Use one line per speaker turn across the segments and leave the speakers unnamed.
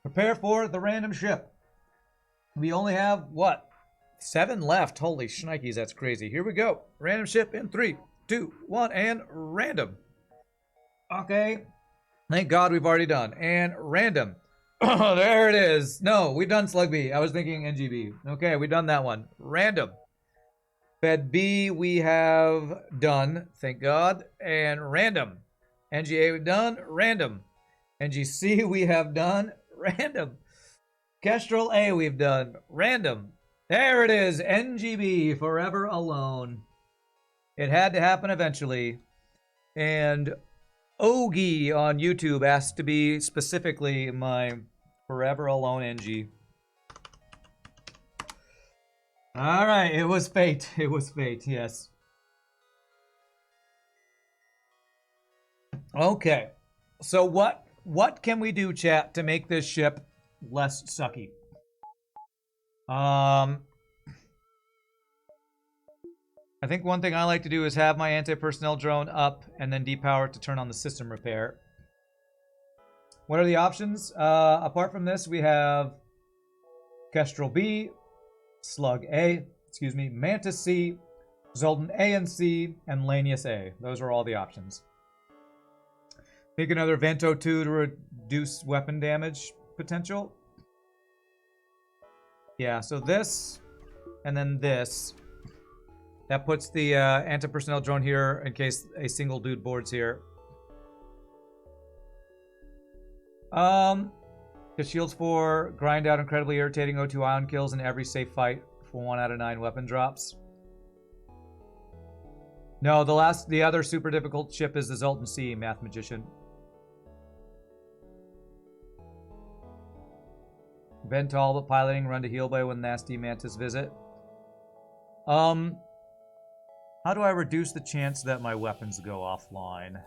Prepare for the random ship. We only have, what? 7 left. Holy shnikes, that's crazy. Here we go. Random ship in 3, 2, 1, and random. Okay. Thank God we've already done. And random. There it is. No, we've done Slug B. I was thinking Engi B. Okay, we've done that one. Random. Fed B we have done. Thank God. And random. Engi A we've done. Random. Engi C we have done. Random. Kestrel A we've done. Random. There it is. Engi B, forever alone. It had to happen eventually. And Ogie on YouTube asked to be specifically my forever alone Engi. Alright, it was fate. It was fate, yes. Okay. So what can we do, chat, to make this ship less sucky? I think one thing I like to do is have my anti-personnel drone up and then depower it to turn on the system repair. What are the options? Apart from this, we have Kestrel B, Slug A, Mantis C, Zoltan A and C, and Lanius A. Those are all the options. Pick another Vento 2 to reduce weapon damage potential. Yeah, so this, and then this. That puts the anti-personnel drone here in case a single dude boards here. The shields for grind out incredibly irritating O2 ion kills in every safe fight for 1 out of 9 weapon drops. No, the other super difficult ship is the Zoltan C, Math Magician. Vent all but piloting, run to heal bay when nasty mantis visit. How do I reduce the chance that my weapons go offline?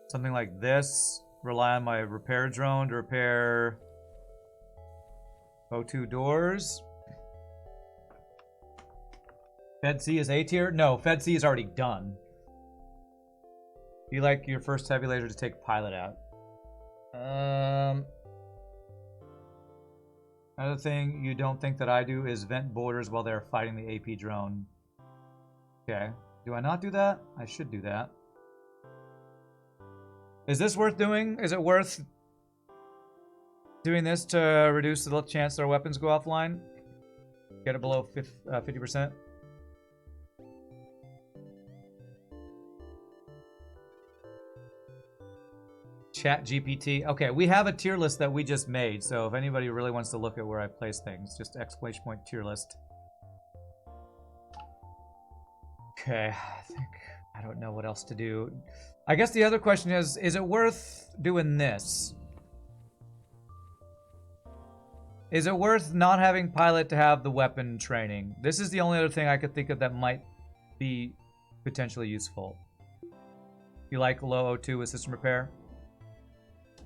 Something like this. Rely on my repair drone to repair O2 doors. Fed C is A tier? No, Fed C is already done. You like your first heavy laser to take pilot out. Another thing you don't think that I do is vent borders while they're fighting the AP drone. Okay. Do I not do that? I should do that. Is this worth doing? Is it worth doing this to reduce the chance that our weapons go offline? Get it below 50%? Chat GPT. Okay, we have a tier list that we just made, so if anybody really wants to look at where I place things, just exclamation point tier list. Okay, I don't know what else to do. I guess the other question is it worth doing this? Is it worth not having pilot to have the weapon training? This is the only other thing I could think of that might be potentially useful. You like low O2 with system repair?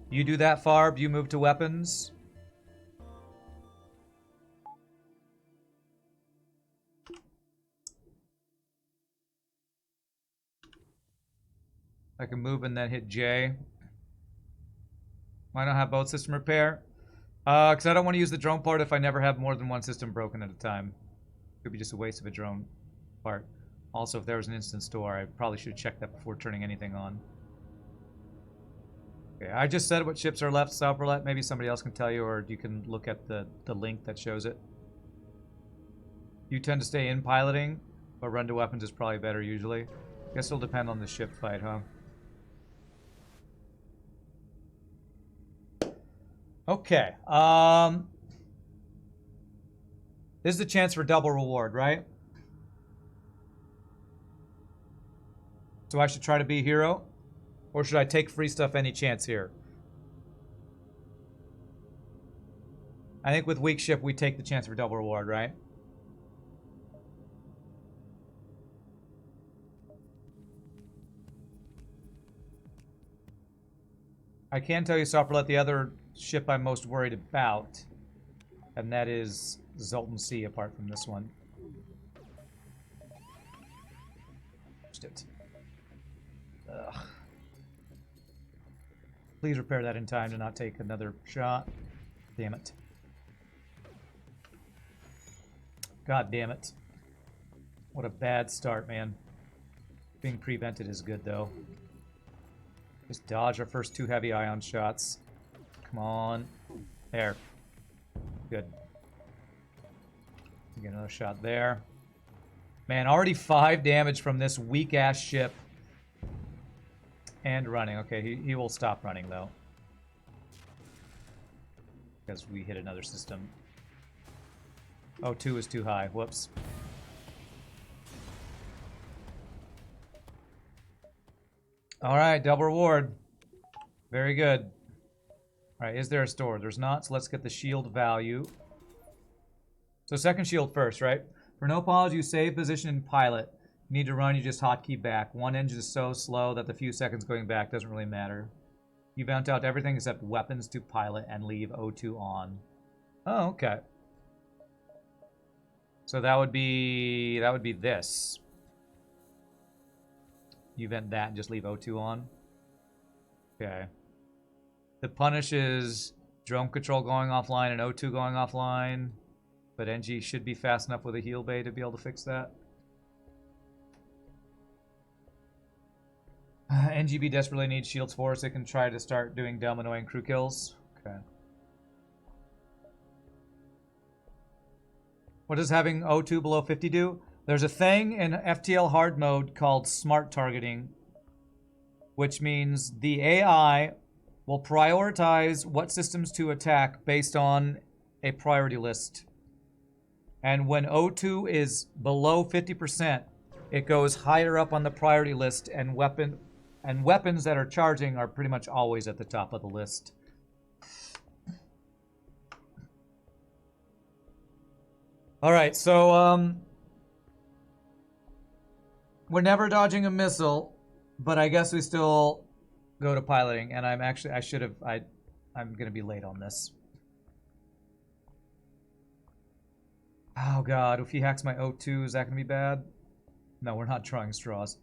You do that, Farb. You move to weapons. I can move and then hit J. Why not have both system repair? Because I don't want to use the drone part if I never have more than one system broken at a time. Could be just a waste of a drone part. Also, if there was an instant store, I probably should check that before turning anything on. Okay, I just said what ships are left, Sauberlet. Maybe somebody else can tell you, or you can look at the link that shows it. You tend to stay in piloting, but run to weapons is probably better usually. Guess it'll depend on the ship fight, huh? Okay. This is a chance for double reward, right? So I should try to be a hero? Or should I take free stuff any chance here? I think with weak ship, we take the chance for double reward, right? I can tell you, Sopperlet, the other ship I'm most worried about, and that is Zoltan C, apart from this one. Just it. Ugh. Please repair that in time to not take another shot. Damn it. God damn it. What a bad start, man. Being prevented is good, though. Just dodge our first 2 heavy ion shots. Come on. There. Good. Get another shot there. Man, already 5 damage from this weak-ass ship. And running. Okay, he will stop running, though. Because we hit another system. Oh, 2 is too high. Whoops. Alright, double reward. Very good. Alright, is there a store? There's not, so let's get the shield value. So second shield first, right? For no pause, you save position in pilot. You need to run, you just hotkey back. One engine is so slow that the few seconds going back doesn't really matter. You vent out everything except weapons to pilot and leave O2 on. Oh, okay. So that would be this. You vent that and just leave O2 on. Okay. The punish is drone control going offline and O2 going offline. But Engi should be fast enough with a heal bay to be able to fix that. Engi B desperately needs shields for us. It can try to start doing dumb, annoying crew kills. Okay. What does having O2 below 50 do? There's a thing in FTL Hard mode called smart targeting, which means the AI will prioritize what systems to attack based on a priority list. And when O2 is below 50%, it goes higher up on the priority list, and weapons that are charging are pretty much always at the top of the list. All right, so we're never dodging a missile, but I guess we still go to piloting. And I'm gonna be late on this. Oh god, if he hacks my O2, is that gonna be bad? No, we're not drawing straws.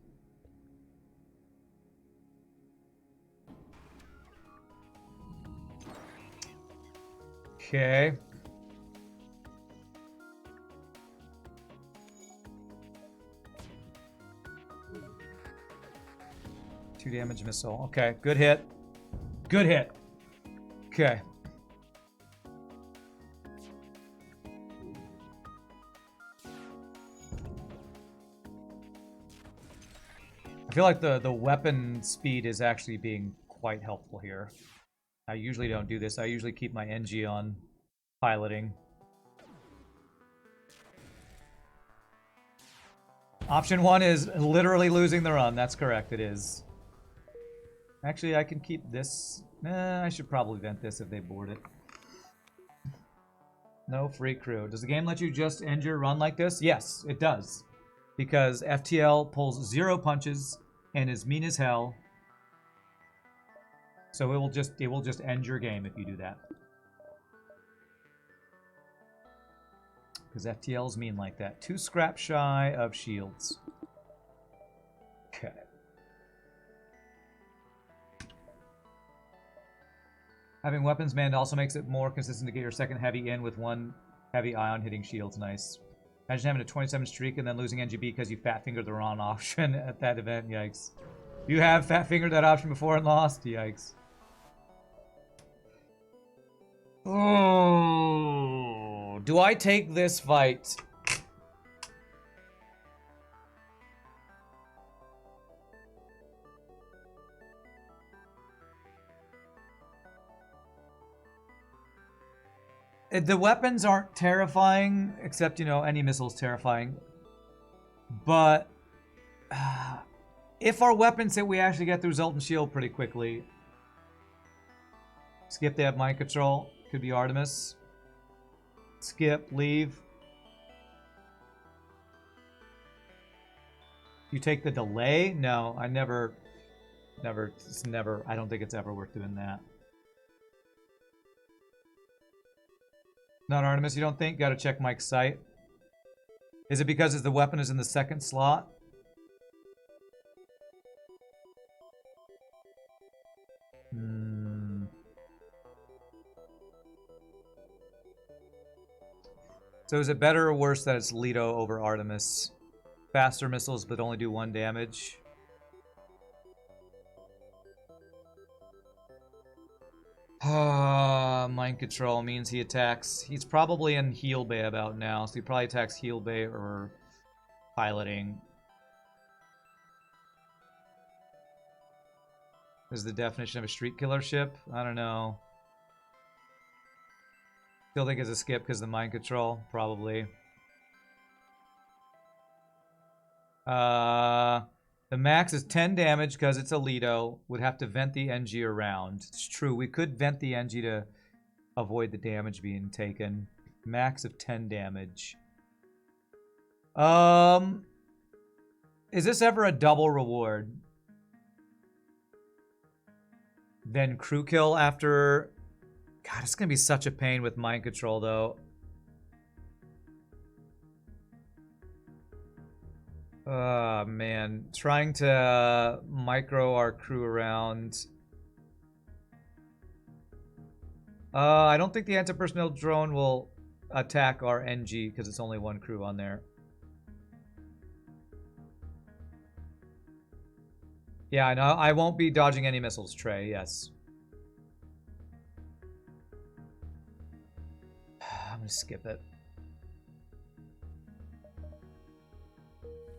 Okay. Two damage missile. Okay, good hit. Good hit. Okay. I feel like the weapon speed is actually being quite helpful here. I usually don't do this. I usually keep my Engi on piloting. Option 1 is literally losing the run. That's correct, it is. Actually, I can keep this. I should probably vent this if they board it. No free crew. Does the game let you just end your run like this? Yes, it does. Because FTL pulls 0 punches and is mean as hell. So it will just end your game if you do that. Because FTL's mean like that. 2 scrap shy of shields. Okay. Having weapons manned also makes it more consistent to get your second heavy in with 1 heavy ion hitting shields. Nice. Imagine having a 27 streak and then losing Engi B because you fat fingered the wrong option at that event. Yikes. You have fat fingered that option before and lost. Yikes. Oh, do I take this fight? The weapons aren't terrifying, except, you know, any missile's terrifying. But if our weapons hit, we actually get through Zoltan Shield pretty quickly. Skip, they have mind control. Could be Artemis. Skip, leave. You take the delay? No, I never, I don't think it's ever worth doing that. Not Artemis, you don't think? Gotta check Mike's sight. Is it because the weapon is in the second slot? So is it better or worse that it's Leto over Artemis? Faster missiles, but only do 1 damage. Mind control means he attacks. He's probably in heal bay about now, so he probably attacks heal bay or piloting. Is the definition of a street killer ship? I don't know. Still think it's a skip because of the mind control, probably. The max is 10 damage because it's a Leto. Would have to vent the Engi around. It's true. We could vent the Engi to avoid the damage being taken. Max of 10 damage. Is this ever a double reward? Then crew kill after... God, it's going to be such a pain with mind control, though. Man. Trying to micro our crew around. I don't think the anti-personnel drone will attack our Engi because it's only 1 crew on there. Yeah, I know. I won't be dodging any missiles, Trey. Yes. I'm going to skip it.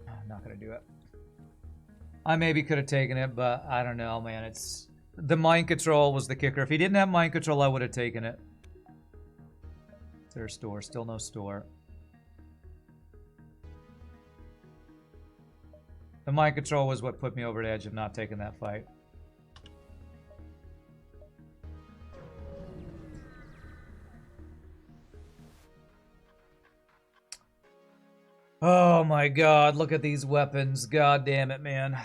I'm not going to do it. I maybe could have taken it, but I don't know, man. It's the mind control was the kicker. If he didn't have mind control, I would have taken it. Is there a store? Still no store. The mind control was what put me over the edge of not taking that fight. Oh my god, look at these weapons. God damn it, man.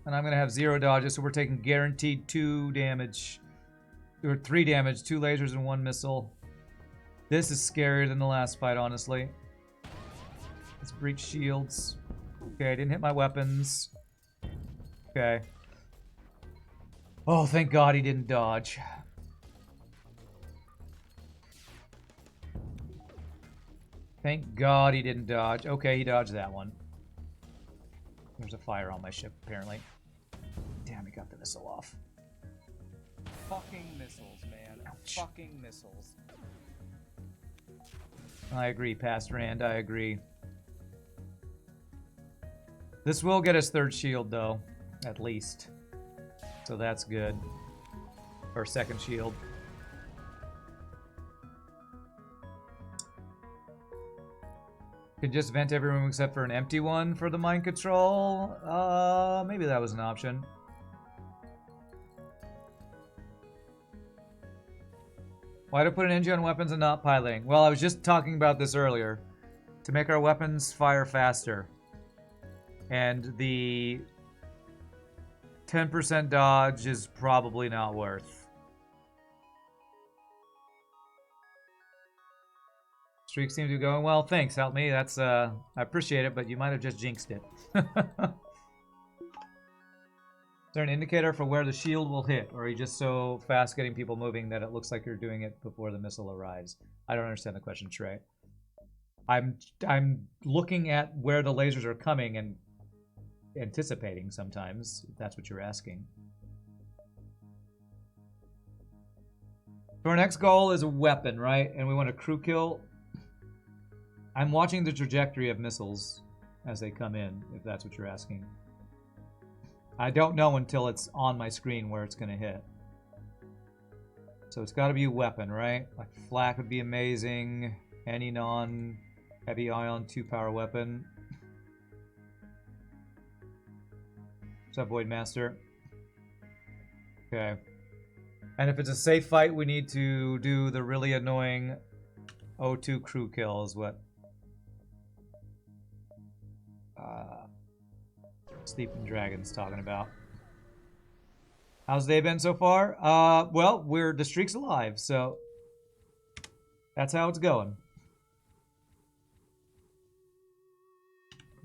And I'm going to have 0 dodges, so we're taking guaranteed 2 damage. Or 3 damage, 2 lasers and 1 missile. This is scarier than the last fight, honestly. Let's breach shields. Okay, I didn't hit my weapons. Okay. Oh, thank God he didn't dodge. Thank God he didn't dodge. Okay, he dodged that one. There's a fire on my ship, apparently. Damn, he got the missile off.
Fucking missiles, man.
Ouch.
Fucking missiles.
I agree, Pastor Rand. I agree. This will get us 3rd shield, though. At least. So that's good. Or 2nd shield. Could just vent every room except for an empty one for the mind control. Maybe that was an option. Why to put an engine on weapons and not piloting? Well, I was just talking about this earlier. To make our weapons fire faster. And the 10% dodge is probably not worth. Streak seems to be going well. Thanks, help me. That's I appreciate it, but you might have just jinxed it. Is there an indicator for where the shield will hit, or are you just so fast getting people moving that it looks like you're doing it before the missile arrives? I don't understand the question, Trey. I'm looking at where the lasers are coming and anticipating sometimes, if that's what you're asking. So our next goal is a weapon, right? And we want a crew kill. I'm watching the trajectory of missiles as they come in, if that's what you're asking. I don't know until it's on my screen where it's going to hit. So it's got to be a weapon, right? Like flak would be amazing. Any non-heavy ion 2-power weapon. What's up, Void Master? Okay. And if it's a safe fight, we need to do the really annoying O2 crew kill is what Sleeping Dragon's talking about. How's the day been so far? Well, the streak's alive, so that's how it's going.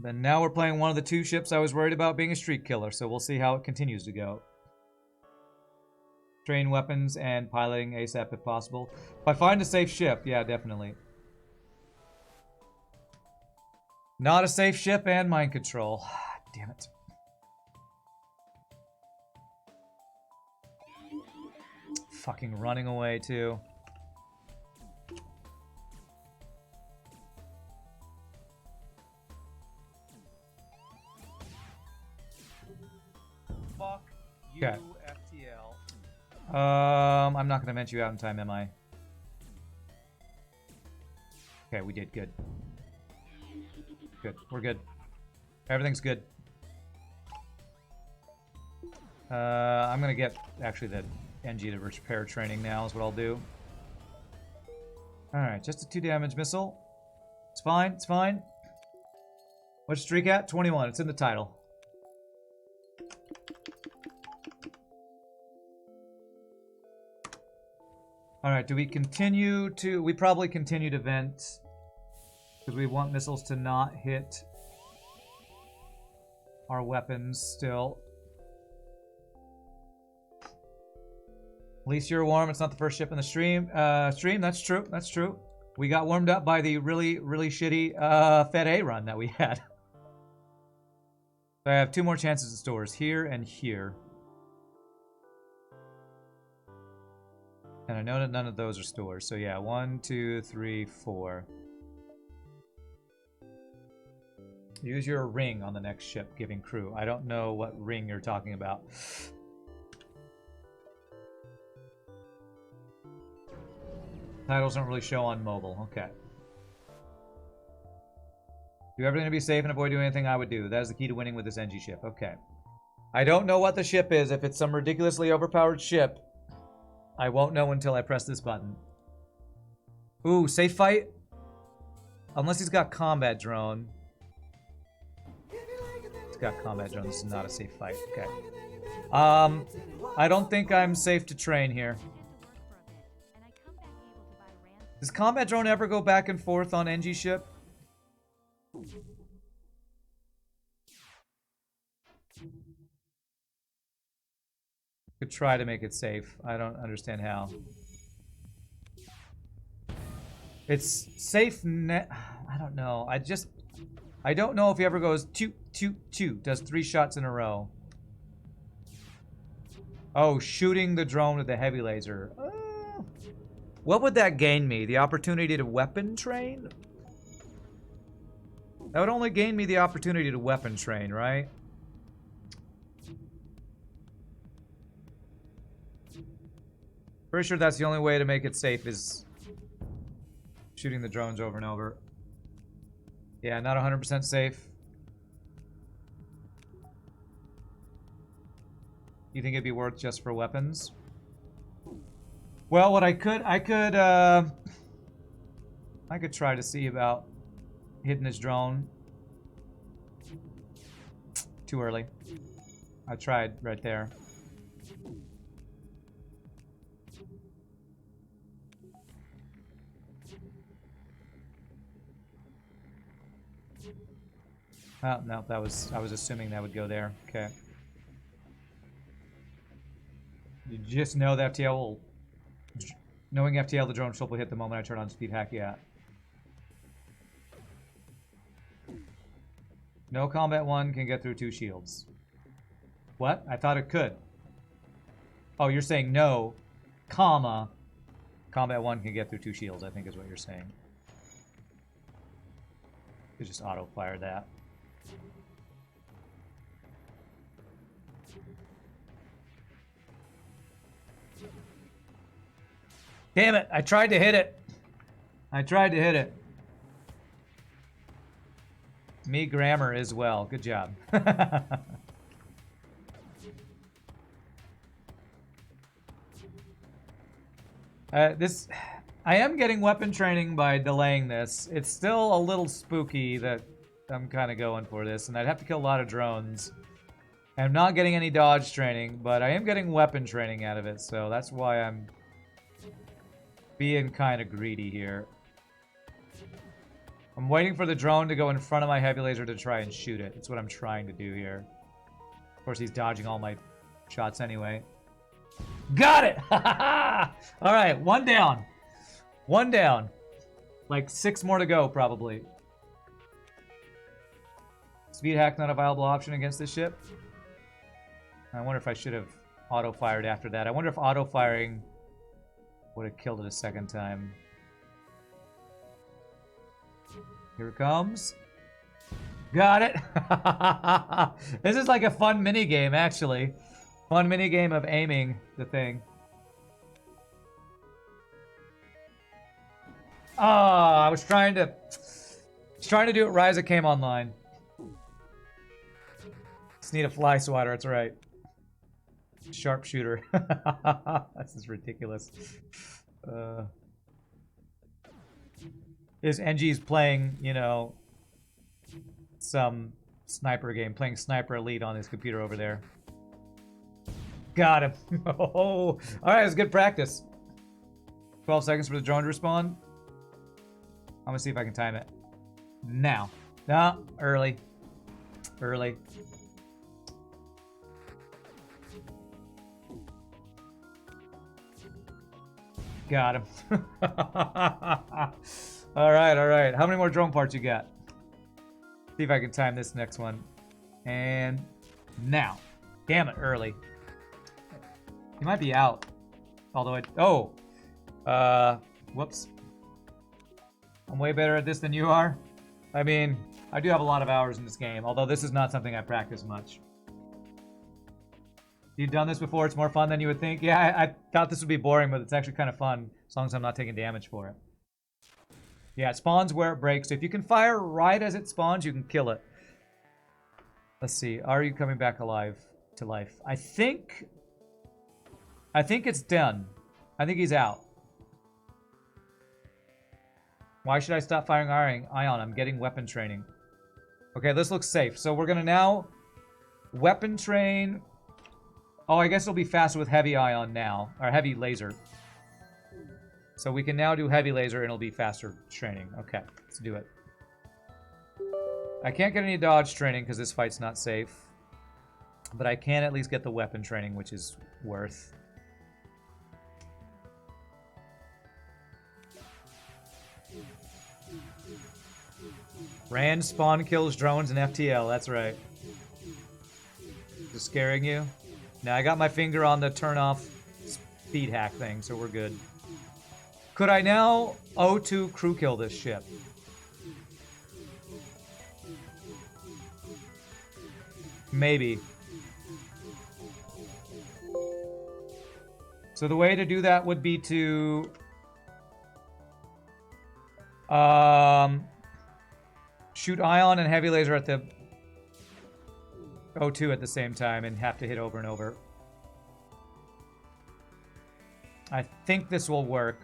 Then now we're playing one of the 2 ships I was worried about being a streak killer, so we'll see how it continues to go. Train weapons and piloting ASAP if possible. If I find a safe ship, yeah, definitely. Not a safe ship and mind control. Damn it. Fucking running away too.
Fuck you,
Okay.
FTL.
I'm not gonna vent you out in time, am I? Okay, we did good. Good. We're good. Everything's good. I'm gonna get actually the Engi to repair training now is what I'll do. Alright, just a 2 damage missile. It's fine, it's fine. What's streak at? 21. It's in the title. Alright, do we continue to... We probably continue to vent. Because we want missiles to not hit our weapons still. At least you're warm. It's not the first ship in the stream. That's true. That's true. We got warmed up by the really, really shitty Fed A run that we had. So I have 2 more chances in stores. Here and here. And I know that none of those are stores. So yeah, 1, 2, 3, 4. Use your ring on the next ship, giving crew. I don't know what ring you're talking about. Titles don't really show on mobile. Okay. Do everything to be safe and avoid doing anything I would do. That is the key to winning with this Engi ship. Okay. I don't know what the ship is. If it's some ridiculously overpowered ship, I won't know until I press this button. Ooh, safe fight? Unless he's got combat drone. He's got combat drone. This is not a safe fight. Okay. I don't think I'm safe to train here. Does combat drone ever go back and forth on Engi ship? Could try to make it safe. I don't understand how. It's safe net. I don't know. I don't know if he ever goes toot, toot, toot. Does 3 shots in a row. Oh, shooting the drone with the heavy laser. What would that gain me? The opportunity to weapon train? That would only gain me the opportunity to weapon train, right? Pretty sure that's the only way to make it safe is shooting the drones over and over. Yeah, not 100% safe. You think it'd be worth just for weapons? Well, what I could try to see about hitting this drone. Too early. I tried right there. Oh, no, I was assuming that would go there. Okay. You just know that FTL will... Knowing FTL, the drone ship will hit the moment I turn on speed hack, yeah. No combat 1 can get through 2 shields. What? I thought it could. Oh, you're saying no, comma, combat 1 can get through 2 shields, I think is what you're saying. You just auto-fire that. Damn it, I tried to hit it. I tried to hit it. Me grammar as well. Good job. I am getting weapon training by delaying this. It's still a little spooky that I'm kind of going for this, and I'd have to kill a lot of drones. I'm not getting any dodge training, but I am getting weapon training out of it, so that's why I'm being kind of greedy here. I'm waiting for the drone to go in front of my heavy laser to try and shoot it. That's what I'm trying to do here. Of course, he's dodging all my shots anyway. Got it! All right, one down. One down. Like 6 more to go, probably. Speed hack not a viable option against this ship. I wonder if I should have auto-fired after that. I wonder if auto-firing would have killed it a second time. Here it comes. Got it! This is like a fun mini-game, actually. Fun mini-game of aiming the thing. Ah, I was trying to do it. Ryza came online. Just need a fly swatter, that's right. Sharpshooter. This is ridiculous. Is Engi's playing, you know, some sniper game, playing Sniper Elite on his computer over there. Got him. Oh, all right, it's good practice. 12 seconds for the drone to respond. I'm gonna see if I can time it. Now. No, early. Early. Got him. All right, all right. How many more drone parts you got? See if I can time this next one. And now. Damn it, early. He might be out. Although it... Oh! Whoops. I'm way better at this than you are. I mean, I do have a lot of hours in this game, although this is not something I practice much. You've done this before, it's more fun than you would think. Yeah, I thought this would be boring, but it's actually kind of fun, as long as I'm not taking damage for it. Yeah, it spawns where it breaks. So if you can fire right as it spawns, you can kill it. Let's see, are you coming back alive to life? I think it's done. I think he's out. Why should I stop firing ion? I'm getting weapon training. Okay, this looks safe. So we're gonna now weapon train. Oh, I guess it'll be faster with heavy ion now, or heavy laser. So we can now do heavy laser and it'll be faster training. Okay, let's do it. I can't get any dodge training because this fight's not safe. But I can at least get the weapon training, which is worth. Rand spawn kills drones and FTL, that's right. Just scaring you? Now I got my finger on the turn off speed hack thing, so we're good. Could I now O2 crew kill this ship? Maybe. So the way to do that would be to shoot ion and heavy laser at the O2 at the same time and have to hit over and over. I think this will work.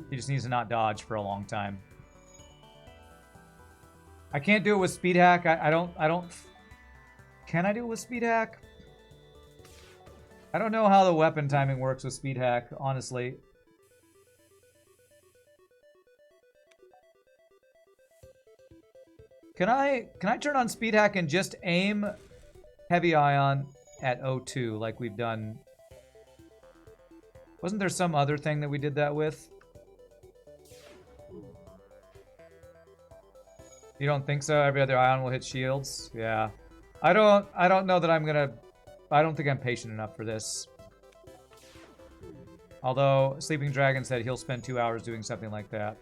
He just needs to not dodge for a long time. I can't do it with speed hack. I don't. Can I do it with speed hack? I don't know how the weapon timing works with speed hack, honestly. Can I turn on speed hack and just aim heavy ion at O2 like we've done? Wasn't there some other thing that we did that with? You don't think so? Every other ion will hit shields? Yeah. I don't know that I'm gonna... I don't think I'm patient enough for this. Although Sleeping Dragon said he'll spend 2 hours doing something like that.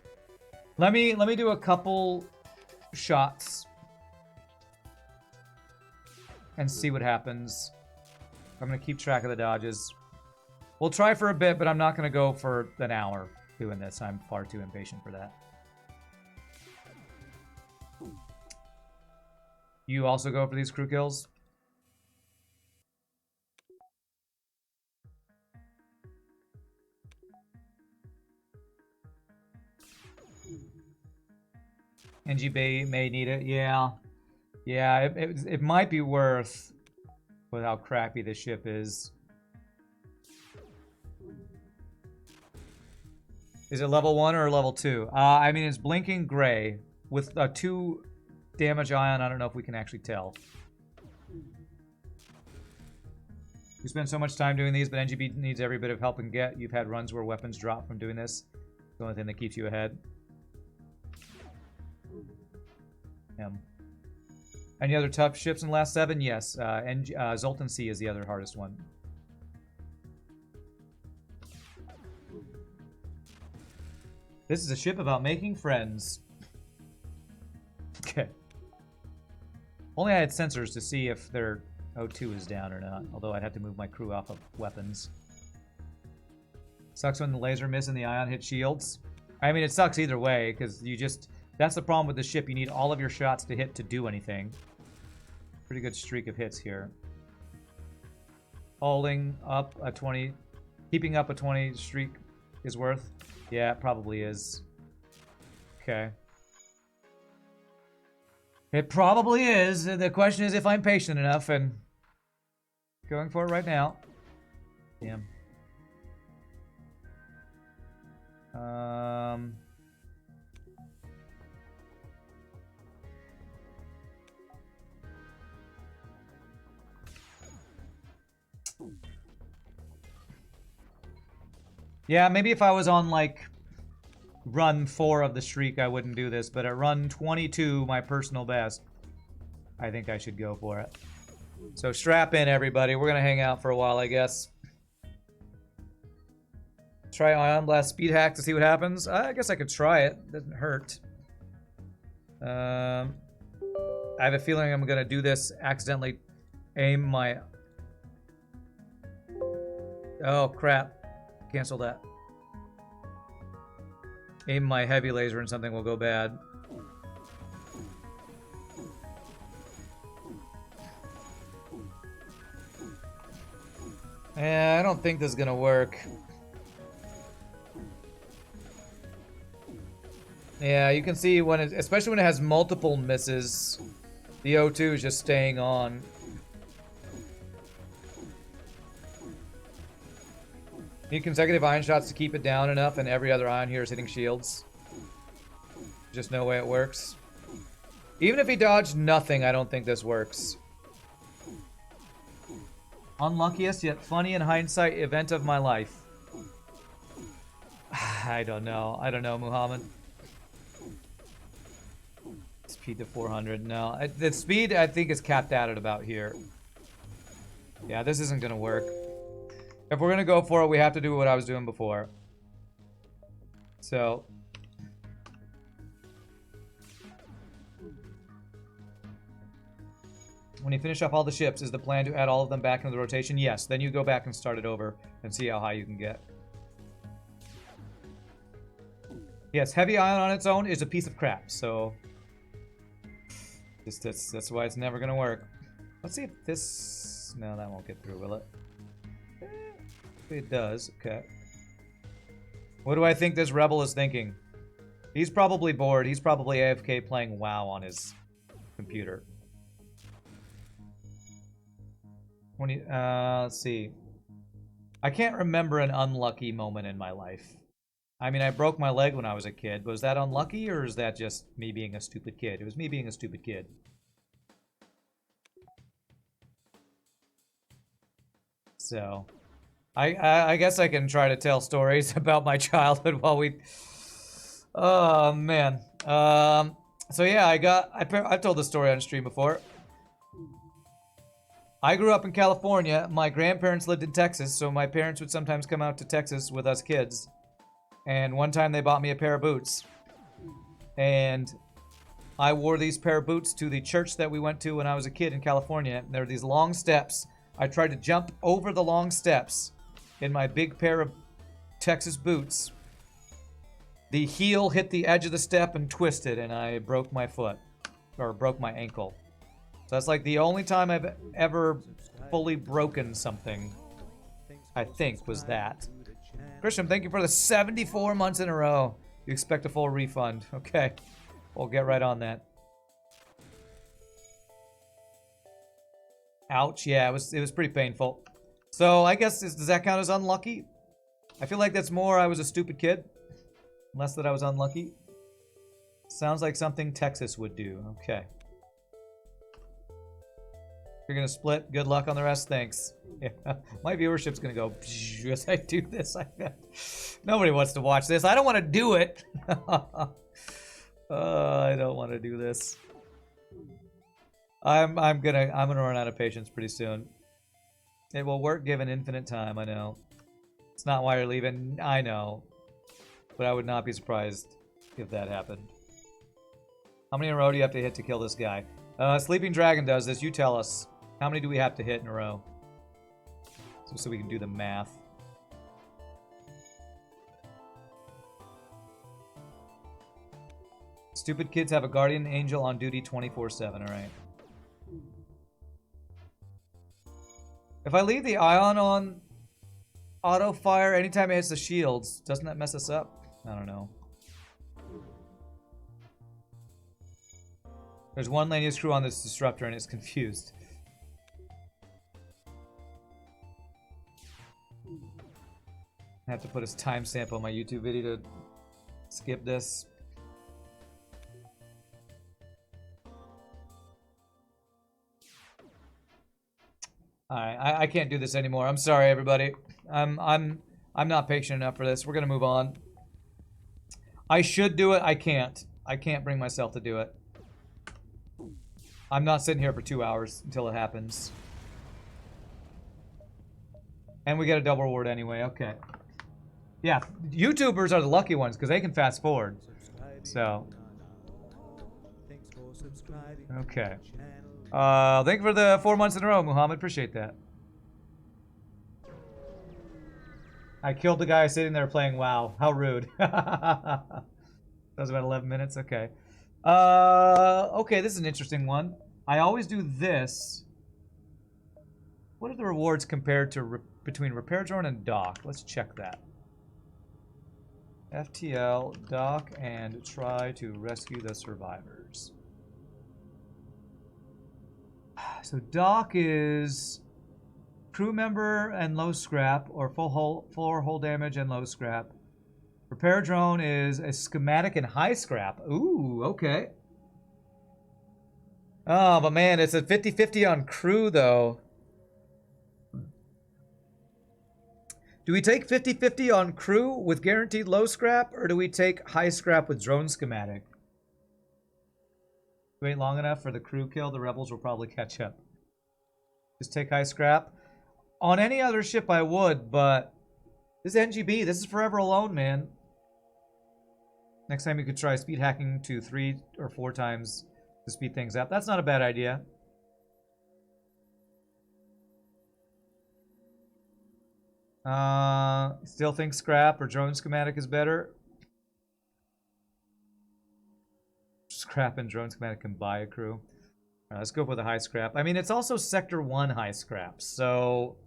Let me do a couple shots and see what happens. I'm gonna keep track of the dodges. We'll try for a bit, but I'm not gonna go for an hour doing this. I'm far too impatient for that. You also go for these crew kills? Engi B may need it. Yeah. Yeah, it might be worth with how crappy this ship is. Is it level 1 or level 2? I mean, it's blinking gray with a 2 damage ion. I don't know if we can actually tell. We spend so much time doing these, but Engi B needs every bit of help it can get. You've had runs where weapons drop from doing this. It's the only thing that keeps you ahead. Any other tough ships in the last 7? Yes. Zoltan Sea is the other hardest one. This is a ship about making friends. Okay. Only I had sensors to see if their O2 is down or not, although I'd have to move my crew off of weapons. Sucks when the laser miss and the ion hit shields. I mean, it sucks either way, because you just... That's the problem with the ship. You need all of your shots to hit to do anything. Pretty good streak of hits here. Holding up a 20... Keeping up a 20 streak is worth? Yeah, it probably is. Okay. It probably is. The question is if I'm patient enough, and... Going for it right now. Damn. Yeah, maybe if I was on, like, run 4 of the streak, I wouldn't do this. But at run 22, my personal best, I think I should go for it. So strap in, everybody. We're going to hang out for a while, I guess. Try Ion Blast Speed Hack to see what happens. I guess I could try it. Doesn't hurt. I have a feeling I'm going to do this, accidentally aim my... Oh, crap. Cancel that. Aim my heavy laser and something will go bad. Yeah, I don't think this is gonna work. Yeah, you can see when it, especially when it has multiple misses, the O2 is just staying on. Need consecutive ion shots to keep it down enough, and every other ion here is hitting shields. Just no way it works. Even if he dodged nothing, I don't think this works. Unluckiest yet funny in hindsight event of my life. I don't know. I don't know, Muhammad. Speed to 400. No, the speed I think is capped out at about here. Yeah, this isn't gonna work. If we're gonna go for it, we have to do what I was doing before. So. When you finish off all the ships, is the plan to add all of them back into the rotation? Yes, then you go back and start it over and see how high you can get. Yes, heavy ion on its own is a piece of crap, so... That's why it's never gonna work. Let's see if this... No, that won't get through, will it? It does, okay. What do I think this rebel is thinking? He's probably bored. He's probably AFK playing WoW on his computer. Let's see. I can't remember an unlucky moment in my life. I mean, I broke my leg when I was a kid. Was that unlucky, or is that just me being a stupid kid? It was me being a stupid kid. So... I guess I can try to tell stories about my childhood while we... Oh, man. So yeah, I've told this story on stream before. I grew up in California. My grandparents lived in Texas, so my parents would sometimes come out to Texas with us kids. And one time they bought me a pair of boots. And I wore these pair of boots to the church that we went to when I was a kid in California. And there were these long steps. I tried to jump over the long steps in my big pair of Texas boots. The heel hit the edge of the step and twisted, and I broke my foot. Or broke my ankle. So that's like the only time I've ever fully broken something, I think, was that. Christian, thank you for the 74 months in a row. You expect a full refund. Okay. We'll get right on that. Ouch. Yeah, it was pretty painful. So I guess, does that count as unlucky? I feel like that's more I was a stupid kid. Less that I was unlucky. Sounds like something Texas would do. Okay. You're gonna split. Good luck on the rest. Thanks. Yeah. My viewership's gonna go as I do this. Nobody wants to watch this. I don't want to do it. I don't want to do this. I'm gonna run out of patience pretty soon. It will work given infinite time. I know. It's not why you're leaving. I know, but I would not be surprised if that happened. How many in a row do you have to hit to kill this guy? Sleeping Dragon does this. You tell us. How many do we have to hit in a row? So we can do the math. Stupid kids have a guardian angel on duty 24/7. All right. If I leave the ion on auto fire anytime it hits the shields, doesn't that mess us up? I don't know. There's one linear screw on this disruptor and it's confused. I have to put a timestamp on my YouTube video to skip this. Alright, I can't do this anymore. I'm sorry, everybody. I'm not patient enough for this. We're gonna move on. I should do it. I can't. I can't bring myself to do it. I'm not sitting here for 2 hours until it happens. And we get a double reward anyway. Okay. Yeah, YouTubers are the lucky ones because they can fast forward. So. Okay. Thank you for the 4 months in a row, Muhammad. Appreciate that. I killed the guy sitting there playing WoW. How rude. That was about 11 minutes. Okay. Okay, this is an interesting one. I always do this. What are the rewards compared to between Repair Drone and Dock? Let's check that. FTL, Dock, and try to rescue the survivors. So Dock is crew member and low scrap, or full hull damage and low scrap. Repair Drone is a schematic and high scrap. Ooh, okay. Oh, but man, it's a 50-50 on crew, though. Do we take 50-50 on crew with guaranteed low scrap, or do we take high scrap with drone schematic? Wait long enough for the crew kill, the rebels will probably catch up. Just take high scrap. On any other ship I would, but this is Engi B. This is forever alone, man. Next time you could try speed hacking to 3 or 4 times to speed things up. That's not a bad idea. Still think scrap or drone schematic is better. Scrap and drone schematic can buy a crew. Let's go with a high scrap. I mean, it's also Sector 1 high scrap. So,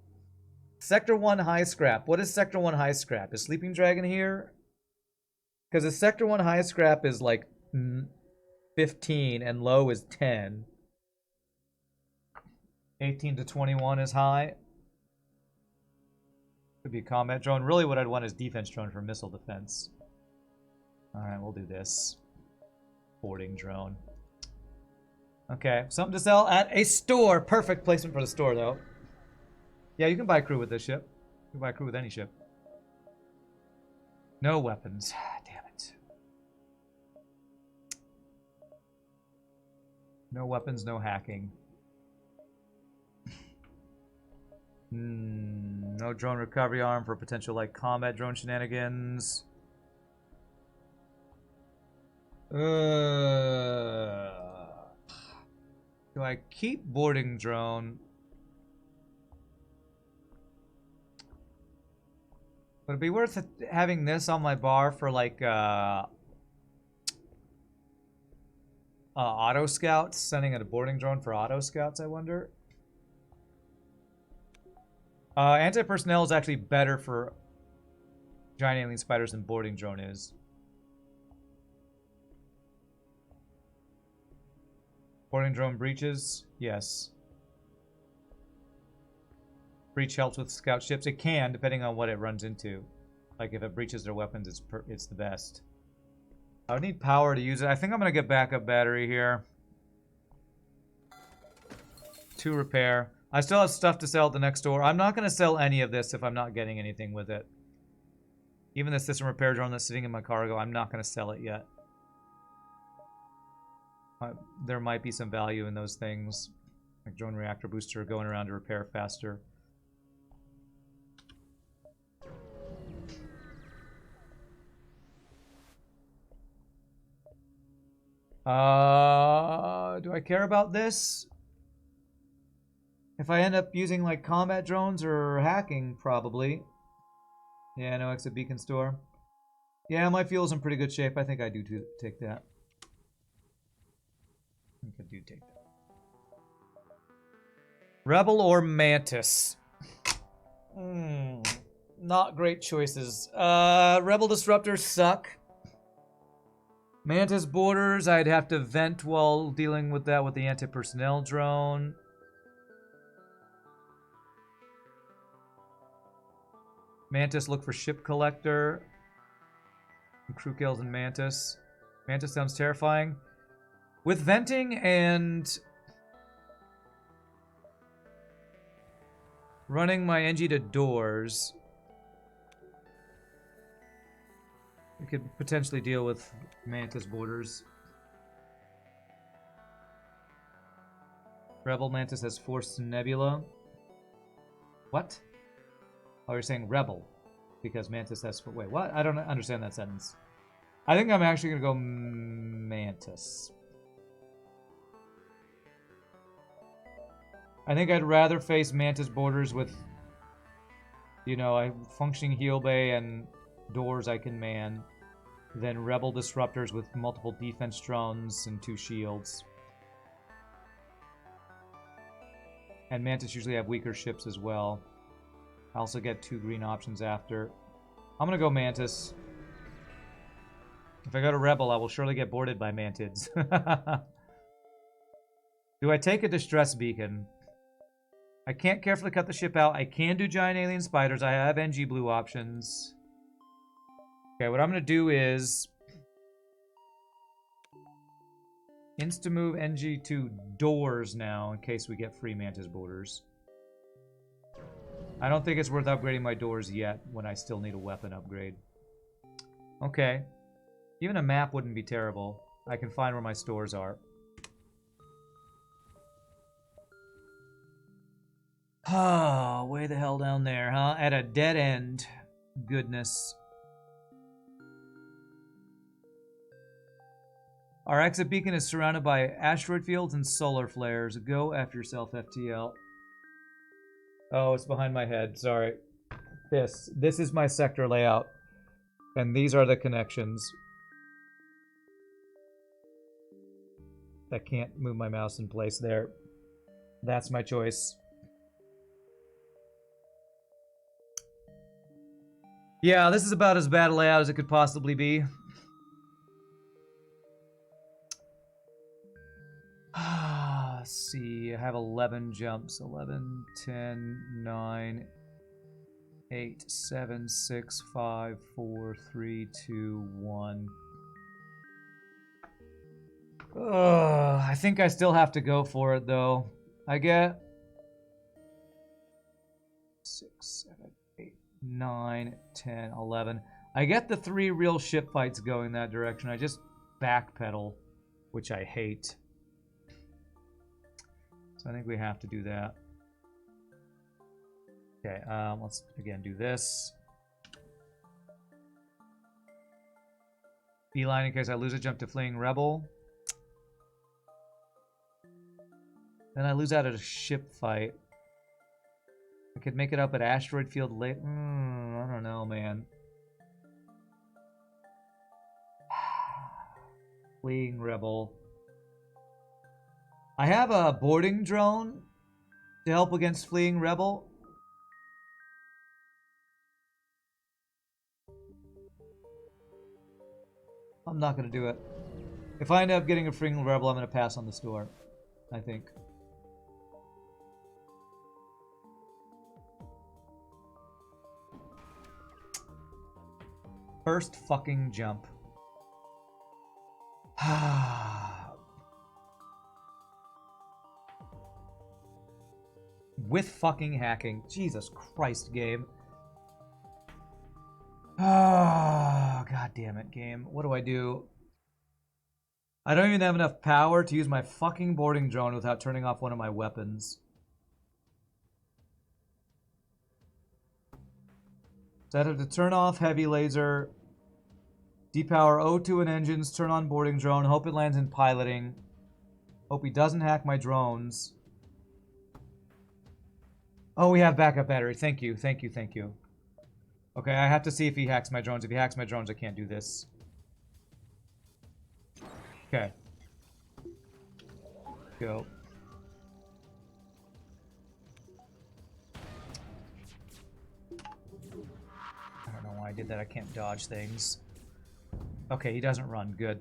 Sector 1 high scrap. What is Sector 1 high scrap? Is Sleeping Dragon here? Because a Sector 1 high scrap is like 15 and low is 10. 18 to 21 is high. Could be a combat drone. Really what I'd want is defense drone for missile defense. Alright, we'll do this. Boarding drone. Okay, something to sell at a store. Perfect placement for the store, though. Yeah, you can buy crew with this ship. You can buy crew with any ship. No weapons. Damn it. No weapons, no hacking. No drone recovery arm for potential, like, combat drone shenanigans. Do I keep boarding drone? Would it be worth having this on my bar for like auto scouts? Sending a boarding drone for auto scouts, I wonder. Anti-personnel is actually better for giant alien spiders than boarding drone is. Boarding drone breaches? Yes. Breach helps with scout ships. It can, depending on what it runs into. Like, if it breaches their weapons, it's the best. I would need power to use it. I think I'm going to get backup battery here. 2 repair. I still have stuff to sell at the next store. I'm not going to sell any of this if I'm not getting anything with it. Even the system repair drone that's sitting in my cargo, I'm not going to sell it yet. There might be some value in those things. Like drone reactor booster going around to repair faster. Do I care about this? If I end up using like combat drones or hacking, probably. Yeah, no exit beacon store. Yeah, my fuel's in pretty good shape. I think I do take that. I think I do take that. Rebel or Mantis? Not great choices. Rebel disruptors suck. Mantis boarders, I'd have to vent while dealing with that with the anti-personnel drone. Mantis, look for ship collector. Crew kills and Mantis. Mantis sounds terrifying. With venting and running my Engi to doors, we could potentially deal with Mantis boarders. Rebel Mantis has Force Nebula. What? Oh, you're saying Rebel because Mantis has... Wait, what? I don't understand that sentence. I think I'm actually going to go Mantis. I think I'd rather face Mantis boarders with, you know, a functioning heal bay and doors I can man than Rebel disruptors with multiple defense drones and 2 shields. And Mantis usually have weaker ships as well. I also get 2 green options after. I'm gonna go Mantis. If I go to Rebel, I will surely get boarded by Mantids. Do I take a distress beacon? I can't carefully cut the ship out. I can do giant alien spiders. I have Engi blue options. Okay, what I'm gonna do is insta-move Engi to doors now in case we get free Mantis boarders. I don't think it's worth upgrading my doors yet when I still need a weapon upgrade. Okay. Even a map wouldn't be terrible. I can find where my stores are. Oh, way the hell down there, huh? At a dead end. Goodness. Our exit beacon is surrounded by asteroid fields and solar flares. Go F yourself, FTL. Oh, it's behind my head. Sorry. This is my sector layout. And these are the connections. I can't move my mouse in place there. That's my choice. Yeah, this is about as bad a layout as it could possibly be. Let's see, I have 11 jumps. 11, 10, 9, 8, 7, 6, 5, 4, 3, 2, 1. I think I still have to go for it, though. I get 6, 7, 8, 9, 10, 11. I get the 3 real ship fights going that direction. I just backpedal, which I hate. So I think we have to do that. Okay, let's again do this. Beeline in case I lose a jump to fleeing rebel. Then I lose out at a ship fight. I could make it up at asteroid field late. I don't know, man. Fleeing rebel. I have a boarding drone to help against fleeing rebel. I'm not going to do it. If I end up getting a fleeing rebel, I'm going to pass on the store, I think. First fucking jump. With fucking hacking. Jesus Christ, game. Oh, god damn it, game. What do I do? I don't even have enough power to use my fucking boarding drone without turning off one of my weapons. So I have to turn off heavy laser, depower O2 and engines, turn on boarding drone, hope it lands in piloting, hope he doesn't hack my drones. Oh, we have backup battery. Thank you, thank you, thank you. Okay, I have to see if he hacks my drones. If he hacks my drones, I can't do this. Okay. Go. I don't know why I did that. I can't dodge things. Okay, he doesn't run. Good.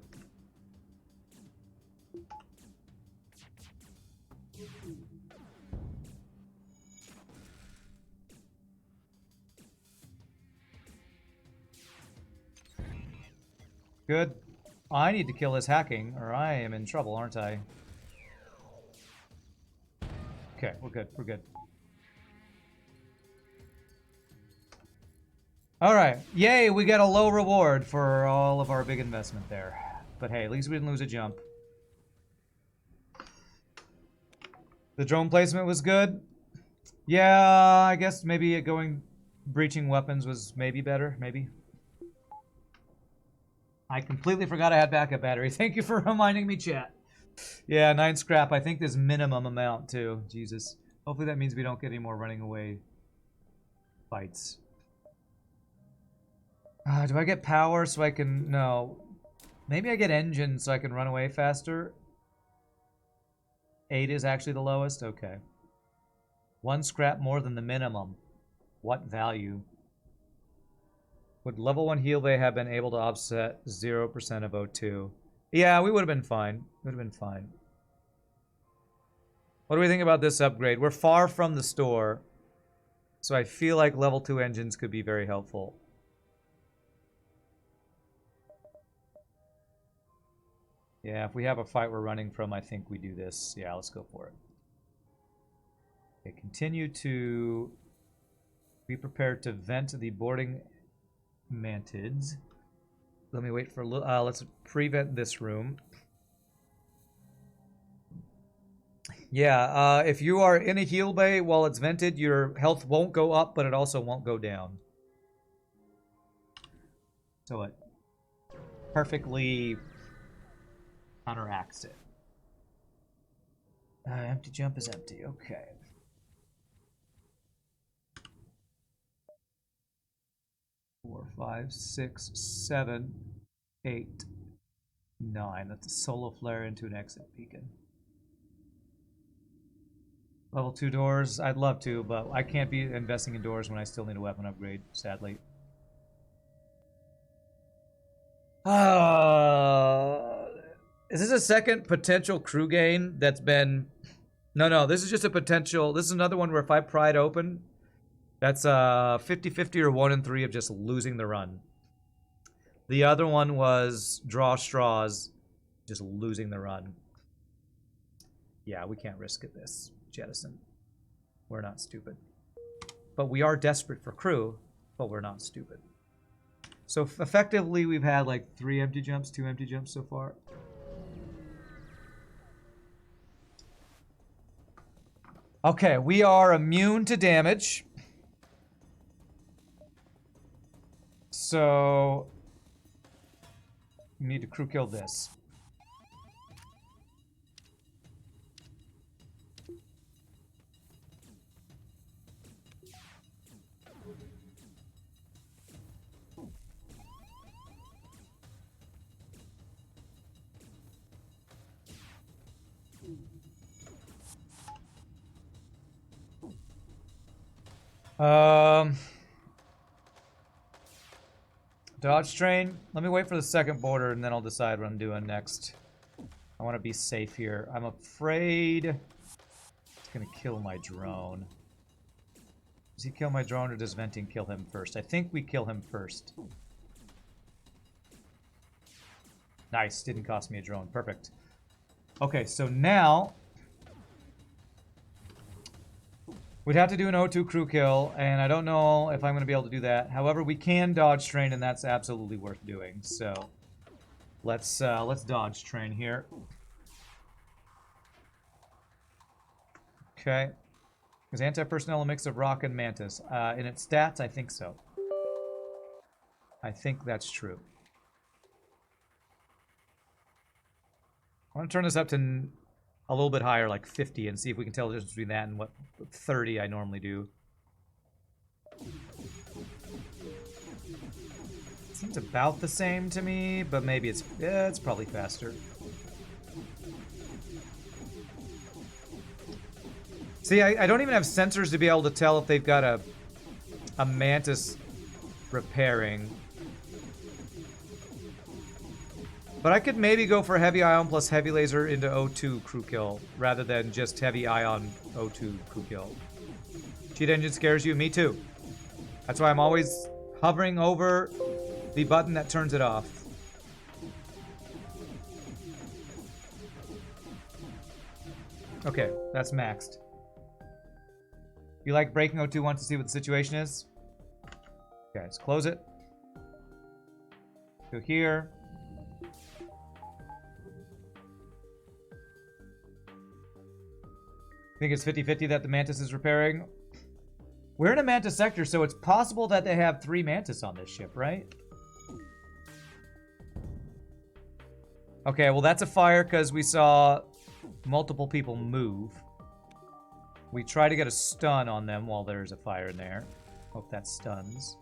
Good. I need to kill his hacking, or I am in trouble, aren't I? Okay, we're good. We're good. Alright. Yay, we got a low reward for all of our big investment there. But hey, at least we didn't lose a jump. The drone placement was good. Yeah, I guess maybe breaching weapons was maybe better. Maybe. I completely forgot I had backup battery. Thank you for reminding me, chat. Yeah, 9 scrap. I think this minimum amount, too. Jesus. Hopefully that means we don't get any more running away fights. Do I get power so I can... No. Maybe I get engine so I can run away faster. 8 is actually the lowest? Okay. 1 scrap more than the minimum. What value? Would level 1 heal bay have been able to offset 0% of O2? Yeah, we would have been fine. Would have been fine. What do we think about this upgrade? We're far from the store, so I feel like level 2 engines could be very helpful. Yeah, if we have a fight we're running from, I think we do this. Yeah, let's go for it. Okay, continue to be prepared to vent the boarding mantids. Let me wait for a little. Let's prevent this room. Yeah, if you are in a heal bay while it's vented, your health won't go up, but it also won't go down. So it perfectly counteracts it. Empty jump is empty. Okay. Four, 5, 6, 7, 8, 9. That's a solo flare into an exit beacon. Level 2 doors. I'd love to, but I can't be investing in doors when I still need a weapon upgrade, sadly. Is this a second potential crew gain that's been... No, this is just a potential... This is another one where if I pry it open, that's 50-50 or 1 in 3 of just losing the run. The other one was draw straws, just losing the run. Yeah, we can't risk it this, jettison. We're not stupid. But we are desperate for crew, but we're not stupid. So effectively, we've had like 3 empty jumps, 2 empty jumps so far. Okay, we are immune to damage. So we need to crew kill this. Dodge train. Let me wait for the second border and then I'll decide what I'm doing next. I want to be safe here. I'm afraid it's gonna kill my drone. Does he kill my drone or does venting kill him first? I think we kill him first. Nice, didn't cost me a drone. Perfect. Okay, so now We'd have to do an O2 crew kill, and I don't know if I'm going to be able to do that. However, we can dodge train, and that's absolutely worth doing. So let's dodge train here. Okay. Is anti-personnel a mix of rock and mantis? In its stats, I think so. I think that's true. I want to turn this up to a little bit higher, like 50, and see if we can tell the difference between that and what 30 I normally do. Seems about the same to me, but maybe it's probably faster. See, I don't even have sensors to be able to tell if they've got a mantis repairing. But I could maybe go for heavy ion plus heavy laser into O2 crew kill rather than just heavy ion O2 crew kill. Cheat engine scares you? Me too. That's why I'm always hovering over the button that turns it off. Okay, that's maxed. You like breaking O2 once to see what the situation is? Okay, let's close it. Go here. I think it's 50-50 that the Mantis is repairing. We're in a Mantis sector, so it's possible that they have 3 Mantis on this ship, right? Okay, well that's a fire because we saw multiple people move. We try to get a stun on them while there's a fire in there. Hope that stuns.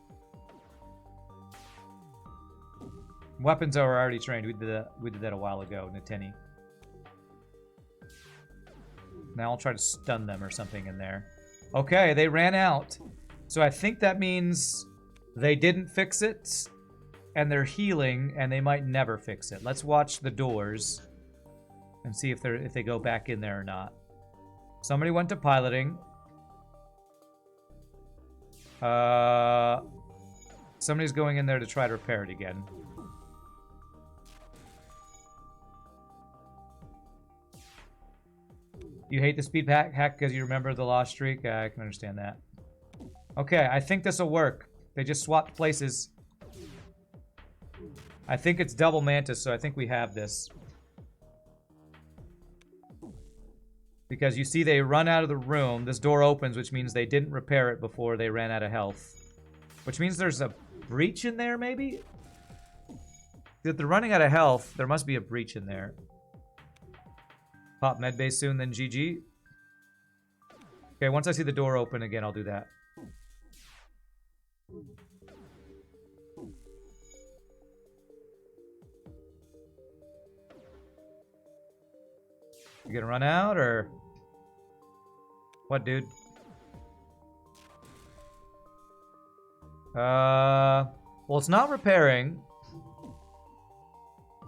Weapons are already trained. We did that a while ago, Nateni. Now I'll try to stun them or something in there. Okay, they ran out. So I think that means they didn't fix it, and they're healing, and they might never fix it. Let's watch the doors and see if they go back in there or not. Somebody went to piloting. Somebody's going in there to try to repair it again. You hate the speed hack because you remember the lost streak? I can understand that. Okay, I think this will work. They just swapped places. I think it's double Mantis, so I think we have this. Because you see they run out of the room. This door opens, which means they didn't repair it before they ran out of health. Which means there's a breach in there, maybe? If they're running out of health, there must be a breach in there. Pop medbay soon, then GG. Okay, once I see the door open again, I'll do that. You gonna run out, or... What, dude? Well, it's not repairing.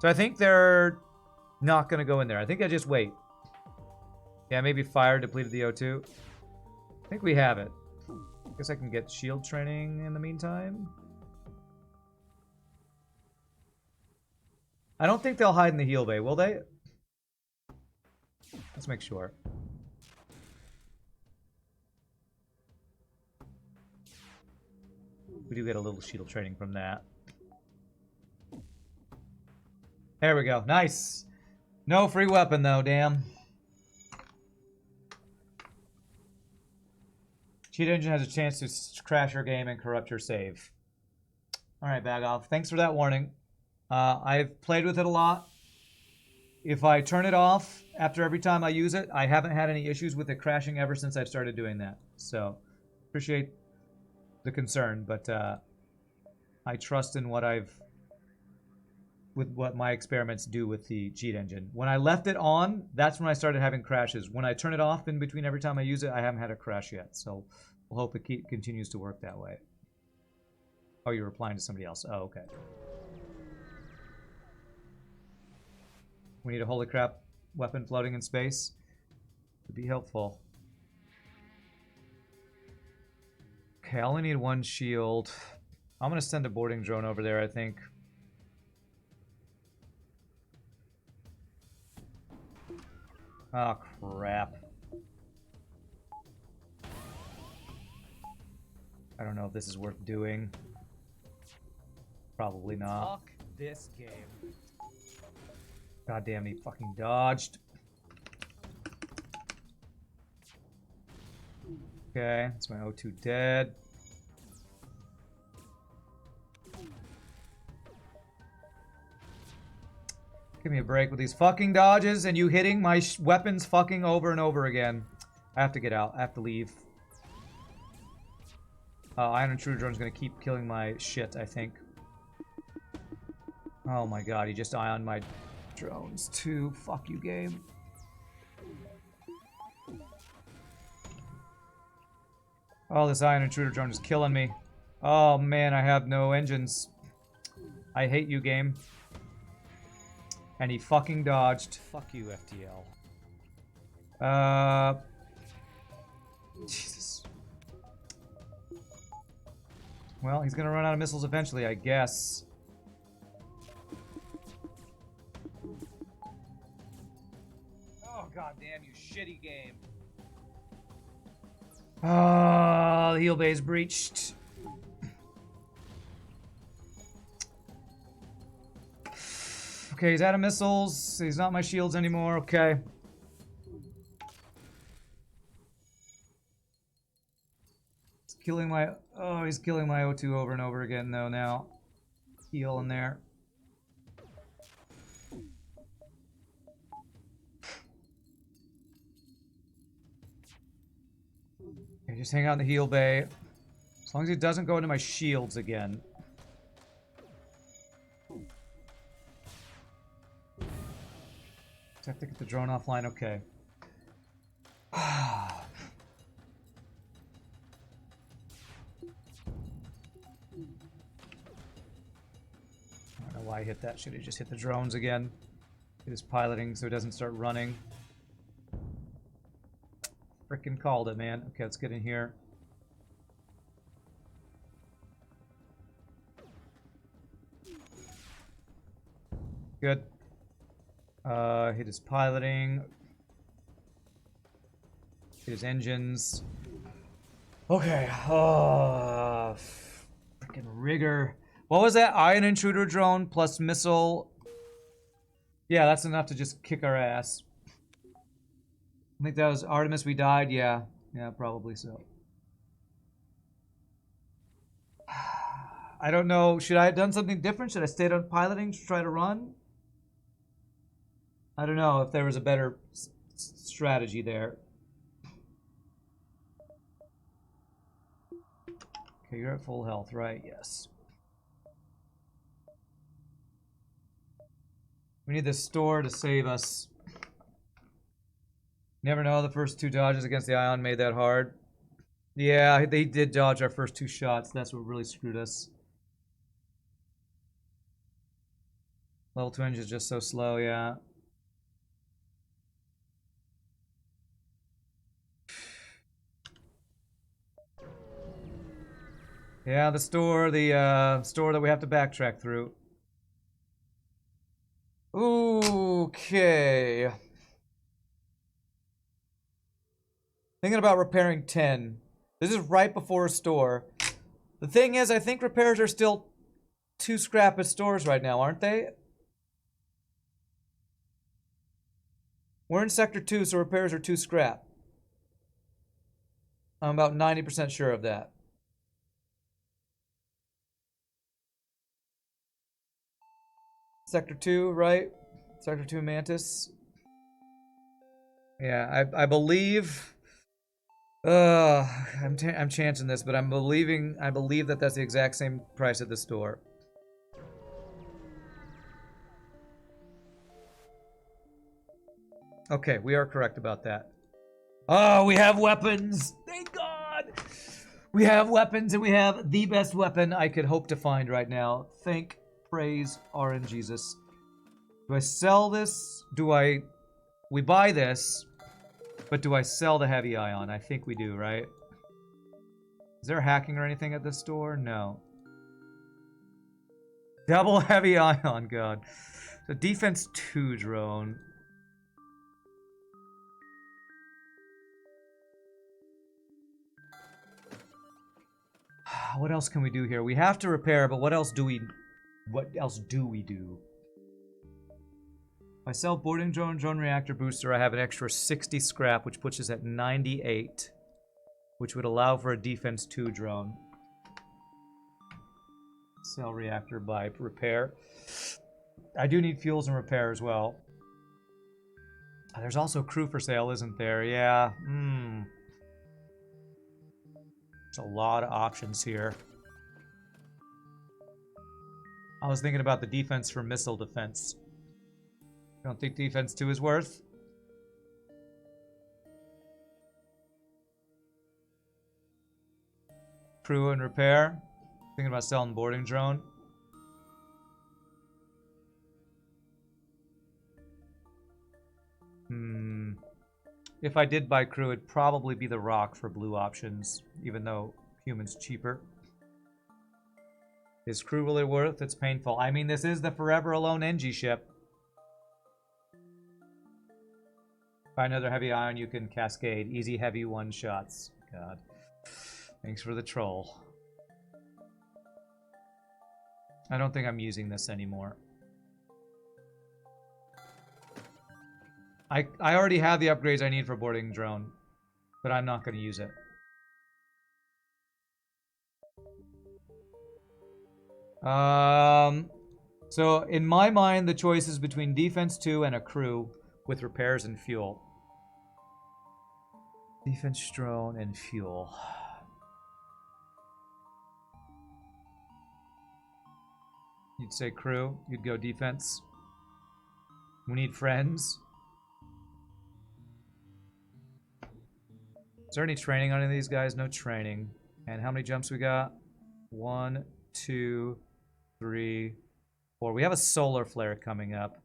So I think they're not gonna go in there. I think I just wait. Yeah, maybe fire depleted the O2. I think we have it. Guess I can get shield training in the meantime. I don't think they'll hide in the heal bay, will they? Let's make sure. We do get a little shield training from that. There we go. Nice. No free weapon, though, damn. Cheat engine has a chance to crash your game and corrupt your save. Alright, bag off. Thanks for that warning. I've played with it a lot. If I turn it off after every time I use it, I haven't had any issues with it crashing ever since I've started doing that. So, appreciate the concern, but I trust in what my experiments do with the cheat engine. When I left it on, that's when I started having crashes. When I turn it off in between every time I use it, I haven't had a crash yet. So we'll hope it continues to work that way. Oh, you're replying to somebody else. Oh, okay. We need a holy crap weapon floating in space. Would be helpful. Okay, I only need 1 shield. I'm going to send a boarding drone over there, I think. Oh, crap. I don't know if this is worth doing. Probably not.
Fuck this game.
God damn, he fucking dodged. Okay, that's my O2 dead. Give me a break with these fucking dodges and you hitting my weapons fucking over and over again. I have to get out. I have to leave. Iron Intruder Drone's gonna keep killing my shit, I think. Oh my god, he just ioned my drones too. Fuck you, game. Oh, this Iron Intruder Drone is killing me. Oh man, I have no engines. I hate you, game. And he fucking dodged.
Fuck you, FTL.
Jesus. Well, he's gonna run out of missiles eventually, I guess. Oh, goddamn, you shitty game. Oh, the heal bay's breached. Okay, he's out of missiles. He's not my shields anymore. Okay. He's killing my... Oh, he's killing my O2 over and over again, though, now. Heal in there. Okay, just hang out in the heal bay. As long as he doesn't go into my shields again. Just have to get the drone offline, okay. I don't know why I hit that. Should have just hit the drones again. It is piloting so it doesn't start running. Frickin' called it, man. Okay, let's get in here. Good. Hit his piloting. Hit his engines. Okay. Oh, freaking rigor. What was that? Iron Intruder Drone plus missile. Yeah, that's enough to just kick our ass. I think that was Artemis we died. Yeah. Yeah, probably so. I don't know. Should I have done something different? Should I stayed on piloting to try to run? I don't know if there was a better strategy there. Okay, you're at full health, right? Yes. We need this store to save us. Never know, the first two dodges against the Ion made that hard. Yeah, they did dodge our first two shots. That's what really screwed us. Level 2 engine is just so slow, yeah. Yeah, the store that we have to backtrack through. Okay. Thinking about repairing 10. This is right before a store. The thing is, I think repairs are still 2 scrap at stores right now, aren't they? We're in Sector 2, so repairs are 2 scrap. I'm about 90% sure of that. Sector 2, right? Sector 2 Mantis. Yeah, I believe... I'm chancing this, but I believe that that's the exact same price at the store. Okay, we are correct about that. Oh, we have weapons! Thank God! We have weapons, and we have the best weapon I could hope to find right now. Thank, praise, RNGesus. Do I sell this? We buy this, but do I sell the heavy ion? I think we do, right? Is there hacking or anything at this store? No. Double heavy ion, God. So defense 2 drone. What else can we do here? We have to repair, but what else do we do? If I sell boarding drone, drone reactor booster, I have an extra 60 scrap, which puts us at 98, which would allow for a defense 2 drone. Sell reactor by repair. I do need fuels and repair as well. There's also crew for sale, isn't there? Yeah. There's a lot of options here. I was thinking about the defense for missile defense. You don't think defense 2 is worth? Crew and repair. Thinking about selling boarding drone. If I did buy crew, it'd probably be the rock for blue options, even though human's cheaper. Is crew really worth? It's painful. I mean, this is the Forever Alone Engi ship. Buy another heavy ion, you can cascade. Easy heavy one-shots. God. Thanks for the troll. I don't think I'm using this anymore. I already have the upgrades I need for boarding drone, but I'm not going to use it. So in my mind, the choice is between defense 2 and a crew with repairs and fuel. Defense drone and fuel. You'd say crew. You'd go defense. We need friends. Is there any training on any of these guys? No training. And how many jumps we got? 1, 2, 3, 4. We have a solar flare coming up.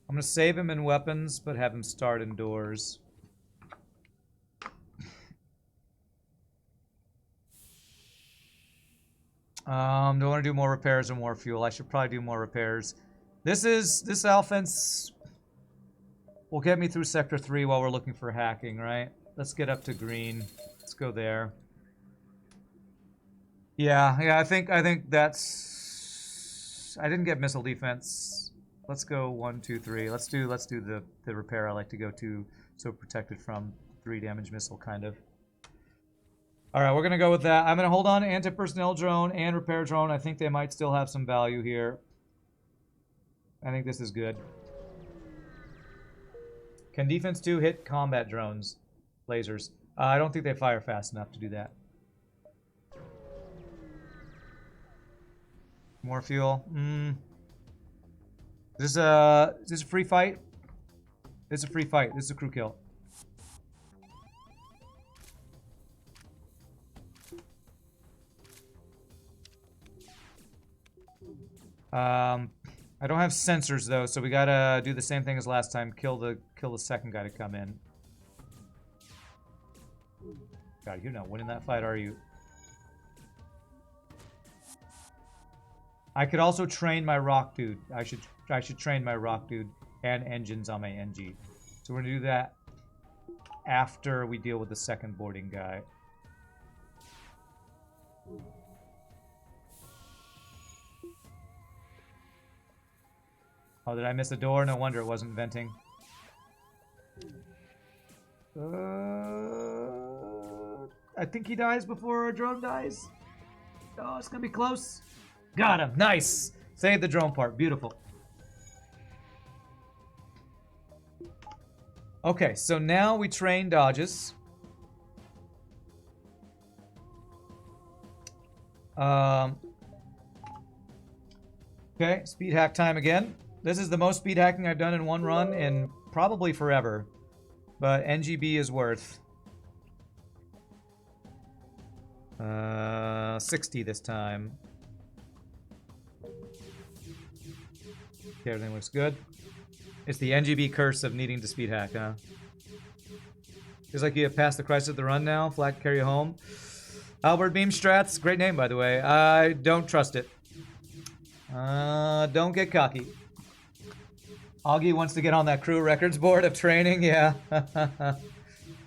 I'm going to save him in weapons, but have him start indoors. Do I want to do more repairs or more fuel? I should probably do more repairs. This offense will get me through Sector 3 while we're looking for hacking, right? Let's get up to green. Let's go there. Yeah, I think that's... I didn't get missile defense. Let's go 1, 2, 3. Let's do the repair I like to go to, so protected from 3 damage missile, kind of. Alright, we're gonna go with that. I'm gonna hold on to anti-personnel drone and repair drone. I think they might still have some value here. I think this is good. Can defense 2 hit combat drones? Lasers. I don't think they fire fast enough to do that. More fuel. Is this a free fight? This is a free fight. This is a crew kill. I don't have sensors though, so we gotta do the same thing as last time. Kill the second guy to come in. God, you're not winning that fight, are you? I could also train my rock dude. I should train my rock dude and engines on my Engi. So we're gonna do that after we deal with the second boarding guy. Oh, did I miss a door? No wonder it wasn't venting. I think he dies before our drone dies. Oh, it's gonna be close. Got him. Nice. Save the drone part. Beautiful. Okay, so now we train dodges. Okay, speed hack time again. This is the most speed hacking I've done in one run in probably forever. But Engi B is worth 60 this time. Okay, everything looks good. It's the Engi B curse of needing to speed hack, huh? Feels like you have passed the crisis of the run now. Flag carry you home. Albert Beam Strats. Great name, by the way. I don't trust it. Don't get cocky. Augie wants to get on that crew records board of training. Yeah.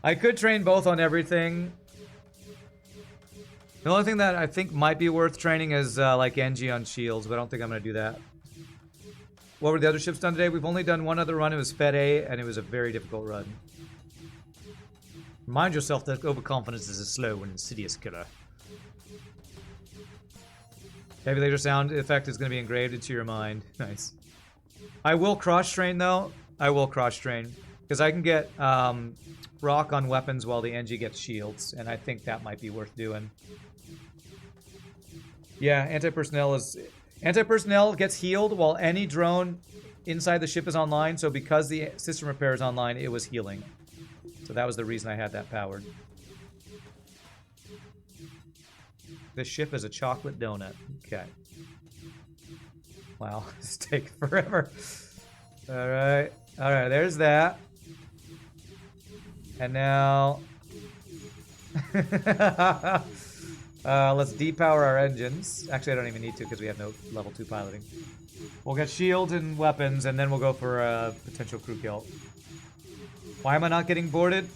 I could train both on everything. The only thing that I think might be worth training is like Engi on shields, but I don't think I'm going to do that. What were the other ships done today? We've only done one other run. It was Fed A, and it was a very difficult run. Remind yourself that overconfidence is a slow and insidious killer. Heavy laser sound effect is going to be engraved into your mind. Nice. I will cross-train, though. I will cross-train. Because I can get rock on weapons while the Engi gets shields, and I think that might be worth doing. Yeah, anti-personnel is... Anti-personnel gets healed while any drone inside the ship is online, so because the system repair is online, it was healing. So that was the reason I had that powered. This ship is a chocolate donut. Okay. Wow, this takes forever. Alright. Alright, there's that. And now... let's depower our engines. Actually, I don't even need to because we have no level 2 piloting. We'll get shields and weapons, and then we'll go for a potential crew kill. Why am I not getting boarded?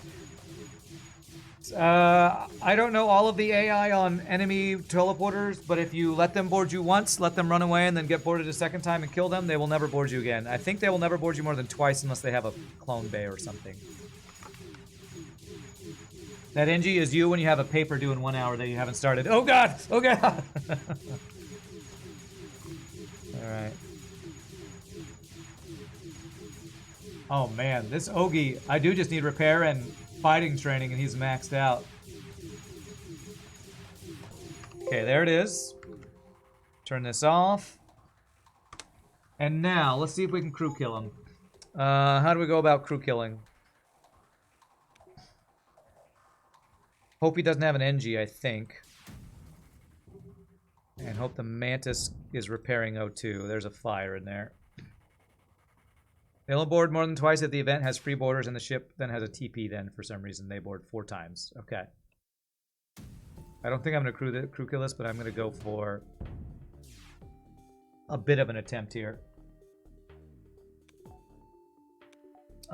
I don't know all of the AI on enemy teleporters, but if you let them board you once, let them run away, and then get boarded a second time and kill them, they will never board you again. I think they will never board you more than twice unless they have a clone bay or something. That Engi is you when you have a paper due in 1 hour that you haven't started. Oh god! Oh god! Alright. Oh man, this Ogie, I do just need repair and fighting training and he's maxed out. Okay, there it is. Turn this off. And now, let's see if we can crew kill him. How do we go about crew killing? Hope he doesn't have an Engi, I think. And hope the Mantis is repairing O2. There's a fire in there. They'll board more than twice if the event has free boarders and the ship then has a TP then for some reason. They board 4 times. Okay. I don't think I'm going to crew kill this, but I'm going to go for a bit of an attempt here.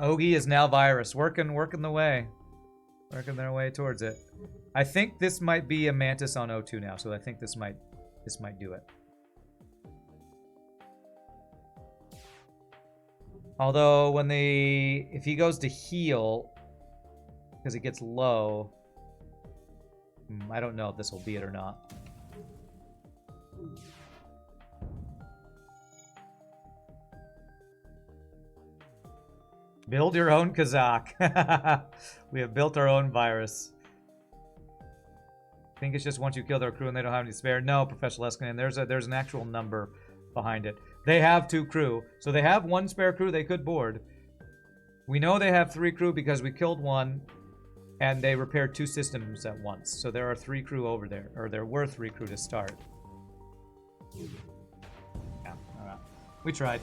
Ogie is now virus. Working the way. Working their way towards it. I think this might be a Mantis on O2 now, so I think this might do it. Although if he goes to heal because it gets low, I don't know if this will be it or not. Build your own Kazakh. We have built our own virus. I think it's just once you kill their crew and they don't have any spare. No, Professional Escanin, there's an actual number behind it. They have 2 crew, so they have 1 spare crew they could board. We know they have 3 crew because we killed 1, and they repaired 2 systems at once. So there are 3 crew over there, or there were 3 crew to start. Yeah, all right. We tried.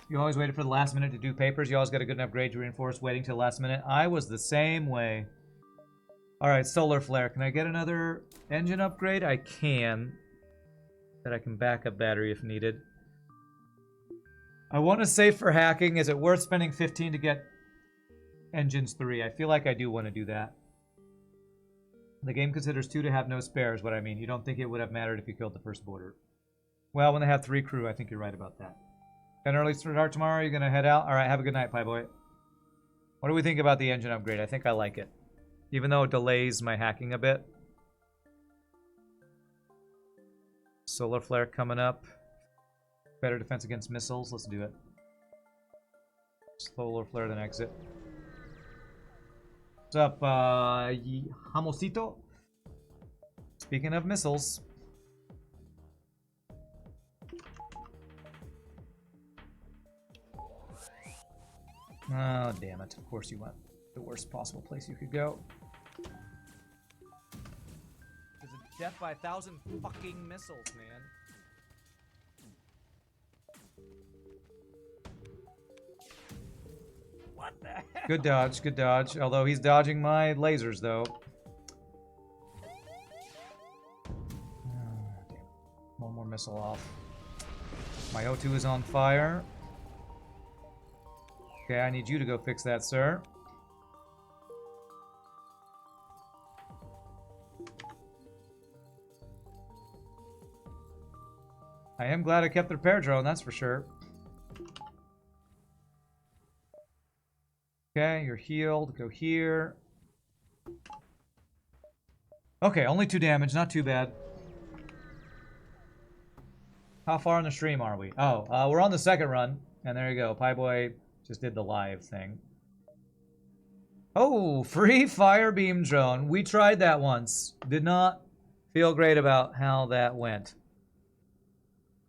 You always waited for the last minute to do papers. You always got a good enough grade to reinforce waiting till the last minute. I was the same way. Alright, solar flare. Can I get another engine upgrade? I can. That I can back up battery if needed. I want to save for hacking. Is it worth spending 15 to get engines 3? I feel like I do want to do that. The game considers 2 to have no spares, what I mean. You don't think it would have mattered if you killed the first boarder. Well, when they have 3 crew, I think you're right about that. Got an early start tomorrow? You're going to head out? Alright, have a good night, Pie Boy. What do we think about the engine upgrade? I think I like it. Even though it delays my hacking a bit. Solar flare coming up. Better defense against missiles. Let's do it. Solar flare then exit. What's up, Hamosito? Speaking of missiles. Oh, damn it. Of course you went the worst possible place you could go. There's a death by 1,000 fucking missiles, man. the hell? Good dodge, good dodge. Although he's dodging my lasers, though. One more missile off. My O2 is on fire. Okay, I need you to go fix that, sir. I am glad I kept the repair drone, that's for sure. Okay, you're healed. Go here. Okay, only 2 damage. Not too bad. How far on the stream are we? Oh, we're on the second run. And there you go. Pie Boy just did the live thing. Oh, free fire beam drone. We tried that once. Did not feel great about how that went.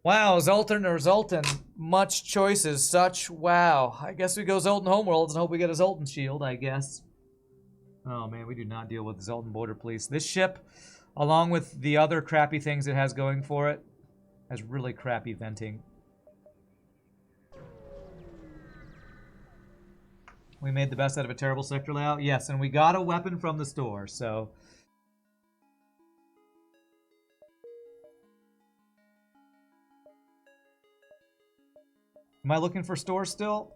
Wow, Zoltan or Zoltan. Much choices. Such wow. I guess we go Zoltan Homeworlds and hope we get a Zoltan shield, I guess. Oh man, we do not deal with the Zoltan Border Police. This ship, along with the other crappy things it has going for it, has really crappy venting. We made the best out of a terrible sector layout. Yes, and we got a weapon from the store, so... Am I looking for stores still?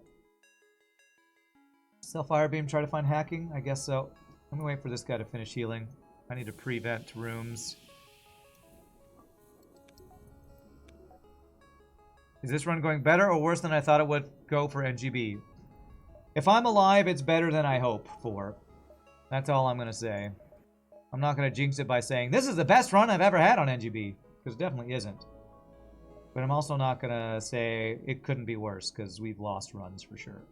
Sell fire beam, try to find hacking? I guess so. Let me wait for this guy to finish healing. I need to prevent rooms. Is this run going better or worse than I thought it would go for Engi B? If I'm alive, it's better than I hope for. That's all I'm going to say. I'm not going to jinx it by saying, this is the best run I've ever had on Engi B. Because it definitely isn't. But I'm also not going to say it couldn't be worse, because we've lost runs for sure.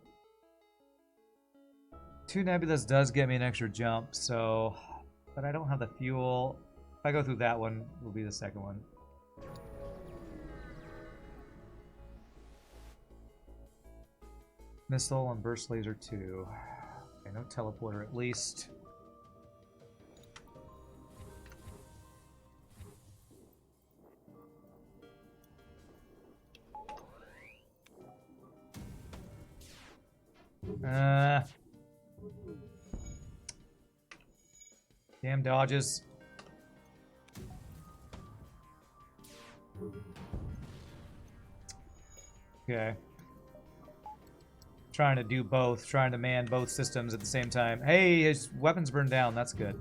2 Nebulas does get me an extra jump, so... But I don't have the fuel. If I go through that one, it will be the second one. Missile and burst laser 2. Okay, no teleporter at least. Damn dodges. Okay. Trying to do both, trying to man both systems at the same time. Hey, his weapons burned down, that's good.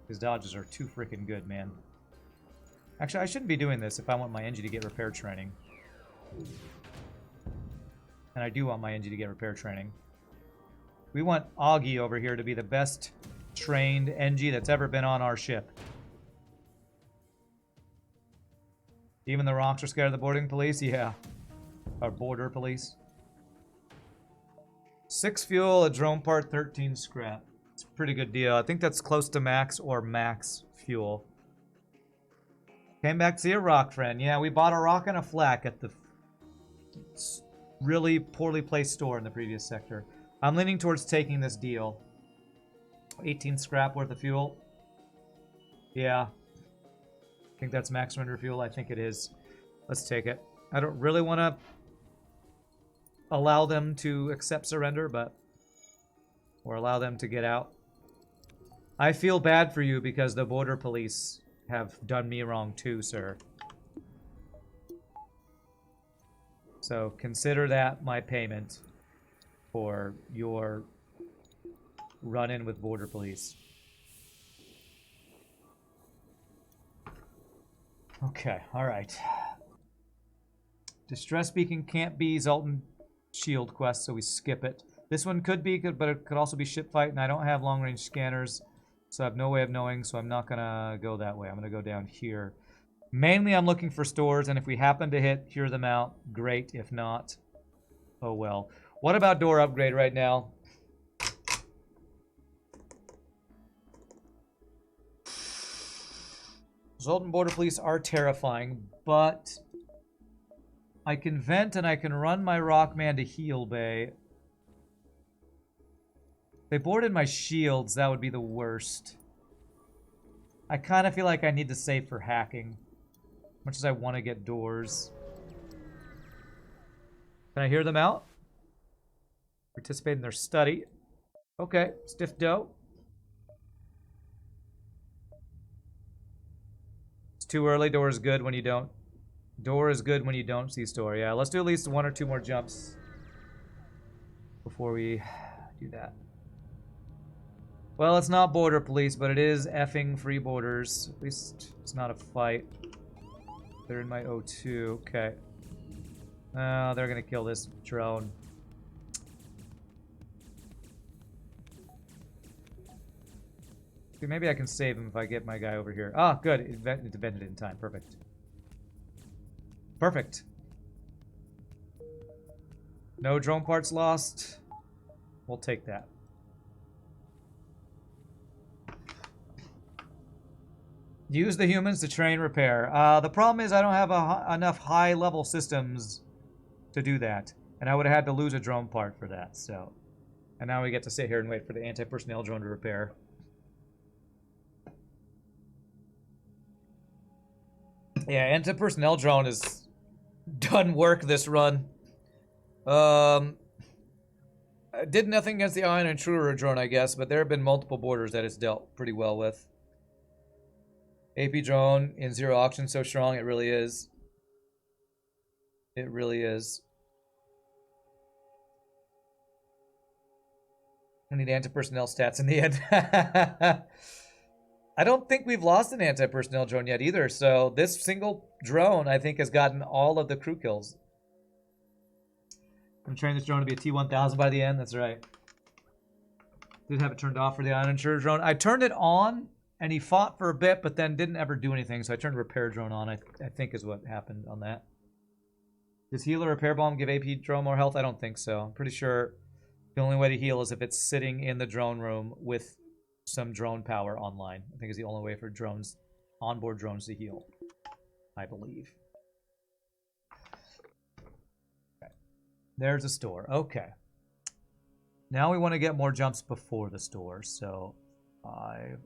His dodges are too freaking good, man. Actually, I shouldn't be doing this if I want my Engi to get repair training. And I do want my Engi to get repair training. We want Augie over here to be the best trained Engi that's ever been on our ship. Even the rocks are scared of the boarding police? Yeah. Our border police. 6 fuel, a drone part, 13 scrap. It's a pretty good deal. I think that's close to max or max fuel. Came back to see a rock friend. Yeah, we bought a rock and a flak at the really poorly placed store in the previous sector. I'm leaning towards taking this deal. 18 scrap worth of fuel. Yeah. I think that's max surrender fuel. I think it is. Let's take it. I don't really want to allow them to accept surrender, but... Or allow them to get out. I feel bad for you because the border police have done me wrong too, sir. So consider that my payment for your run-in with border police. Okay, alright. Distress beacon can't be Zoltan shield quest, so we skip it. This one could be good, but it could also be ship fight, and I don't have long-range scanners, so I have no way of knowing, so I'm not gonna go that way. I'm gonna go down here. Mainly I'm looking for stores, and if we happen to hear them out, great. If not, oh well. What about door upgrade right now? Zoltan border police are terrifying, but I can vent and I can run my Rockman to heal bay. If they boarded my shields, that would be the worst. I kind of feel like I need to save for hacking. As much as I want to get doors. Can I hear them out? Participate in their study. Okay, stiff dough. It's too early. Door is good when you don't. Door is good when you don't see store. Yeah, let's do at least 1 or 2 more jumps before we do that. Well, it's not border police, but it is effing free borders. At least it's not a fight. They're in my O2. Okay. Oh, they're gonna kill this drone. Maybe I can save him if I get my guy over here. Ah, good. It vented in time. Perfect. Perfect. No drone parts lost. We'll take that. Use the humans to train repair. The problem is I don't have enough high-level systems to do that. And I would have had to lose a drone part for that, so. And now we get to sit here and wait for the anti-personnel drone to repair. Yeah, anti-personnel drone has done work this run. Did nothing against the Iron Intruder drone, I guess, but there have been multiple borders that it's dealt pretty well with. AP drone in zero auction, so strong, it really is. It really is. I need anti-personnel stats in the end. I don't think we've lost an anti-personnel drone yet either, so this single drone, I think, has gotten all of the crew kills. I'm training this drone to be a T-1000 by the end, that's right. Did have it turned off for the Iron Intruder drone. I turned it on, and he fought for a bit, but then didn't ever do anything, so I turned repair drone on, I think is what happened on that. Does heal or repair bomb give AP drone more health? I don't think so. I'm pretty sure the only way to heal is if it's sitting in the drone room with some drone power online. I think is the only way for drones, onboard drones, to heal, I believe. Okay. There's a store. Okay. Now we want to get more jumps before the store. So 5,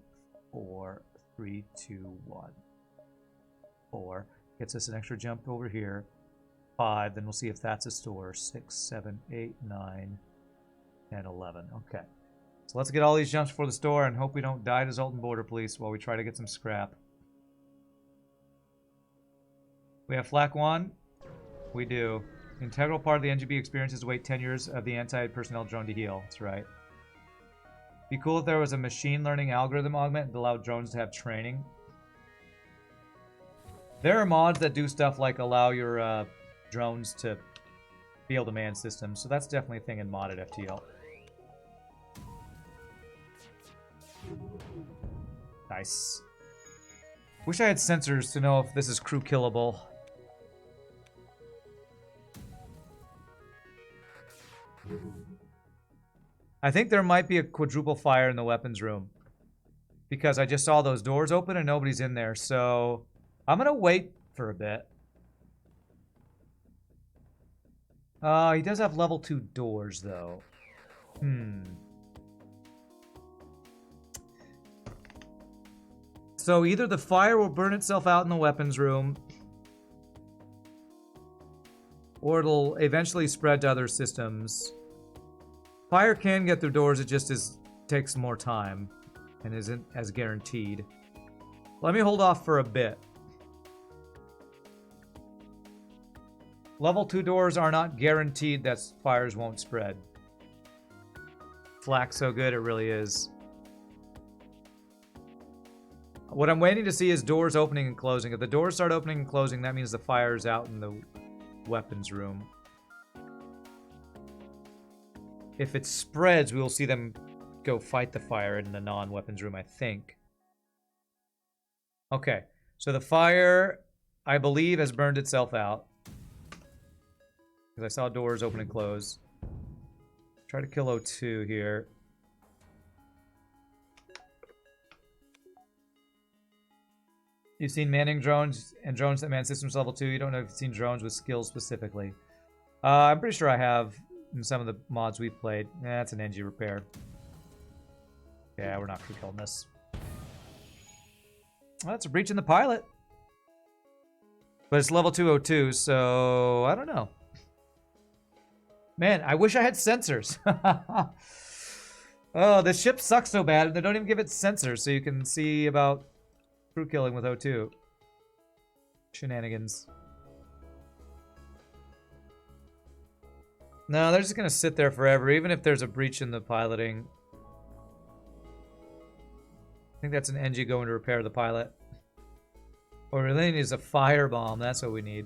4, 3, 2, 1. 4 gets us an extra jump over here. 5, then we'll see if that's a store. 6, 7, 8, 9, 10, 11. Okay. So let's get all these jumps for the store and hope we don't die to Zoltan Border Police while we try to get some scrap. We have Flak 1. We do. Integral part of the Engi B experience is to wait 10 years of the anti-personnel drone to heal. That's right. Be cool if there was a machine learning algorithm augment that allowed drones to have training. There are mods that do stuff like allow your drones to be able to man systems, so that's definitely a thing in modded FTL. Nice. Wish I had sensors to know if this is crew killable. I think there might be a quadruple fire in the weapons room, because I just saw those doors open and nobody's in there, so I'm gonna wait for a bit. He does have level 2 doors, though. So either the fire will burn itself out in the weapons room, or it'll eventually spread to other systems. Fire can get through doors, it just takes more time and isn't as guaranteed. Let me hold off for a bit. Level 2 doors are not guaranteed that fires won't spread. Flak's so good, it really is. What I'm waiting to see is doors opening and closing. If the doors start opening and closing, that means the fire's out in the weapons room. If it spreads, we will see them go fight the fire in the non-weapons room, I think. Okay, so the fire, I believe, has burned itself out. Because I saw doors open and close. Try to kill O2 here. You've seen manning drones and drones that man systems level 2. You don't know if you've seen drones with skills specifically. I'm pretty sure I have in some of the mods we've played. That's an Engi repair. Yeah, we're not crew killing this. Well, that's a breach in the pilot. But it's level 202, so I don't know. Man, I wish I had sensors. Oh, this ship sucks so bad, and they don't even give it sensors, so you can see about crew killing with O2. Shenanigans. No, they're just gonna sit there forever, even if there's a breach in the piloting. I think that's an Engi going to repair the pilot. What we really need is a firebomb. That's what we need.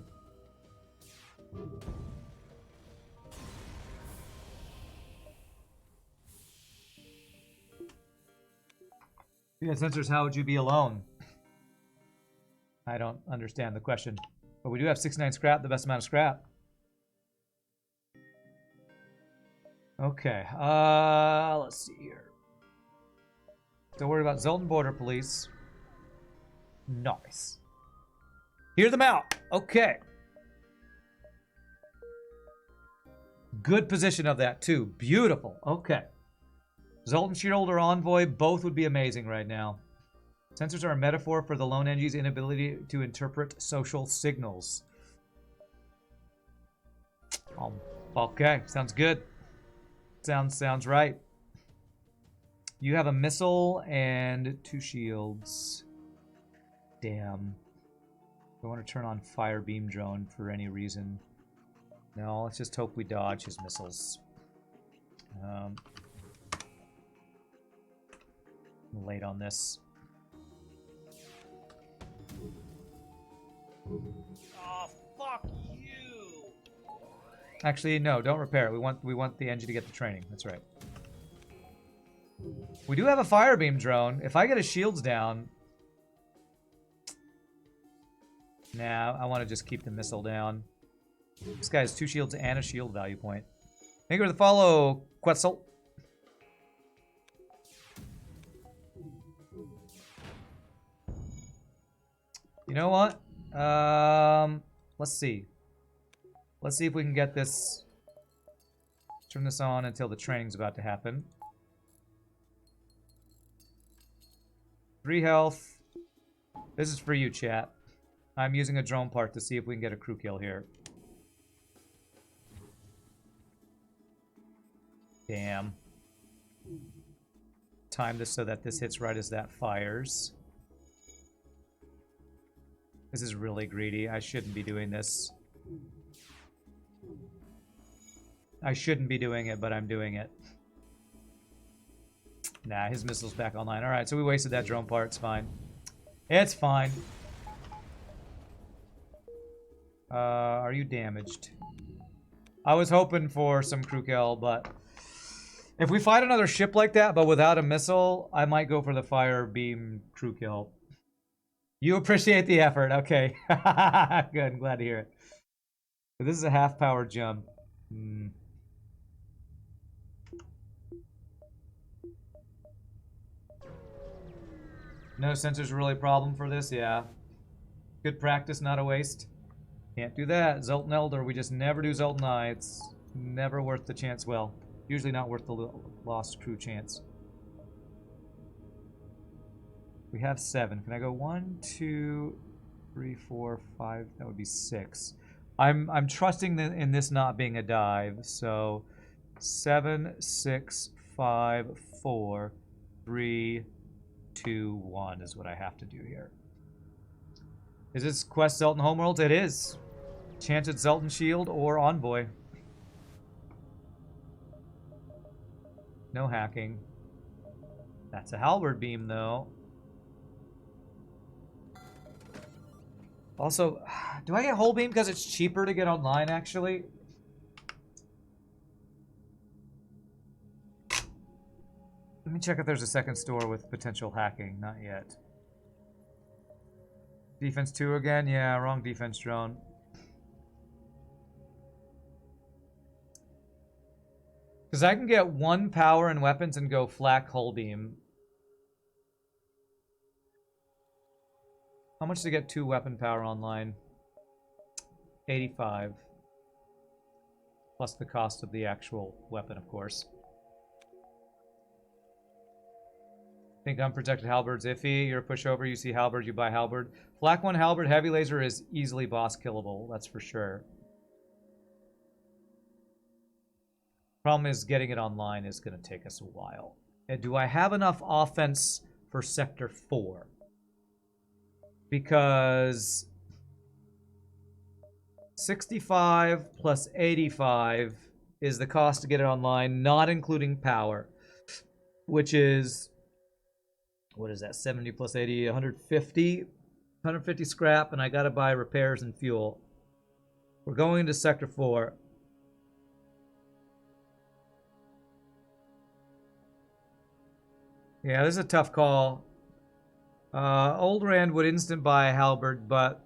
Yeah, sensors, how would you be alone? I don't understand the question. But we do have 69 scrap, the best amount of scrap. Okay, let's see here. Don't worry about Zoltan Border Police. Nice. Hear them out. Okay. Good position of that, too. Beautiful. Okay. Zoltan Shield or Envoy, both would be amazing right now. Sensors are a metaphor for the lone Engi's inability to interpret social signals. Okay, sounds good. Sounds right. You have a missile and 2 shields. Damn. I want to turn on fire beam drone for any reason. No, let's just hope we dodge his missiles. I'm late on this. Oh, fuck you! Actually, no, don't repair it. We want the Engi to get the training. That's right. We do have a fire beam drone. If I get his shields down... Nah, I want to just keep the missile down. This guy has 2 shields and a shield value point. Thank you for the follow, Quetzal. You know what? Let's see. Let's see if we can get this... Turn this on until the training's about to happen. 3 health. This is for you, chat. I'm using a drone part to see if we can get a crew kill here. Damn. Time this so that this hits right as that fires. This is really greedy. I shouldn't be doing this. I shouldn't be doing it, but I'm doing it. Nah, his missile's back online. Alright, so we wasted that drone part. It's fine. It's fine. Are you damaged? I was hoping for some crew kill, but... If we fight another ship like that, but without a missile, I might go for the fire beam crew kill. You appreciate the effort. Okay. Good. I'm glad to hear it. So this is a half-power jump. No sensors really a problem for this? Yeah. Good practice, not a waste. Can't do that. Zoltan Elder, we just never do Zoltan I. It's never worth the chance. Well, usually not worth the lost crew chance. We have 7. Can I go 1, 2, 3, 4, 5? That would be 6. I'm trusting in this not being a dive. So 7, 6, 5, 4, 3, 2, 1 is what I have to do here. Is this Quest Zoltan Homeworld? It is. Chance at Zoltan Shield or Envoy. No hacking. That's a halberd beam, though. Also, do I get whole beam because it's cheaper to get online, actually? Let me check if there's a second store with potential hacking. Not yet. Defense 2 again? Yeah, wrong defense drone. Because I can get 1 power and weapons and go flak hull beam. How much to get 2 weapon power online? 85. Plus the cost of the actual weapon, of course. Think unprotected halberd's iffy. You're a pushover, you see halberd, you buy halberd. Flak 1 halberd heavy laser is easily boss killable, that's for sure. Problem is, getting it online is going to take us a while. And do I have enough offense for Sector 4? Because 65 plus 85 is the cost to get it online, not including power, which is, what is that, 70 plus 80, 150? 150 scrap, and I gotta buy repairs and fuel. We're going into Sector 4. Yeah, this is a tough call. Old Rand would instant buy a halberd, but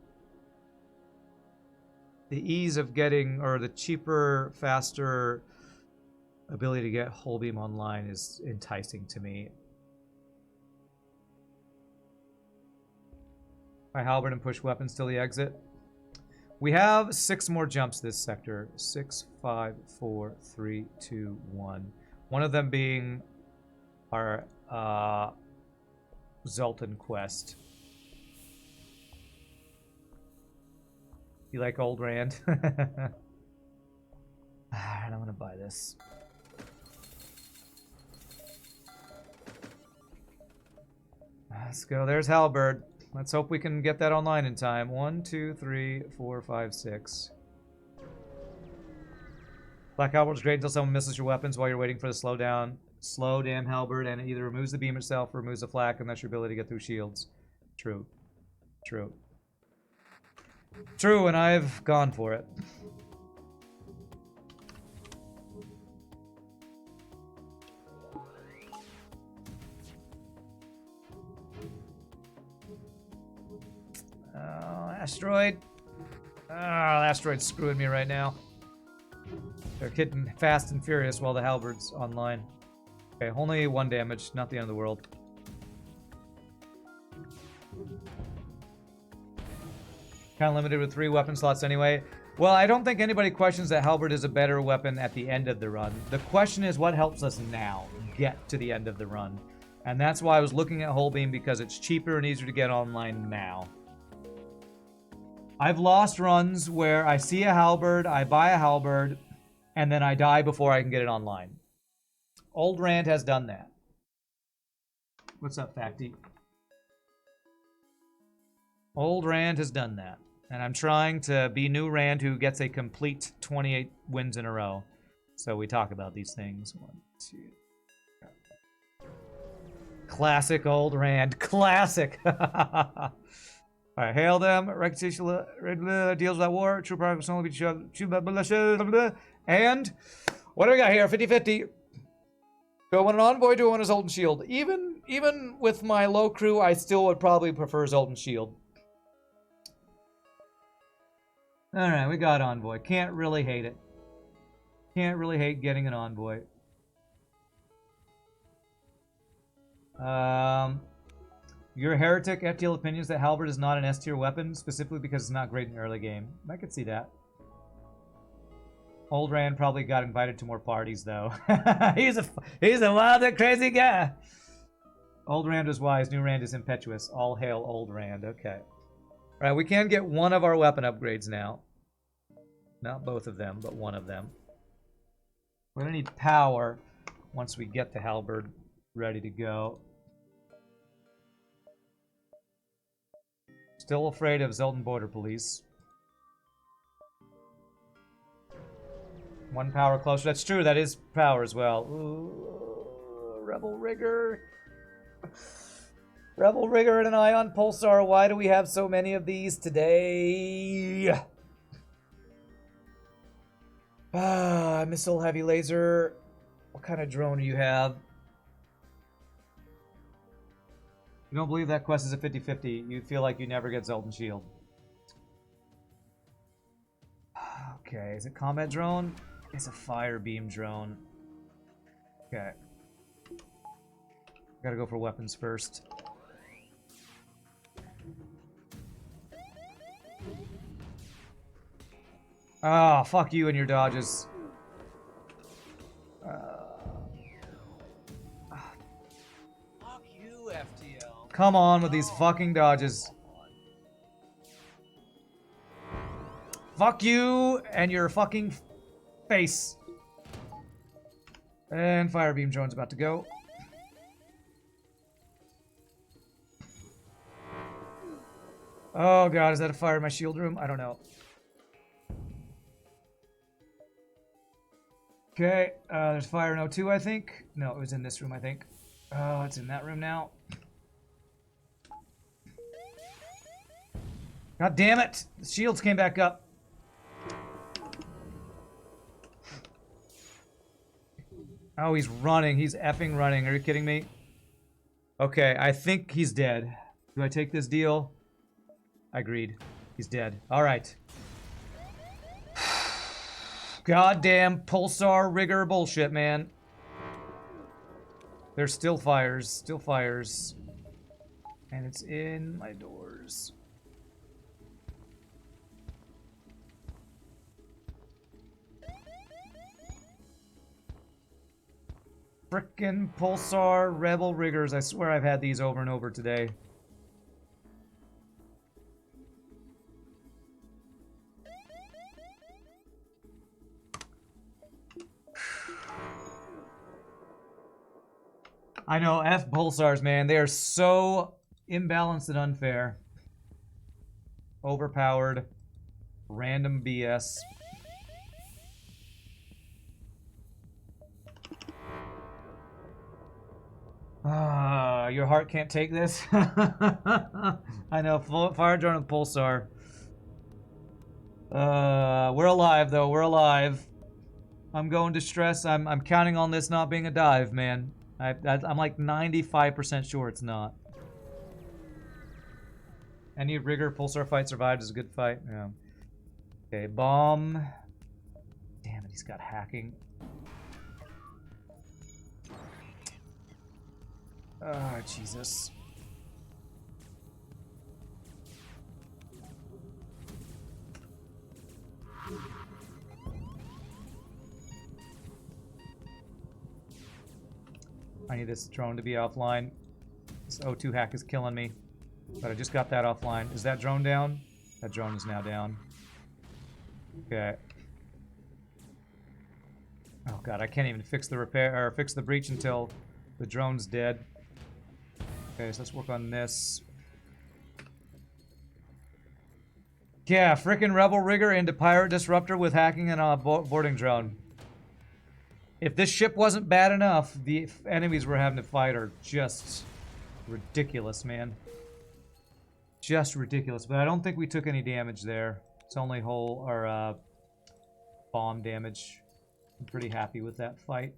the ease of getting, or the cheaper, faster ability to get Hull Beam online is enticing to me. Buy halberd and push weapons till the exit. We have 6 more jumps this sector. 6, 5, 4, 3, 2, 1. One of them being our Zoltan quest. You like Old Rand? Alright, I'm gonna buy this. Let's go. There's Halberd. Let's hope we can get that online in time. 1, 2, 3, 4, 5, 6. Black Halberd's great until someone misses your weapons while you're waiting for the slowdown. Slow damn Halberd, and it either removes the beam itself or removes the flak, and that's your ability to get through shields. True. True. True, and I've gone for it. Asteroid. Oh, asteroid's screwing me right now. They're getting fast and furious while the halberd's online. Okay, only 1 damage, not the end of the world. Kind of limited with 3 weapon slots anyway. Well, I don't think anybody questions that halberd is a better weapon at the end of the run. The question is what helps us now get to the end of the run. And that's why I was looking at Hull Beam, because it's cheaper and easier to get online now. I've lost runs where I see a halberd, I buy a halberd, and then I die before I can get it online. Old Rand has done that. What's up, Facty? Old Rand has done that. And I'm trying to be new Rand who gets a complete 28 wins in a row. So we talk about these things. 1, 2. Classic Old Rand. Classic! Alright, hail them. Reputation deals with that war. True progress can only be shoved. And what do we got here? 50-50. Do I want an envoy? Do I want a Zoltan Shield? Even with my low crew, I still would probably prefer Zoltan Shield. Alright, we got envoy. Can't really hate it. Can't really hate getting an envoy. Your heretic FTL opinions that halberd is not an S tier weapon, specifically because it's not great in early game. I could see that. Old Rand probably got invited to more parties though. he's a wild and crazy guy. Old Rand is wise, new Rand is impetuous. All hail Old Rand. Okay. Alright, we can get one of our weapon upgrades now. Not both of them, but one of them. We're gonna need power once we get the halberd ready to go. Still afraid of Zoltan Border Police. 1 power closer. That's true, that is power as well. Ooh, Rebel Rigger. Rebel Rigger and an Ion Pulsar. Why do we have so many of these today? Missile Heavy Laser. What kind of drone do you have? You don't believe that quest is a 50-50. You feel like you never get Zoltan Shield. Okay, is it combat drone? It's a fire beam drone. Okay. Gotta go for weapons first. Oh, fuck you and your dodges.
Fuck you, FTL.
Come on with these fucking dodges. Fuck you and your fucking face. And fire beam drone's about to go. Oh god, is that a fire in my shield room? I don't know. Okay, there's fire in O2, I think. No, it was in this room, I think. Oh, it's in that room now. God damn it! The shields came back up. Oh, he's running. He's effing running. Are you kidding me? Okay, I think he's dead. Do I take this deal? I agreed. He's dead. Alright. Goddamn pulsar rigger bullshit, man. There's still fires. Still fires. And it's in my doors. Frickin' pulsar rebel riggers. I swear I've had these over and over today. I know, F pulsars, man. They are so imbalanced and unfair. Overpowered. Random BS. Your heart can't take this. I know, fire drone and pulsar. We're alive though. We're alive. I'm going to stress. I'm counting on this not being a dive, man. I'm like 95% sure it's not. Any rigger pulsar fight survived is a good fight. Yeah. Okay, bomb. Damn it, he's got hacking. Oh, Jesus. I need this drone to be offline. This O2 hack is killing me. But I just got that offline. Is that drone down? That drone is now down. Okay. Oh god, I can't even fix the repair or fix the breach until the drone's dead. Okay, so let's work on this. Yeah, frickin' rebel rigger into pirate disruptor with hacking and a boarding drone. If this ship wasn't bad enough, the enemies we're having to fight are just ridiculous, man. Just ridiculous. But I don't think we took any damage there. It's only hull or bomb damage. I'm pretty happy with that fight.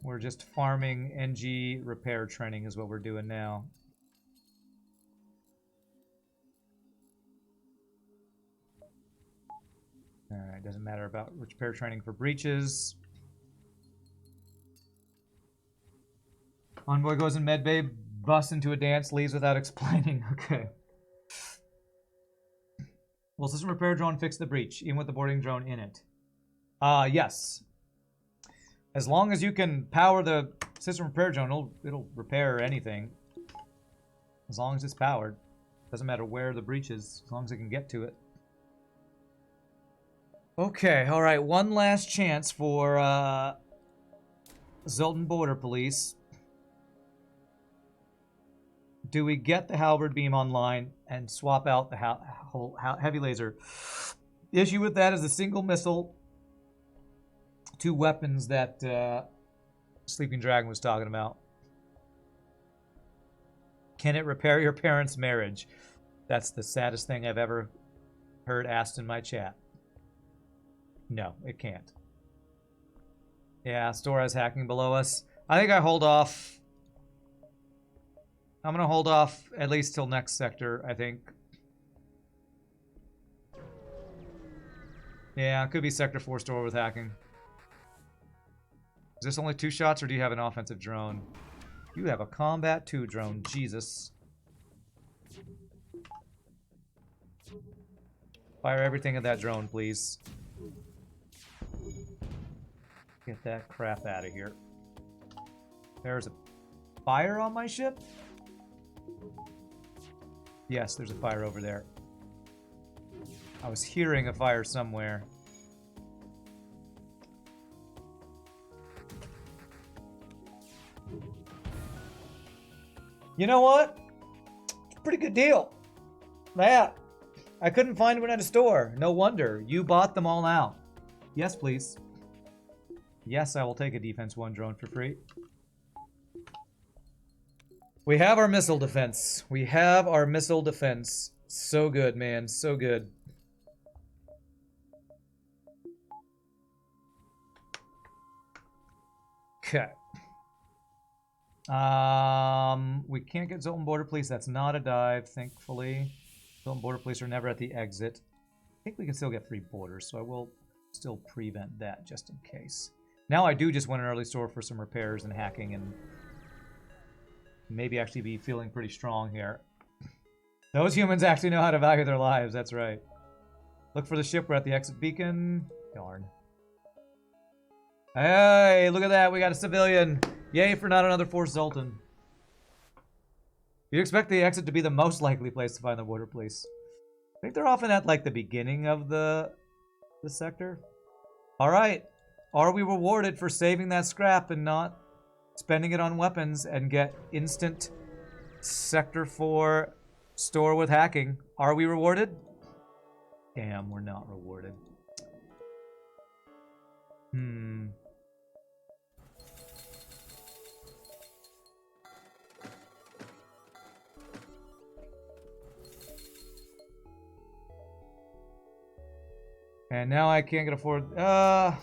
We're just farming Engi repair training is what we're doing now. Alright, doesn't matter about repair training for breaches. Envoy goes in medbay, busts into a dance, leaves without explaining. Okay. Will system repair drone fix the breach, even with the boarding drone in it? Yes. As long as you can power the system repair drone, it'll repair anything. As long as it's powered. Doesn't matter where the breach is, as long as it can get to it. Okay, alright, one last chance for Zoltan Border Police. Do we get the halberd beam online and swap out the whole heavy laser? The issue with that is a single missile, two weapons that Sleeping Dragon was talking about. Can it repair your parents' marriage? That's the saddest thing I've ever heard asked in my chat. No, it can't. Yeah, store has hacking below us. I think I hold off. I'm going to hold off at least till next sector, I think. Yeah, it could be Sector 4 store with hacking. Is this only 2 shots, or do you have an offensive drone? You have a Combat 2 drone. Jesus. Fire everything at that drone, please. Get that crap out of here. There's a fire on my ship? Yes, there's a fire over there. I was hearing a fire somewhere. You know what? It's a pretty good deal. That. I couldn't find one at a store. No wonder. You bought them all now. Yes, please. Yes, I will take a Defense 1 drone for free. We have our missile defense. We have our missile defense. So good, man. So good. Okay. We can't get Zoltan Border Police. That's not a dive, thankfully. Zoltan Border Police are never at the exit. I think we can still get free borders, so I will still prevent that just in case. Now I do just want an early store for some repairs and hacking and maybe actually be feeling pretty strong here. Those humans actually know how to value their lives, that's right. Look for the ship, we're at the exit beacon. Darn. Hey, look at that, we got a civilian. Yay for not another Force Zoltan. You'd expect the exit to be the most likely place to find the border police. I think they're often at like the beginning of the sector. Alright. Are we rewarded for saving that scrap and not spending it on weapons and get instant Sector 4 store with hacking? Are we rewarded? Damn, we're not rewarded. And now I can't get afford... kind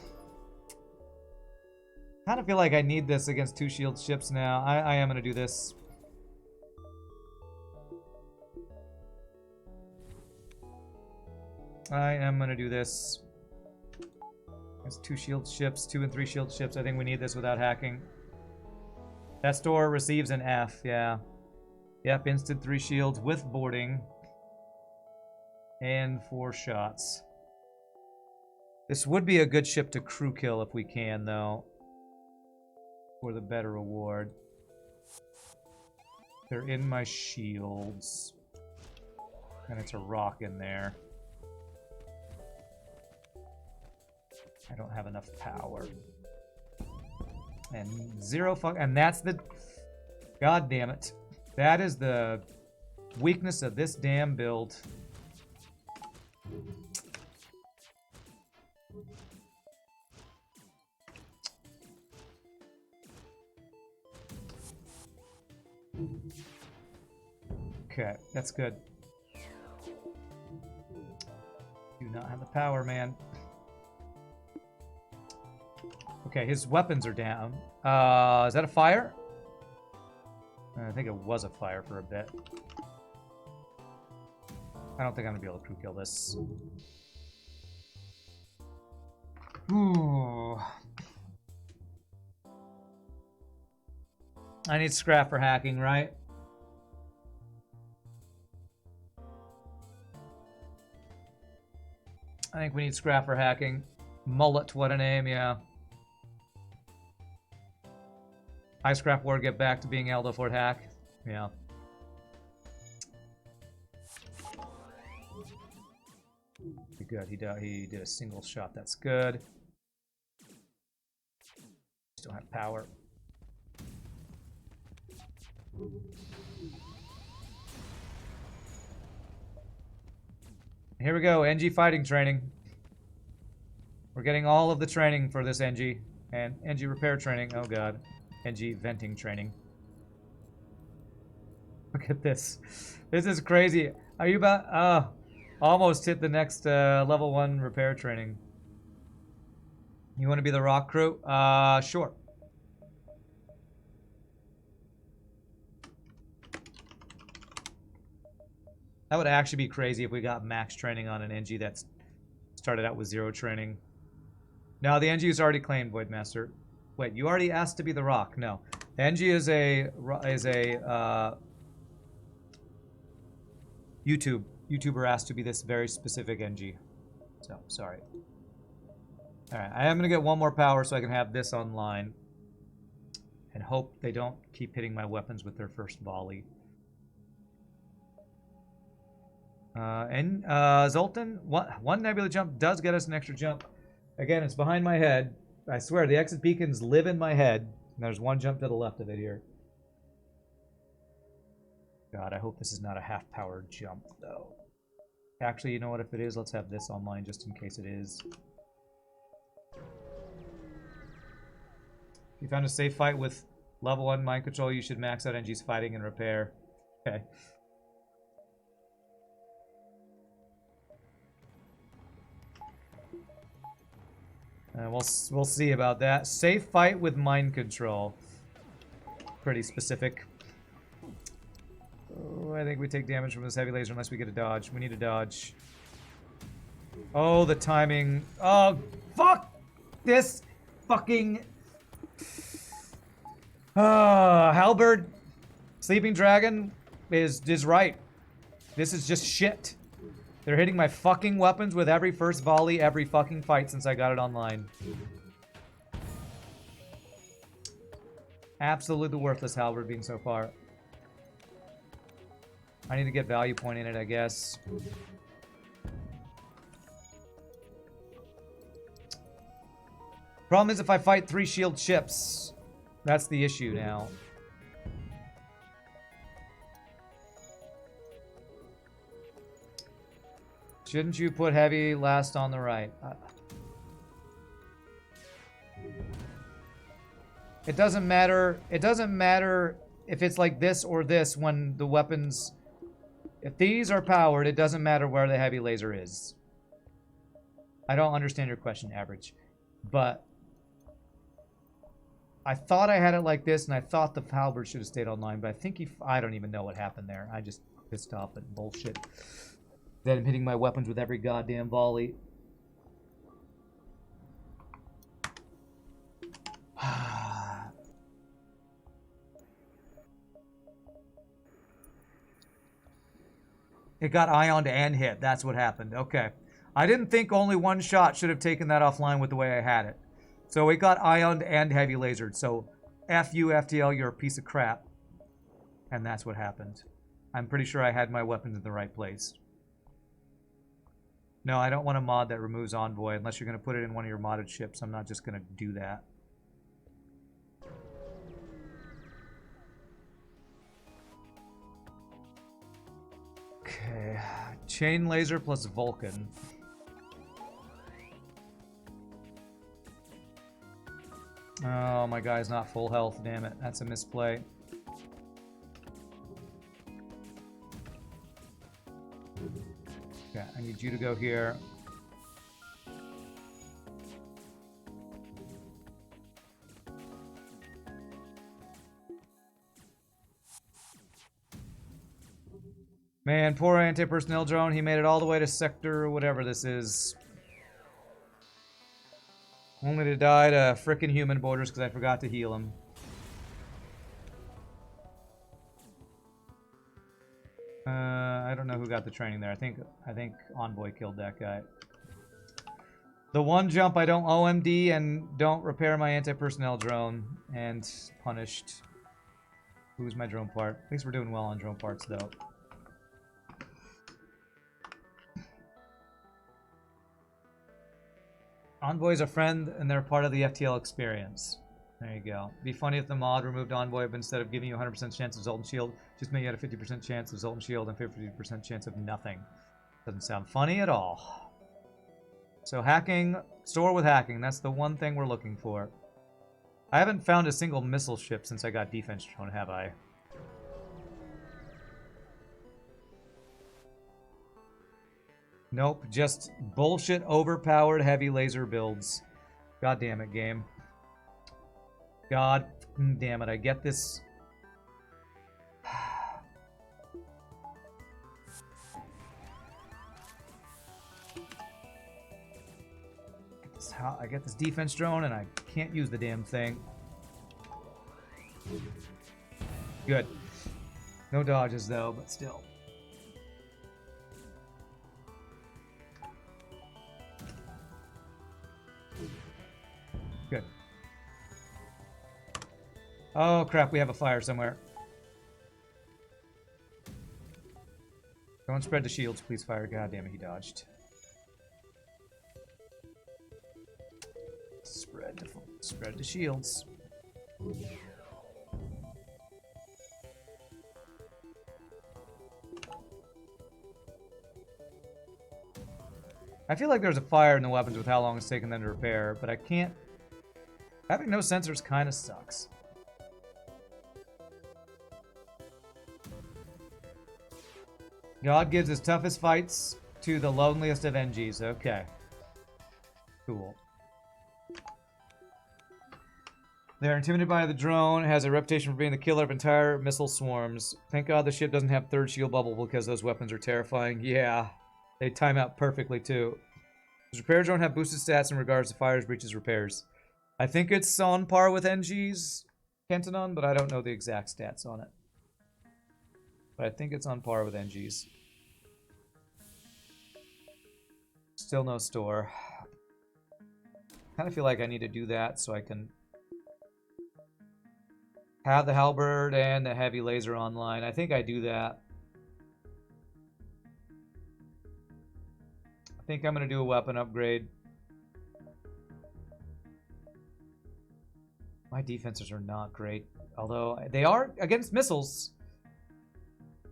of feel like I need this against 2 shield ships now. I am going to do this. I am going to do this. Against 2 shield ships, 2 and 3 shield ships. I think we need this without hacking. That store receives an F, yeah. Yep, instant 3 shields with boarding. And 4 shots. This would be a good ship to crew kill if we can, though. For the better reward. They're in my shields. And it's a rock in there. I don't have enough power. And 0 fuck... And that's the... God damn it. That is the weakness of this damn build. Okay, that's good. Do not have the power, man. Okay, his weapons are down. Is that a fire? I think it was a fire for a bit. I don't think I'm gonna be able to crew kill this. Ooh. I need scrap for hacking, right? I think we need scrap for hacking. Mullet, what a name, yeah. High scrap war, get back to being Eldo Fort hack. Yeah. Good, he did a single shot, that's good. Still have power. Here we go, Engi fighting training. We're getting all of the training for this Engi. And Engi repair training, oh god. Engi venting training. Look at this. This is crazy. Are you about... almost hit the next level 1 repair training. You want to be the rock crew? Sure. That would actually be crazy if we got max training on an Engi that started out with 0 training. No, the Engi is already claimed, Voidmaster. Wait, you already asked to be the rock? No. Engi is a YouTuber asked to be this very specific Engi. So, sorry. Alright, I am going to get 1 more power so I can have this online. And hope they don't keep hitting my weapons with their first volley. Zoltan, one nebula jump does get us an extra jump. Again, it's behind my head. I swear, the exit beacons live in my head. And there's 1 jump to the left of it here. God, I hope this is not a half-powered jump, though. Actually, you know what? If it is, let's have this online just in case it is. If you found a safe fight with level 1 mind control, you should max out Engi's fighting and repair. Okay. We'll see about that. Safe fight with mind control. Pretty specific. Oh, I think we take damage from this heavy laser unless we get a dodge. We need a dodge. Oh, the timing. Oh, fuck this fucking... Halberd, Sleeping Dragon is right. This is just shit. They're hitting my fucking weapons with every first volley, every fucking fight since I got it online. Absolutely worthless Halberd being so far. I need to get value point in it, I guess. Problem is if I fight 3 shield ships, that's the issue now. Shouldn't you put heavy last on the right? It doesn't matter. It doesn't matter if it's like this or this when the weapons... If these are powered, it doesn't matter where the heavy laser is. I don't understand your question, Average. But... I thought I had it like this, and I thought the halberd should have stayed online, but I think I don't even know what happened there. I just pissed off at bullshit. That I'm hitting my weapons with every goddamn volley. It got ioned and hit. That's what happened. Okay. I didn't think only one shot should have taken that offline with the way I had it. So it got ioned and heavy lasered. So F you, FTL, you're a piece of crap. And that's what happened. I'm pretty sure I had my weapons in the right place. No, I don't want a mod that removes Envoy unless you're going to put it in one of your modded ships. I'm not just going to do that. Okay. Chain laser plus Vulcan. Oh, my guy's not full health. Damn it. That's a misplay. Okay, I need you to go here. Man, poor anti-personnel drone. He made it all the way to sector whatever this is. Only to die to frickin' human borders because I forgot to heal him. I don't know who got the training there. I think Envoy killed that guy. The one jump I don't OMD and don't repair my anti-personnel drone and punished. Who's my drone part? At least we're doing well on drone parts though. Envoy's a friend and they're part of the FTL experience. There you go. It'd be funny if the mod removed Envoy, but instead of giving you a 100% chance of Zoltan Shield, just made you had a 50% chance of Zoltan Shield and 50% chance of nothing. Doesn't sound funny at all. So hacking, store with hacking, that's the one thing we're looking for. I haven't found a single missile ship since I got defense drone, have I? Nope, just bullshit overpowered heavy laser builds. God damn it, game. God damn it, I get this. I get this defense drone and I can't use the damn thing. Good. No dodges though, but still. Good. Oh crap, we have a fire somewhere. Don't spread the shields, please fire. God damn it, he dodged. Spread the shields. I feel like there's a fire in the weapons with how long it's taken them to repair, but I can't... Having no sensors kind of sucks. God gives his toughest fights to the loneliest of Engis. Okay. Cool. They're intimidated by the drone. It has a reputation for being the killer of entire missile swarms. Thank God the ship doesn't have third shield bubble because those weapons are terrifying. Yeah. They time out perfectly too. Does repair drone have boosted stats in regards to fires, breaches, repairs? I think it's on par with NG's Kentonon, but I don't know the exact stats on it. But I think it's on par with NG's. Still no store. Kind of feel like I need to do that so I can have the halberd and the heavy laser online. I think I do that. I think I'm going to do a weapon upgrade. My defenses are not great, although they are against missiles.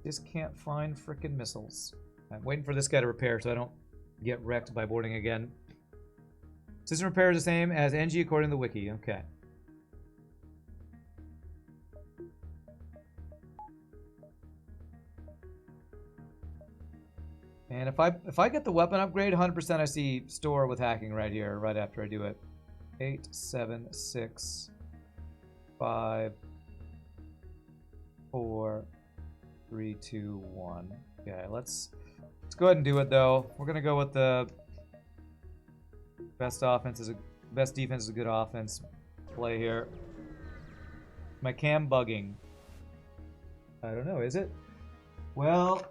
Just can't find frickin' missiles. I'm waiting for this guy to repair so I don't get wrecked by boarding again. System repair is the same as NG according to the wiki. Okay. And if I get the weapon upgrade, 100% I see store with hacking right here, right after I do it. 8, 7, 6, 5, 4, 3, 2, 1. Okay, let's go ahead and do it though. We're gonna go with the best defense is a good offense play here. My cam bugging. I don't know, is it? Well,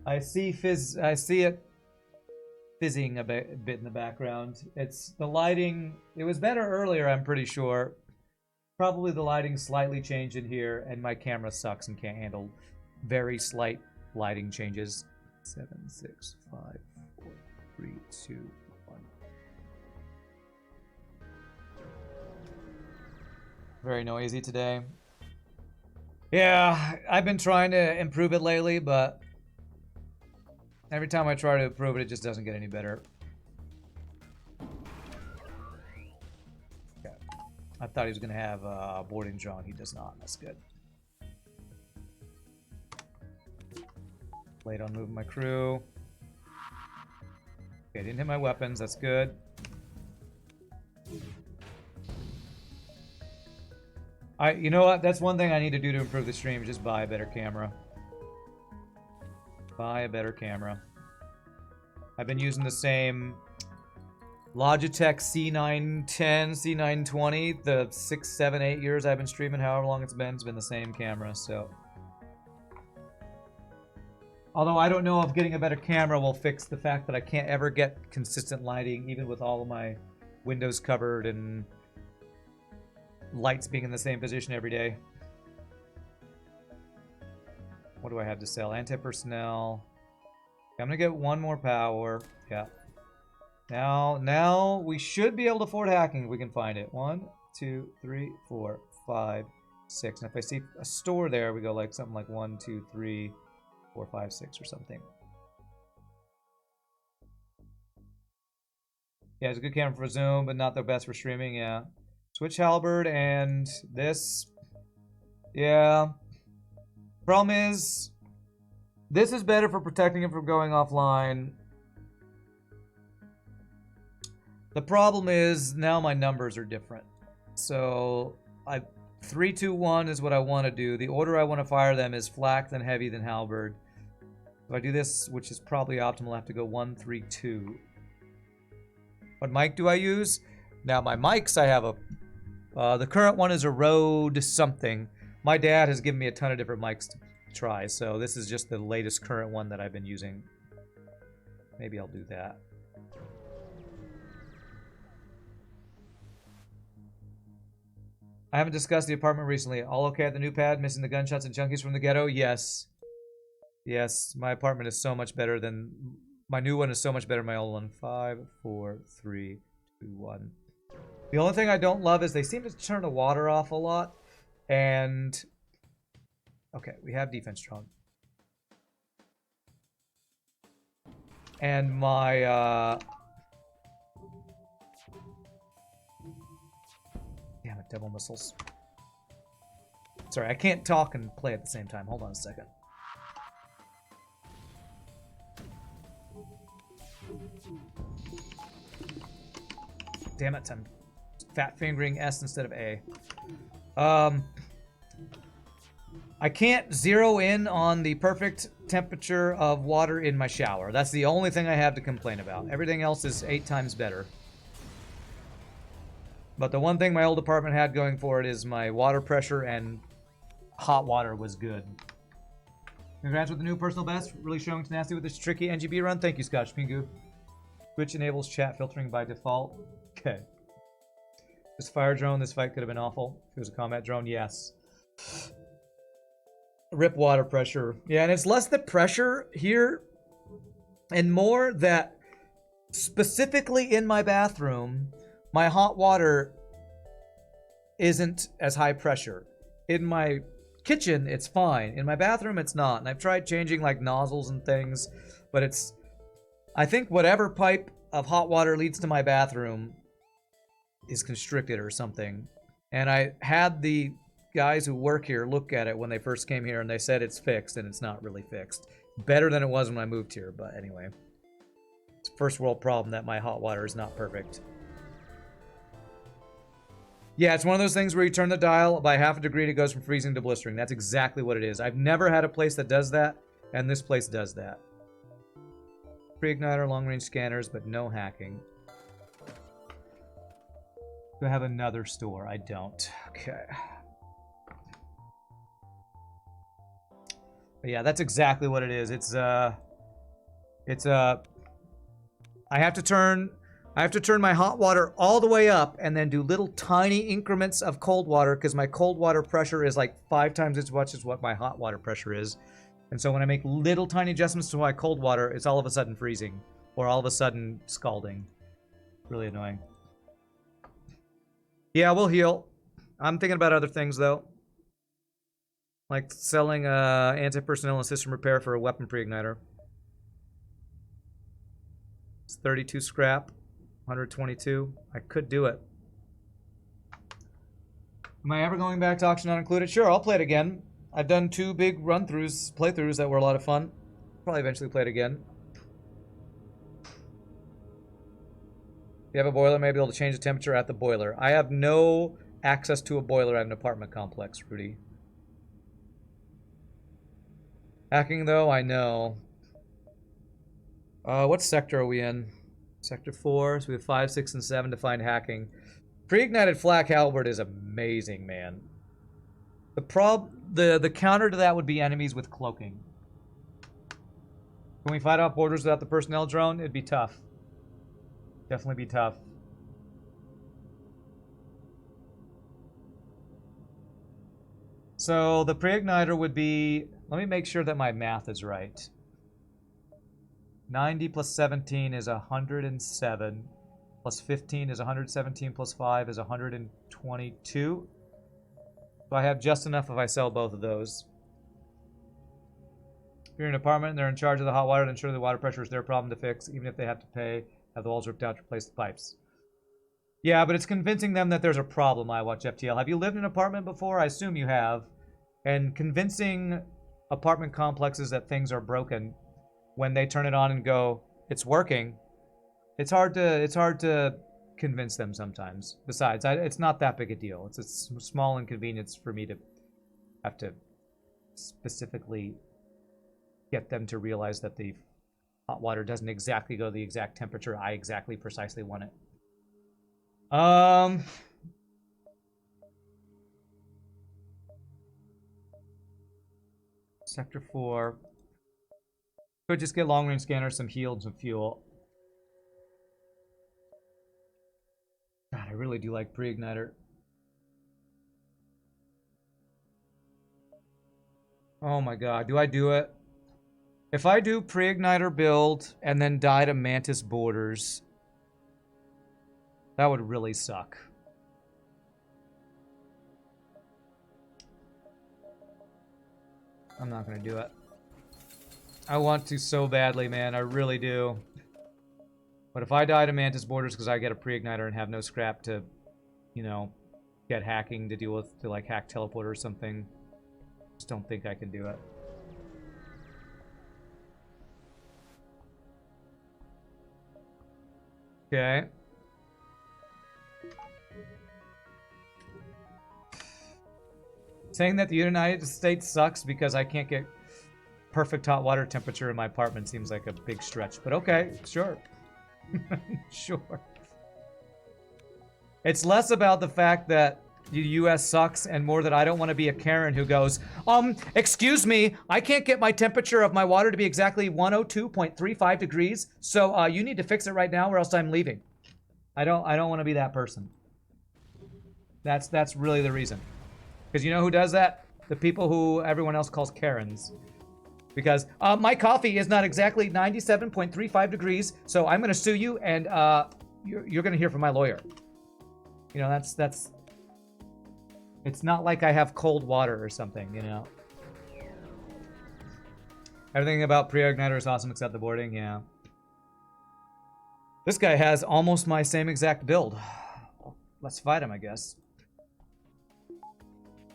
I see it fizzing a bit in the background. It's the lighting. It was better earlier, I'm pretty sure. Probably the lighting slightly changed in here, and my camera sucks and can't handle very slight lighting changes. 7, 6, 5, 4, 3, 2, 1. Very noisy today. Yeah, I've been trying to improve it lately, but every time I try to improve it, it just doesn't get any better. Okay. I thought he was going to have a boarding drone. He does not. That's good. Late on moving my crew. Okay, didn't hit my weapons. That's good. You know what? That's one thing I need to do to improve the stream. Just buy a better camera. Buy a better camera. I've been using the same Logitech C910, C920. The 6, 7, 8 years I've been streaming, however long it's been the same camera, so. Although I don't know if getting a better camera will fix the fact that I can't ever get consistent lighting, even with all of my windows covered and lights being in the same position every day. What do I have to sell? Anti-personnel. I'm gonna get one more power. Yeah. Now we should be able to afford hacking if we can find it. 1, 2, 3, 4, 5, 6. And if I see a store there, we go like something like 1, 2, 3, 4, 5, 6 or something. Yeah, it's a good camera for zoom, but not the best for streaming. Yeah. Switch halberd and this. Yeah. Problem is, this is better for protecting it from going offline. The problem is now my numbers are different. So 3, 2, 1 is what I want to do. The order I want to fire them is flak, then heavy, then halberd. If I do this, which is probably optimal, I have to go 1, 3, 2. What mic do I use? Now my mics, I have the current one is a Rode something. My dad has given me a ton of different mics to try, so this is just the latest current one that I've been using. Maybe I'll do that. I haven't discussed the apartment recently. All okay at the new pad? Missing the gunshots and junkies from the ghetto? Yes. Yes, my apartment is so much better than... My new one is so much better than my old one. 5, 4, 3, 2, 1. The only thing I don't love is they seem to turn the water off a lot. And... Okay, we have defense drone. And my, damn it, devil missiles. Sorry, I can't talk and play at the same time. Hold on a second. Damn it, I'm fat fingering S instead of A. I can't zero in on the perfect temperature of water in my shower. That's the only thing I have to complain about. Everything else is 8 times better. But the one thing my old apartment had going for it is my water pressure and hot water was good. Congrats with the new personal best. Really showing tenacity with this tricky Engi B run. Thank you, Scotch Pingu. Twitch enables chat filtering by default. Okay. This fire drone, this fight could have been awful. If it was a combat drone, yes. Rip water pressure. Yeah, and it's less the pressure here and more that specifically in my bathroom, my hot water isn't as high pressure. In my kitchen, it's fine. In my bathroom, it's not. And I've tried changing like nozzles and things, but it's... I think whatever pipe of hot water leads to my bathroom is constricted or something. And I had the guys who work here look at it when they first came here, and they said it's fixed, and it's not really fixed. Better than it was when I moved here, but anyway. It's a first world problem that my hot water is not perfect. Yeah, it's one of those things where you turn the dial by half a degree and it goes from freezing to blistering. That's exactly what it is. I've never had a place that does that, and this place does that. Pre-igniter, long-range scanners, but no hacking. Do I have another store? I don't. Okay. But yeah, that's exactly what it is. I have to turn my hot water all the way up and then do little tiny increments of cold water because my cold water pressure is like 5 times as much as what my hot water pressure is. And so when I make little tiny adjustments to my cold water, it's all of a sudden freezing or all of a sudden scalding. Really annoying. Yeah, we'll heal. I'm thinking about other things though. Like selling anti-personnel and system repair for a weapon pre-igniter. It's 32 scrap, 122. I could do it. Am I ever going back to auction not included? Sure, I'll play it again. I've done 2 big playthroughs that were a lot of fun. Probably eventually play it again. If you have a boiler, maybe able to change the temperature at the boiler. I have no access to a boiler at an apartment complex, Rudy. Hacking, though, I know. What sector are we in? Sector 4. So we have 5, 6, and 7 to find hacking. Pre-ignited flak halberd is amazing, man. The counter to that would be enemies with cloaking. Can we fight off borders without the personnel drone? It'd be tough. Definitely be tough. So the pre-igniter would be... Let me make sure that my math is right. 90 plus 17 is 107. Plus 15 is 117. Plus 5 is 122. So I have just enough if I sell both of those. If you're in an apartment and they're in charge of the hot water, then surely the water pressure is their problem to fix, even if they have to pay, have the walls ripped out to replace the pipes. Yeah, but it's convincing them that there's a problem, I watch FTL. Have you lived in an apartment before? I assume you have. And convincing apartment complexes that things are broken when they turn it on and go, it's working. It's hard to convince them sometimes. Besides, it's not that big a deal. It's a small inconvenience for me to have to specifically get them to realize that the hot water doesn't exactly go the exact temperature I precisely want it. Sector 4. Could just get long-range scanners, some heal, and some fuel. God, I really do like pre-igniter. Oh my god, do I do it? If I do pre-igniter build and then die to Mantis borders, that would really suck. I'm not gonna do it. I want to so badly, man. I really do. But if I die to Mantis Borders because I get a pre-igniter and have no scrap to, you know, get hacking to deal with, to like hack teleport or something, just don't think I can do it. Okay. Saying that the United States sucks because I can't get perfect hot water temperature in my apartment seems like a big stretch. But okay, sure. Sure. It's less about the fact that the US sucks and more that I don't want to be a Karen who goes, excuse me, I can't get my temperature of my water to be exactly 102.35 degrees, so you need to fix it right now or else I'm leaving. I don't want to be that person. That's really the reason. Because you know who does that? The people who everyone else calls Karens. Because my coffee is not exactly 97.35 degrees, so I'm going to sue you, and you're going to hear from my lawyer. You know, that's. It's not like I have cold water or something, you know. Everything about pre-igniter is awesome except the boarding, yeah. This guy has almost my same exact build. Let's fight him, I guess.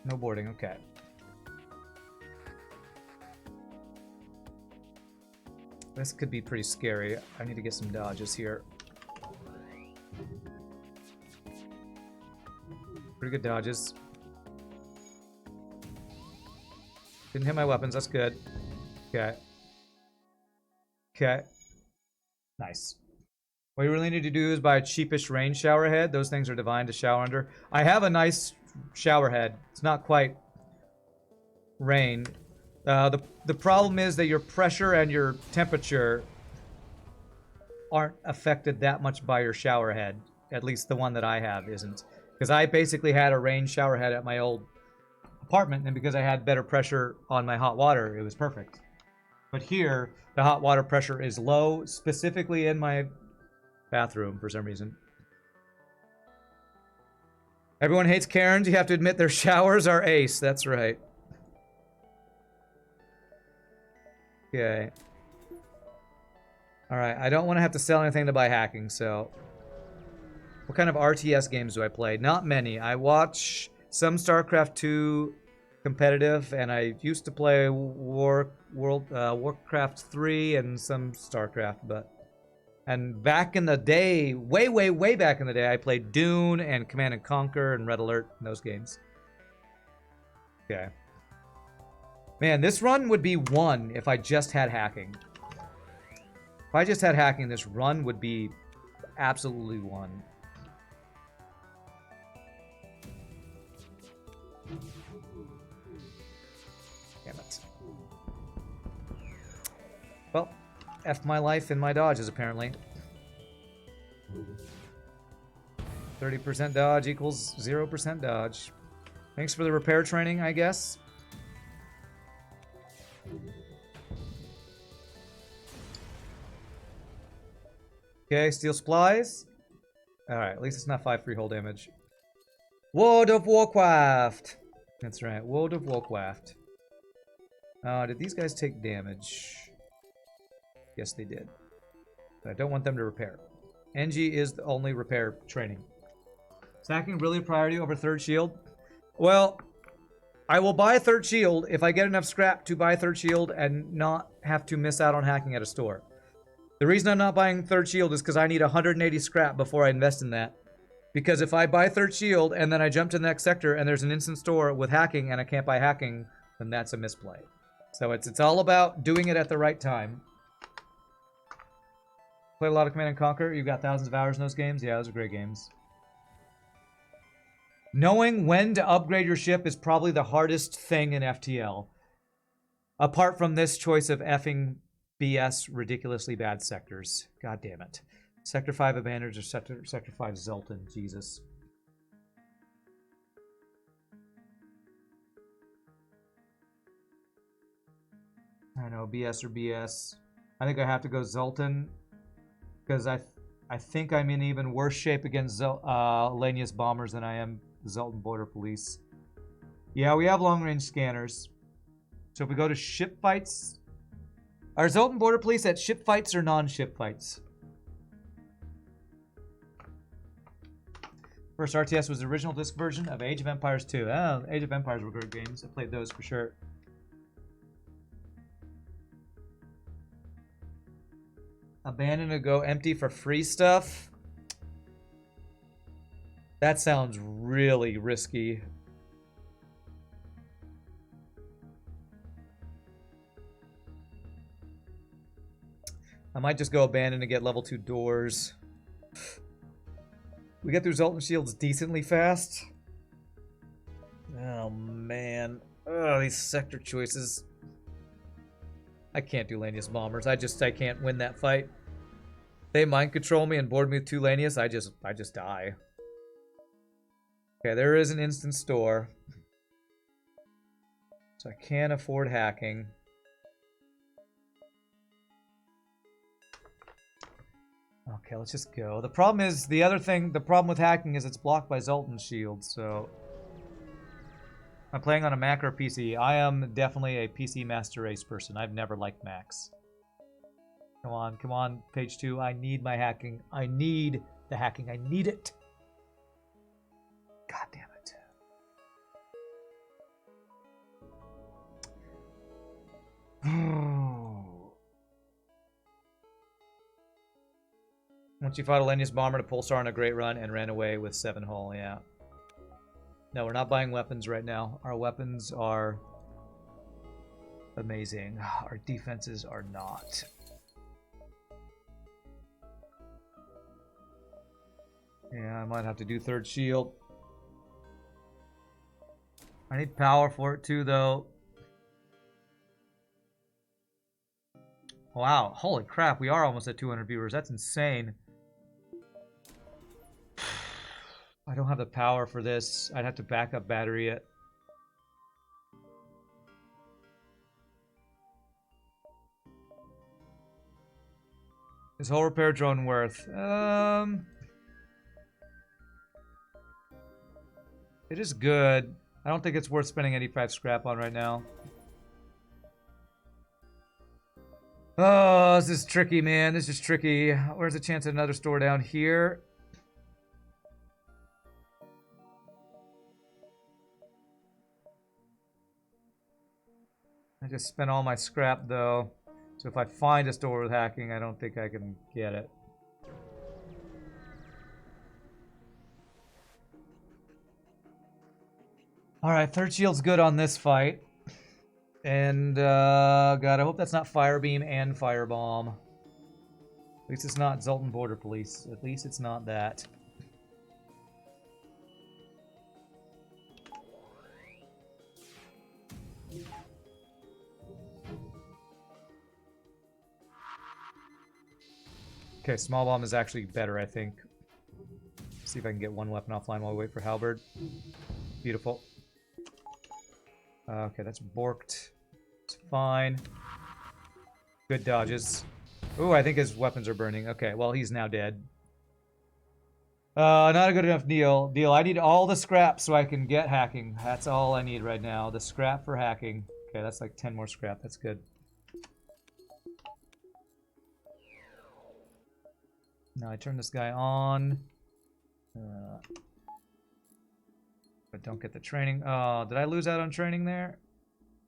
No boarding, okay. This could be pretty scary. I need to get some dodges here. Pretty good dodges. Didn't hit my weapons, that's good. Okay. Okay. Nice. What you really need to do is buy a cheapish rain shower head. Those things are divine to shower under. I have a nice shower head. It's not quite rain. The problem is that your pressure and your temperature aren't affected that much by your shower head. At least the one that I have isn't. Because I basically had a rain shower head at my old apartment, and because I had better pressure on my hot water, it was perfect. But here, the hot water pressure is low, specifically in my bathroom for some reason. Everyone hates Karens. You have to admit their showers are ace. That's right. Okay. Alright, I don't want to have to sell anything to buy hacking, so... What kind of RTS games do I play? Not many. I watch some StarCraft 2 competitive, and I used to play Warcraft 3 and some StarCraft, but... And back in the day, way back in the day, I played Dune and Command & Conquer and Red Alert in those games. Okay. Man, this run would be 1 if I just had hacking. If I just had hacking, this run would be absolutely 1. Damn it. Well, F my life and my dodges, apparently. 30% dodge equals 0% dodge. Thanks for the repair training, I guess. Okay, steel supplies. Alright, at least it's not 5 free hull damage. World of Warcraft! That's right, World of Warcraft. Did these guys take damage? Yes, they did. But I don't want them to repair. Engi is the only repair training. Is hacking really a priority over third shield? Well, I will buy a third shield if I get enough scrap to buy a third shield and not have to miss out on hacking at a store. The reason I'm not buying third shield is because I need 180 scrap before I invest in that. Because if I buy third shield and then I jump to the next sector and there's an instant store with hacking and I can't buy hacking, then that's a misplay. So it's all about doing it at the right time. Play a lot of Command & Conquer. You've got thousands of hours in those games. Yeah, those are great games. Knowing when to upgrade your ship is probably the hardest thing in FTL. Apart from this choice of effing BS ridiculously bad sectors. God damn it. Sector 5 Abandoned or Sector 5 Zoltan. Jesus. I know, BS or BS. I think I have to go Zoltan. Because I think I'm in even worse shape against Lanius bombers than I am the Zoltan Border Police. Yeah, we have long-range scanners. So if we go to ship fights... Are Zoltan Border Police at ship fights or non-ship fights? First RTS was the original disc version of Age of Empires 2. Oh, Age of Empires were great games. I played those for sure. Abandon to go empty for free stuff? That sounds really risky. I might just go abandon to get level 2 doors. We get through Zoltan Shields decently fast. Oh, man. Oh, these sector choices. I can't do Lanius Bombers. I can't win that fight. They mind control me and board me with 2 Lanius. I just die. Okay, there is an instant store. So I can't afford hacking. Okay, let's just go. The problem is, the problem with hacking is it's blocked by Zoltan Shield, so... I'm playing on a Mac or PC. I am definitely a PC Master Race person. I've never liked Macs. Come on, page 2. I need my hacking. I need the hacking. I need it. God damn it. Once you fought a Lanius Bomber to Pulsar on a great run and ran away with 7 hull, yeah. No, we're not buying weapons right now. Our weapons are amazing. Our defenses are not. Yeah, I might have to do 3rd shield. I need power for it too, though. Wow, holy crap, we are almost at 200 viewers. That's insane. I don't have the power for this. I'd have to back up battery it. Is whole repair drone worth? It is good. I don't think it's worth spending 85 scrap on right now. Oh, this is tricky, man. This is tricky. Where's the chance of another store down here? I just spent all my scrap, though. So if I find a store with hacking, I don't think I can get it. Alright, 3rd shield's good on this fight. And, God, I hope that's not Fire Beam and Firebomb. At least it's not Zoltan Border Police. At least it's not that. Okay, Small Bomb is actually better, I think. See if I can get 1 weapon offline while we wait for Halberd. Beautiful. Okay, that's borked. It's fine. Good dodges. Ooh, I think his weapons are burning. Okay, well, he's now dead. Not a good enough deal. I need all the scrap so I can get hacking. That's all I need right now. The scrap for hacking. Okay, that's like 10 more scrap. That's good. Now I turn this guy on. But don't get the training. Oh, did I lose out on training there?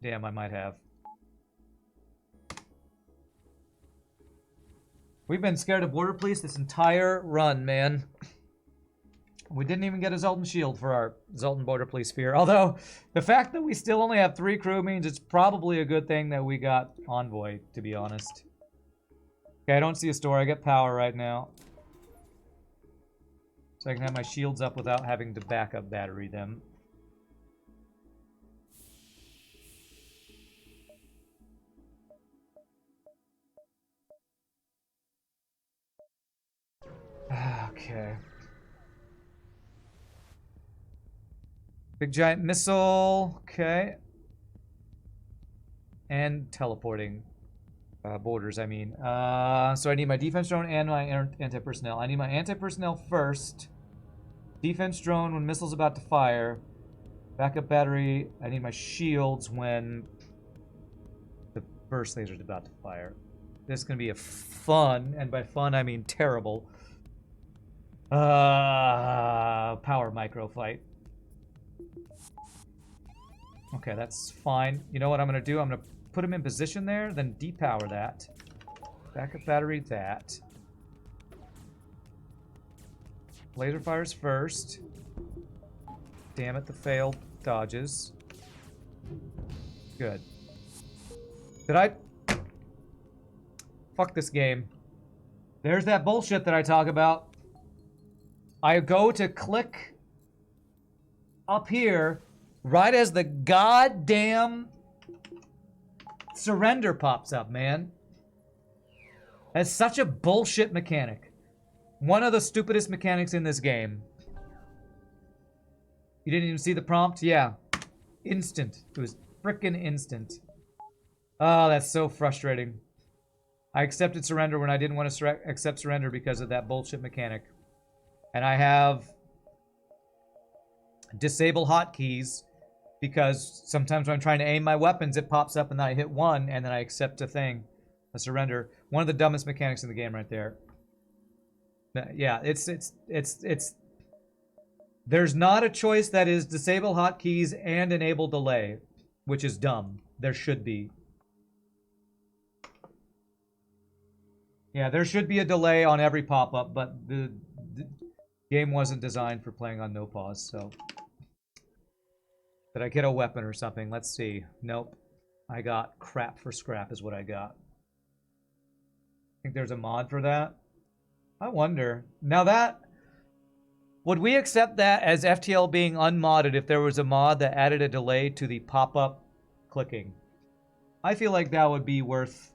Damn, I might have. We've been scared of Border Police this entire run, man. We didn't even get a Zoltan Shield for our Zoltan Border Police Sphere. Although, the fact that we still only have 3 crew means it's probably a good thing that we got Envoy, to be honest. Okay, I don't see a store. I get power right now. So I can have my shields up without having to backup battery them. Okay. Big giant missile. Okay. And teleporting. Borders, I mean. So I need my defense drone and my anti-personnel. I need my anti-personnel first. Defense drone when missile's about to fire. Backup battery. I need my shields when the burst laser's about to fire. This is going to be a fun, and by fun I mean terrible, Power micro fight. Okay, that's fine. You know what I'm gonna do? I'm gonna put him in position there, then depower that. Backup battery that. Laser fires first. Damn it, the failed dodges. Good. Did I... Fuck this game. There's that bullshit that I talk about. I go to click up here right as the goddamn surrender pops up, man. That's such a bullshit mechanic. One of the stupidest mechanics in this game. You didn't even see the prompt? Yeah. Instant. It was frickin' instant. Oh, that's so frustrating. I accepted surrender when I didn't want to accept surrender because of that bullshit mechanic. And I have disable hotkeys because sometimes when I'm trying to aim my weapons, it pops up and then I hit one and then I accept a surrender. One of the dumbest mechanics in the game right there. Yeah, it's there's not a choice that is disable hotkeys and enable delay, which is dumb. There should be. Yeah, there should be a delay on every pop-up, but the game wasn't designed for playing on no pause, so. Did I get a weapon or something? Let's see. Nope. I got crap for scrap is what I got. Think there's a mod for that? I wonder. Now that... Would we accept that as FTL being unmodded if there was a mod that added a delay to the pop-up clicking? I feel like that would be worth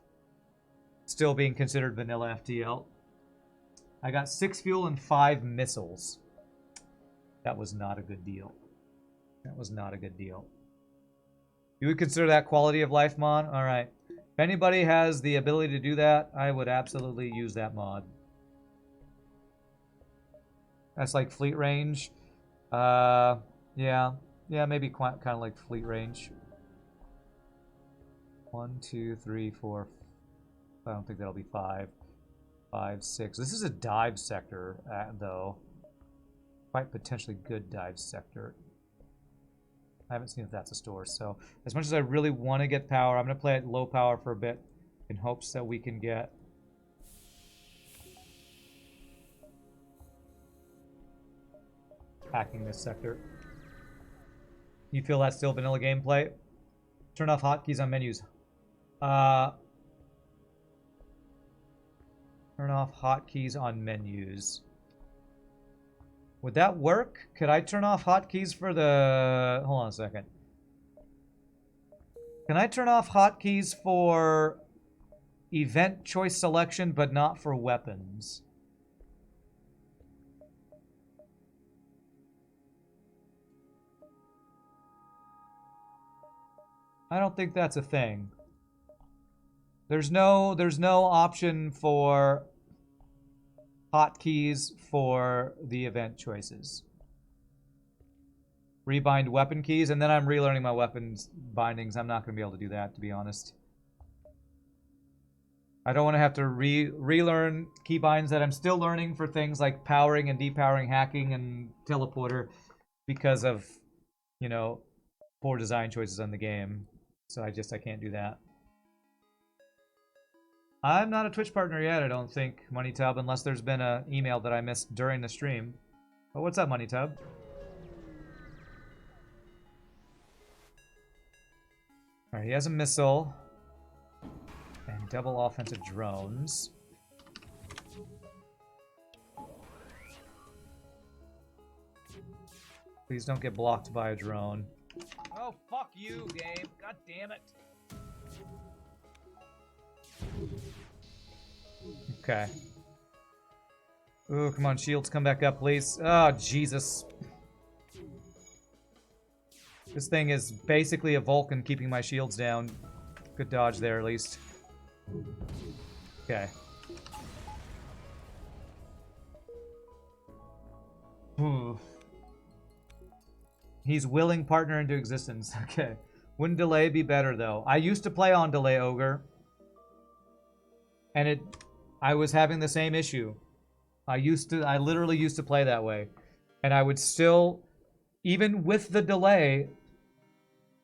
still being considered vanilla FTL. I got 6 fuel and 5 missiles. That was not a good deal. That was not a good deal. You would consider that quality of life mod? Alright. If anybody has the ability to do that, I would absolutely use that mod. That's like fleet range. Yeah. Yeah, maybe kind of like fleet range. 1, 2, 3, 4. I don't think that'll be 5. 5, 6. This is a dive sector, though. Quite potentially good dive sector. I haven't seen if that's a store, so as much as I really want to get power, I'm going to play at low power for a bit in hopes that we can get hacking this sector. You feel that's still vanilla gameplay? Turn off hotkeys on menus. Turn off hotkeys on menus. Would that work? Could I turn off hotkeys for the... Hold on a second. Can I turn off hotkeys for event choice selection, but not for weapons? I don't think that's a thing. There's no option for hotkeys for the event choices. Rebind weapon keys, and then I'm relearning my weapons bindings. I'm not going to be able to do that, to be honest. I don't want to have to relearn keybinds that I'm still learning for things like powering and depowering, hacking, and teleporter because of, you know, poor design choices on the game. So I can't do that. I'm not a Twitch partner yet, I don't think, MoneyTub, unless there's been an email that I missed during the stream. But what's up, MoneyTub? Alright, he has a missile. And double offensive drones. Please don't get blocked by a drone.
Oh, fuck you, game. God damn it.
Okay. Ooh, come on, shields, come back up, please. Oh, Jesus. This thing is basically a Vulcan keeping my shields down. Good dodge there, at least. Okay. Ooh. He's willing partner into existence. Okay. Wouldn't delay be better, though? I used to play on delay ogre. And I was having the same issue. I literally used to play that way. And I would still, even with the delay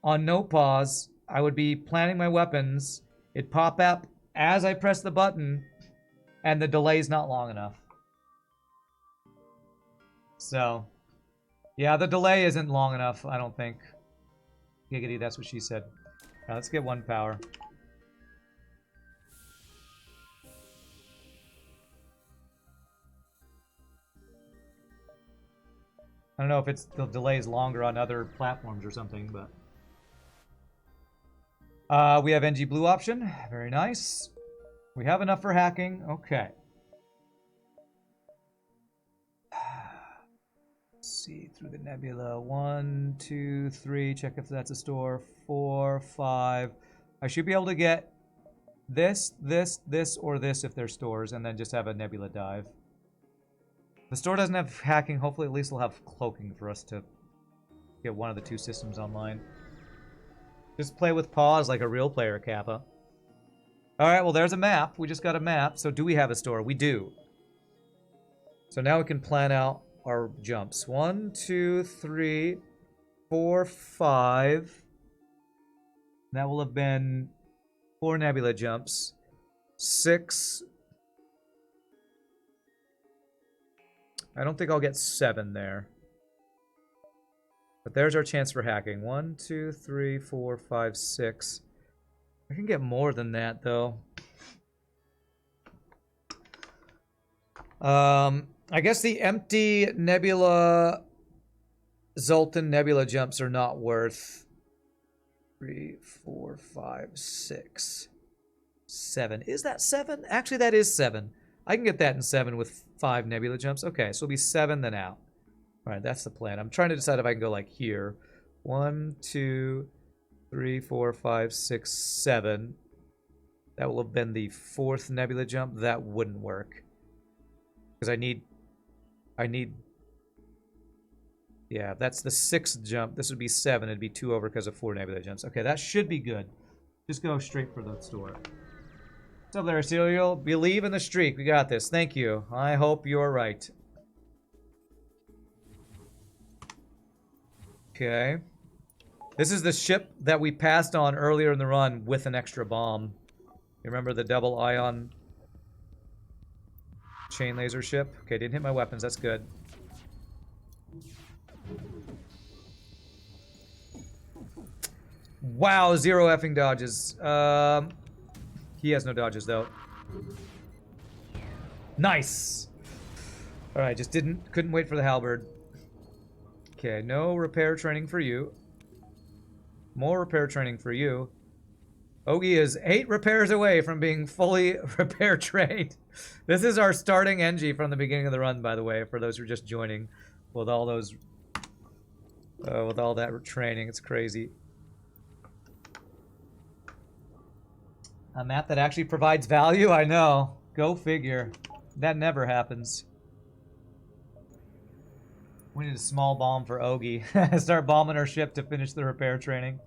on no pause, I would be planning my weapons. It'd pop up as I press the button, and the delay's not long enough. So, yeah, the delay isn't long enough, I don't think. Giggity, that's what she said. Now, let's get 1 power. I don't know if it's the delay is longer on other platforms or something, but... we have Engi blue option. Very nice. We have enough for hacking. Okay. Let's see through the nebula. 1, 2, 3. Check if that's a store. 4, 5. I should be able to get this, or this if they're stores, and then just have a nebula dive. The store doesn't have hacking. Hopefully, at least we'll have cloaking for us to get one of the 2 systems online. Just play with pause like a real player, Kappa. Alright, well, there's a map. We just got a map. So do we have a store? We do. So now we can plan out our jumps. 1, 2, 3, 4, 5. That will have been 4 nebula jumps. 6. I don't think I'll get 7 there. But there's our chance for hacking. 1, 2, 3, 4, 5, 6. I can get more than that, though. I guess the empty nebula... Zoltan nebula jumps are not worth... 3, 4, 5, 6, 7. Is that 7? Actually, that is 7. I can get that in 7 with 5 nebula jumps. Okay, so it'll be 7 then out. Alright, that's the plan. I'm trying to decide if I can go like here. 1, 2, 3, 4, 5, 6, 7. That will have been the 4th nebula jump. That wouldn't work. Because I need... Yeah, that's the 6th jump. This would be 7. It'd be 2 over because of 4 nebula jumps. Okay, that should be good. Just go straight for the store. What's up there, Cereal? Believe in the streak. We got this. Thank you. I hope you're right. Okay. This is the ship that we passed on earlier in the run with an extra bomb. You remember the double ion chain laser ship? Okay, didn't hit my weapons. That's good. Wow, 0 effing dodges. He has no dodges, though. Nice! Alright, just couldn't wait for the halberd. Okay, no repair training for you. More repair training for you. Ogi is 8 repairs away from being fully repair trained. This is our starting Engi from the beginning of the run, by the way, for those who are just joining. With all those... with all that training, it's crazy. A map that actually provides value? I know. Go figure. That never happens. We need a small bomb for Ogi. Start bombing our ship to finish the repair training.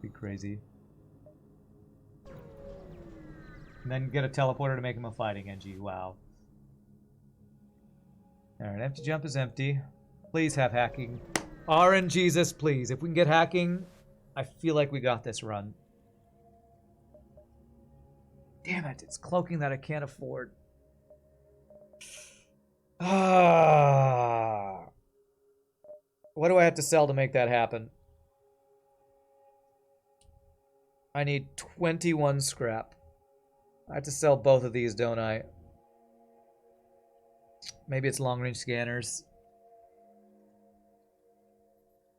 Be crazy. And then get a teleporter to make him a fighting Engi. Wow. Alright, empty jump is empty. Please have hacking. RNGesus, please. If we can get hacking, I feel like we got this run. Damn it, it's cloaking that I can't afford. Ah. What do I have to sell to make that happen? I need 21 scrap. I have to sell both of these, don't I? Maybe it's long-range scanners.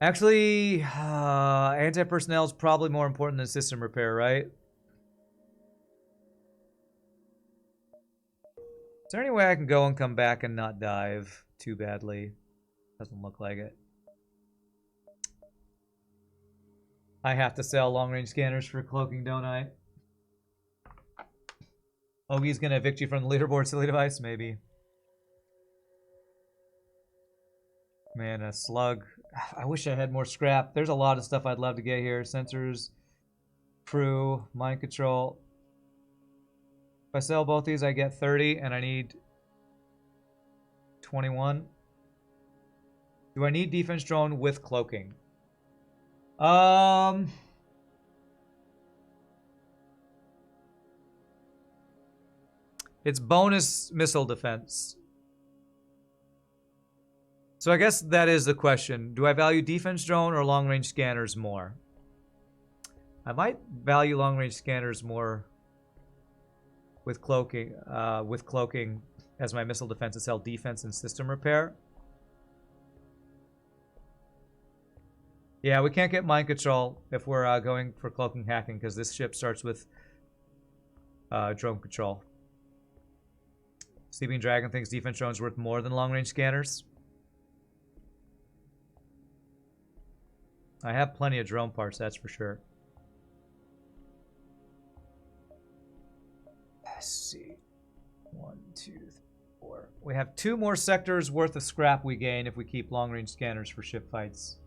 Actually, anti-personnel is probably more important than system repair, right? Is there any way I can go and come back and not dive too badly? Doesn't look like it. I have to sell long-range scanners for cloaking, don't I? Ogi's gonna evict you from the leaderboard, silly device? Maybe. Man, a slug. I wish I had more scrap. There's a lot of stuff I'd love to get here. Sensors, crew, mind control. If I sell both these, I get 30, and I need 21. Do I need defense drone with cloaking? It's bonus missile defense. So I guess that is the question. Do I value defense drone or long-range scanners more? I might value long-range scanners more with cloaking as my missile defense is held defense and system repair. Yeah, we can't get mind control if we're going for cloaking hacking because this ship starts with drone control. Sleeping Dragon thinks defense drones worth more than long-range scanners. I have plenty of drone parts, that's for sure. Let's see. 1, 2, 3, 4. We have 2 more sectors worth of scrap we gain if we keep long-range scanners for ship fights.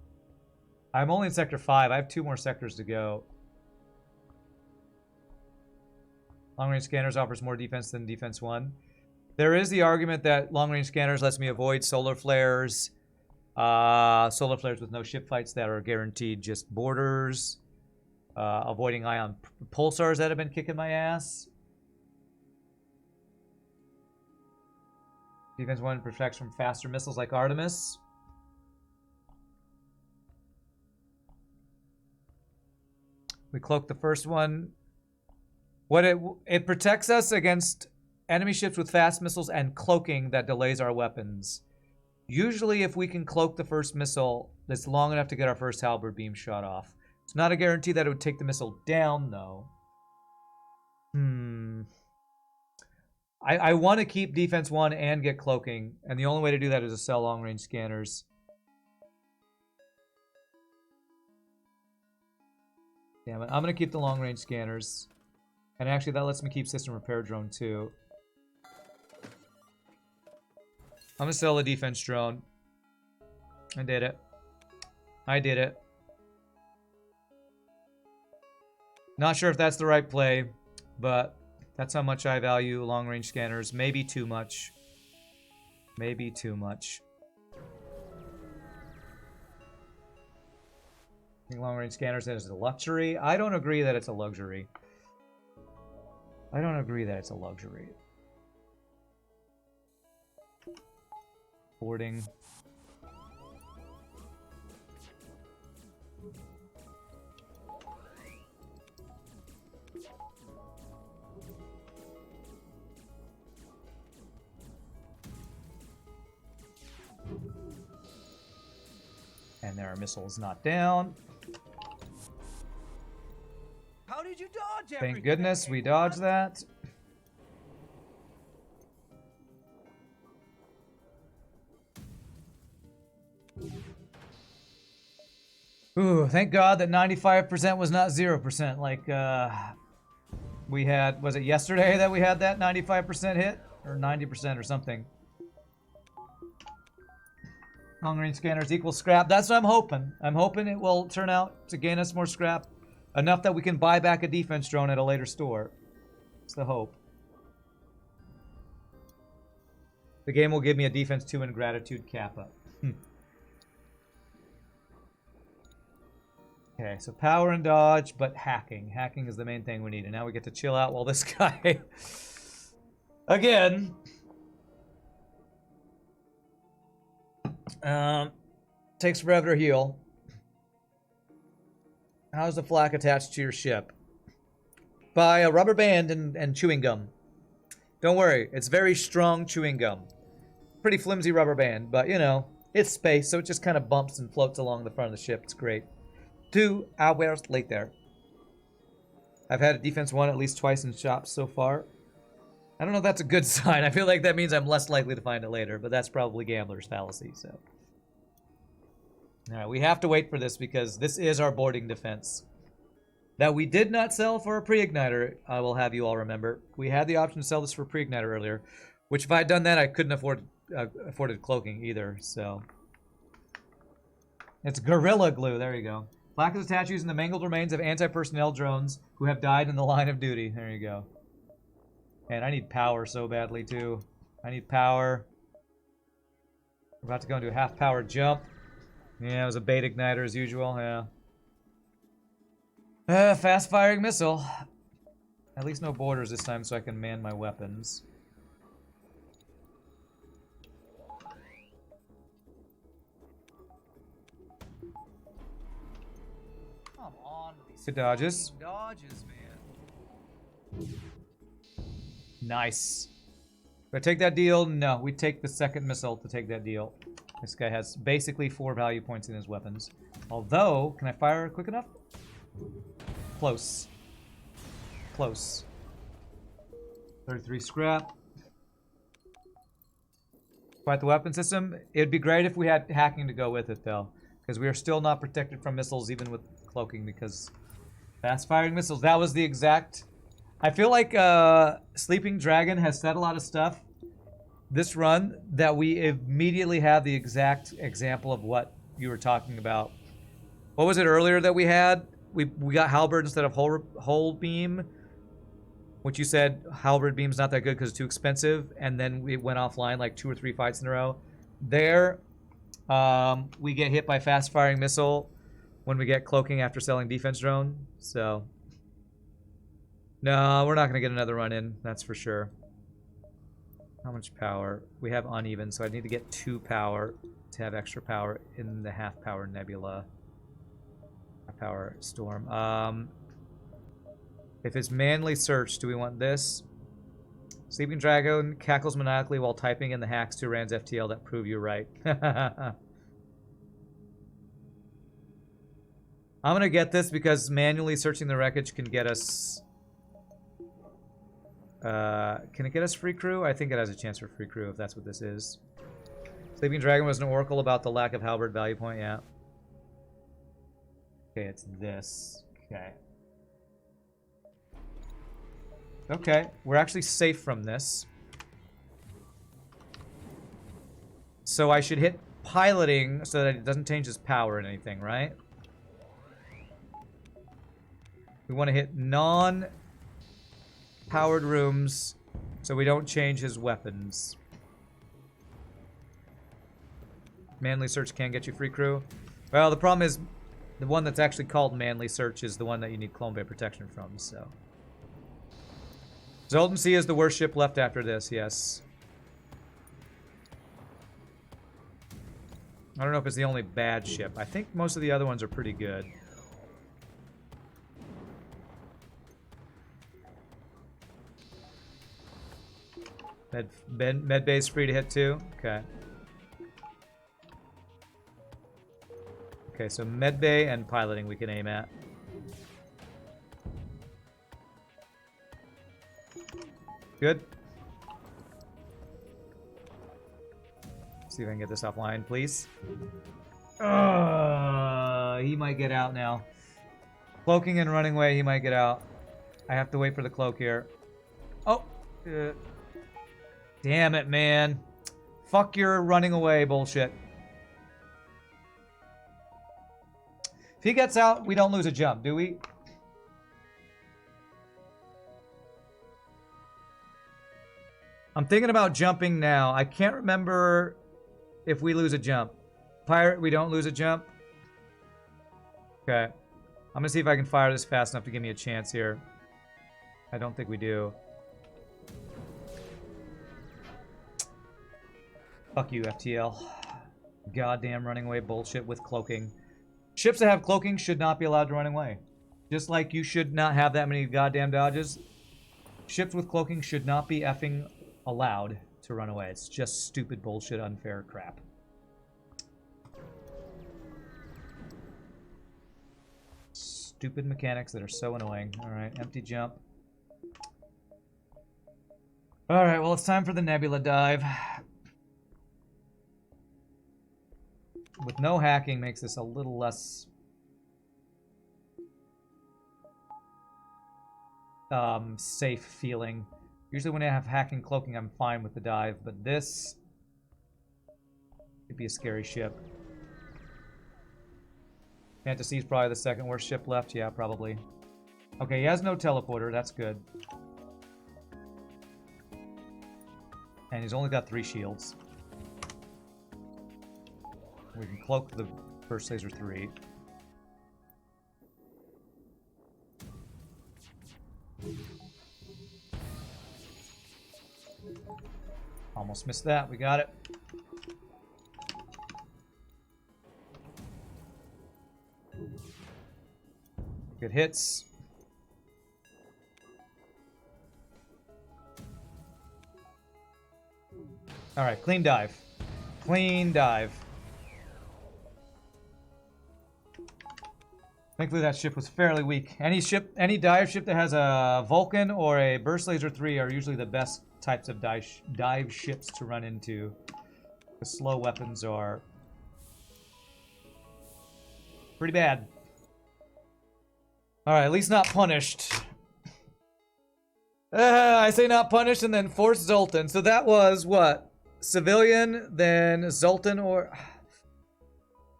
I'm only in Sector 5. I have 2 more sectors to go. Long-range scanners offers more defense than Defense 1. There is the argument that long-range scanners lets me avoid solar flares. Solar flares with no ship fights that are guaranteed just borders. Avoiding ion pulsars that have been kicking my ass. Defense 1 protects from faster missiles like Artemis. We cloak the first one. It protects us against enemy ships with fast missiles and cloaking that delays our weapons. Usually if we can cloak the first missile, that's long enough to get our first halberd beam shot off. It's not a guarantee that it would take the missile down, though. I want to keep Defense 1 and get cloaking, and the only way to do that is to sell long-range scanners. Damn it. I'm going to keep the long-range scanners. And actually, that lets me keep system repair drone, too. I'm going to sell the defense drone. I did it. I did it. Not sure if that's the right play, but that's how much I value long-range scanners. Maybe too much. Maybe too much. I think long-range scanners is a luxury. I don't agree that it's a luxury. I don't agree that it's a luxury. Boarding. And there are missiles not down.
How did you dodge everything?
Thank goodness we dodged that. Ooh, thank God that 95% was not 0%. Like, we had, was it yesterday that we had that 95% hit? Or 90% or something. Long-range scanners equal scrap. That's what I'm hoping. I'm hoping it will turn out to gain us more scrap. Enough that we can buy back a defense drone at a later store. It's the hope. The game will give me a defense 2 and gratitude kappa. Okay, so power and dodge, but hacking. Hacking is the main thing we need. And now we get to chill out while this guy... Again... takes forever to heal. How's the flak attached to your ship? By a rubber band and chewing gum. Don't worry, it's very strong chewing gum. Pretty flimsy rubber band, but you know, it's space, so it just kind of bumps and floats along the front of the ship. It's great. 2 hours later. I've had a defense 1 at least twice in shops so far. I don't know if that's a good sign. I feel like that means I'm less likely to find it later, but that's probably gambler's fallacy, so. Alright, we have to wait for this because this is our boarding defense. That we did not sell for a pre-igniter, I will have you all remember. We had the option to sell this for a pre-igniter earlier, which if I had done that, I couldn't afforded cloaking either, so. It's Gorilla Glue, there you go. Flak is attached using the mangled remains of anti-personnel drones who have died in the line of duty. There you go. And I need power so badly, too. I need power. We're about to go into a half-power jump. Yeah, it was a bait igniter as usual, yeah. Fast-firing missile. At least no borders this time so I can man my weapons. Come on with these
Dodges, man.
Nice. Do I take that deal? No, we take the second missile to take that deal. This guy has basically 4 value points in his weapons. Although, can I fire quick enough? Close. Close. 33 scrap. Quite the weapon system. It'd be great if we had hacking to go with it, though. Because we are still not protected from missiles, even with cloaking, because fast-firing missiles, that was the exact... I feel like Sleeping Dragon has said a lot of stuff this run that we immediately have the exact example of what you were talking about. What was it earlier that we had? We got halberd instead of whole beam, which you said halberd beam's not that good because it's too expensive, and then we went offline like 2 or 3 fights in a row. There, we get hit by fast-firing missile when we get cloaking after selling defense drone, so... No, we're not going to get another run in, that's for sure. How much power? We have uneven, so I need to get 2 power to have extra power in the half-power nebula. Half-power storm. If it's manly search, do we want this? Sleeping Dragon cackles maniacally while typing in the hacks to Rand's FTL that prove you right. I'm going to get this because manually searching the wreckage can get us... can it get us free crew? I think it has a chance for free crew if that's what this is. Sleeping Dragon was an oracle about the lack of halberd value point, yeah. Okay, it's this. Okay. Okay, we're actually safe from this. So I should hit piloting so that it doesn't change his power in anything, right? We want to hit non-powered rooms so we don't change his weapons. Manly search can get you free crew. Well, the problem is the one that's actually called manly search is the one that you need clone bay protection from, so... Zoltan Sea is the worst ship left after this, yes. I don't know if it's the only bad ship. I think most of the other ones are pretty good. Med bay's free to hit too? Okay. Okay, so med bay and piloting we can aim at. Good. See if I can get this offline, please. He might get out now. Cloaking and running away, he might get out. I have to wait for the cloak here. Oh! Damn it, man. Fuck your running away bullshit. If he gets out, we don't lose a jump, do we? I'm thinking about jumping now. I can't remember if we lose a jump. Pirate, we don't lose a jump. Okay. I'm gonna see if I can fire this fast enough to give me a chance here. I don't think we do. Fuck you, FTL. Goddamn running away bullshit with cloaking. Ships that have cloaking should not be allowed to run away. Just like you should not have that many goddamn dodges. Ships with cloaking should not be effing allowed to run away. It's just stupid bullshit, unfair crap. Stupid mechanics that are so annoying. Alright, empty jump. Alright, well, it's time for the nebula dive. With no hacking makes this a little less safe feeling. Usually when I have hacking cloaking, I'm fine with the dive, but this could be a scary ship. Fantasy's probably the second worst ship left. Yeah, probably. Okay, he has no teleporter. That's good. And he's only got 3 shields. We can cloak the Burst Laser 3. Almost missed that. We got it. Good hits. All right, clean dive. Clean dive. Thankfully, that ship was fairly weak. Any dive ship that has a Vulcan or a Burst Laser 3 are usually the best types of dive ships to run into. The slow weapons are pretty bad. All right, at least not punished. I say not punished and then force Zoltan. So that was what? Civilian, then Zoltan, or...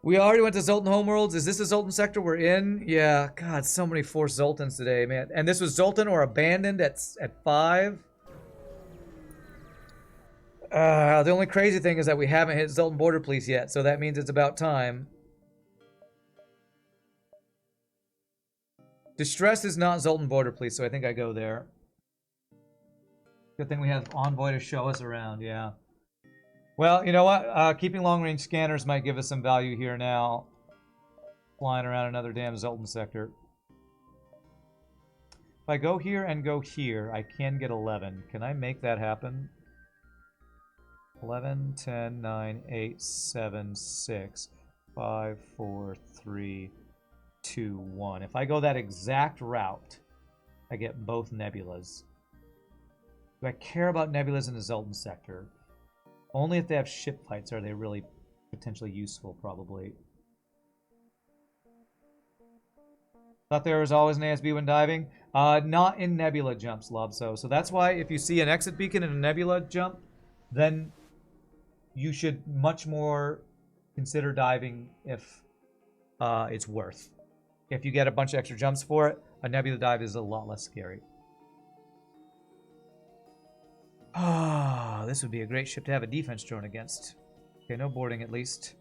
We already went to Zoltan Homeworlds. Is this the Zoltan sector we're in? Yeah. God, so many forced Zoltans today, man. And this was Zoltan or Abandoned at 5. The only crazy thing is that we haven't hit Zoltan Border Police yet, so that means it's about time. Distress is not Zoltan Border Police, so I think I go there. Good thing we have Envoy to show us around, yeah. Well, you know what? Keeping long-range scanners might give us some value here now. Flying around another damn Zoltan sector. If I go here and go here, I can get 11. Can I make that happen? 11, 10, 9, 8, 7, 6, 5, 4, 3, 2, 1. If I go that exact route, I get both nebulas. Do I care about nebulas in the Zoltan sector? Only if they have ship fights are they really potentially useful, probably. Thought there was always an ASB when diving. Not in nebula jumps, Lobso. So that's why if you see an exit beacon in a nebula jump, then you should much more consider diving if it's worth. If you get a bunch of extra jumps for it, a nebula dive is a lot less scary. Ah, this would be a great ship to have a defense drone against. Okay, no boarding at least.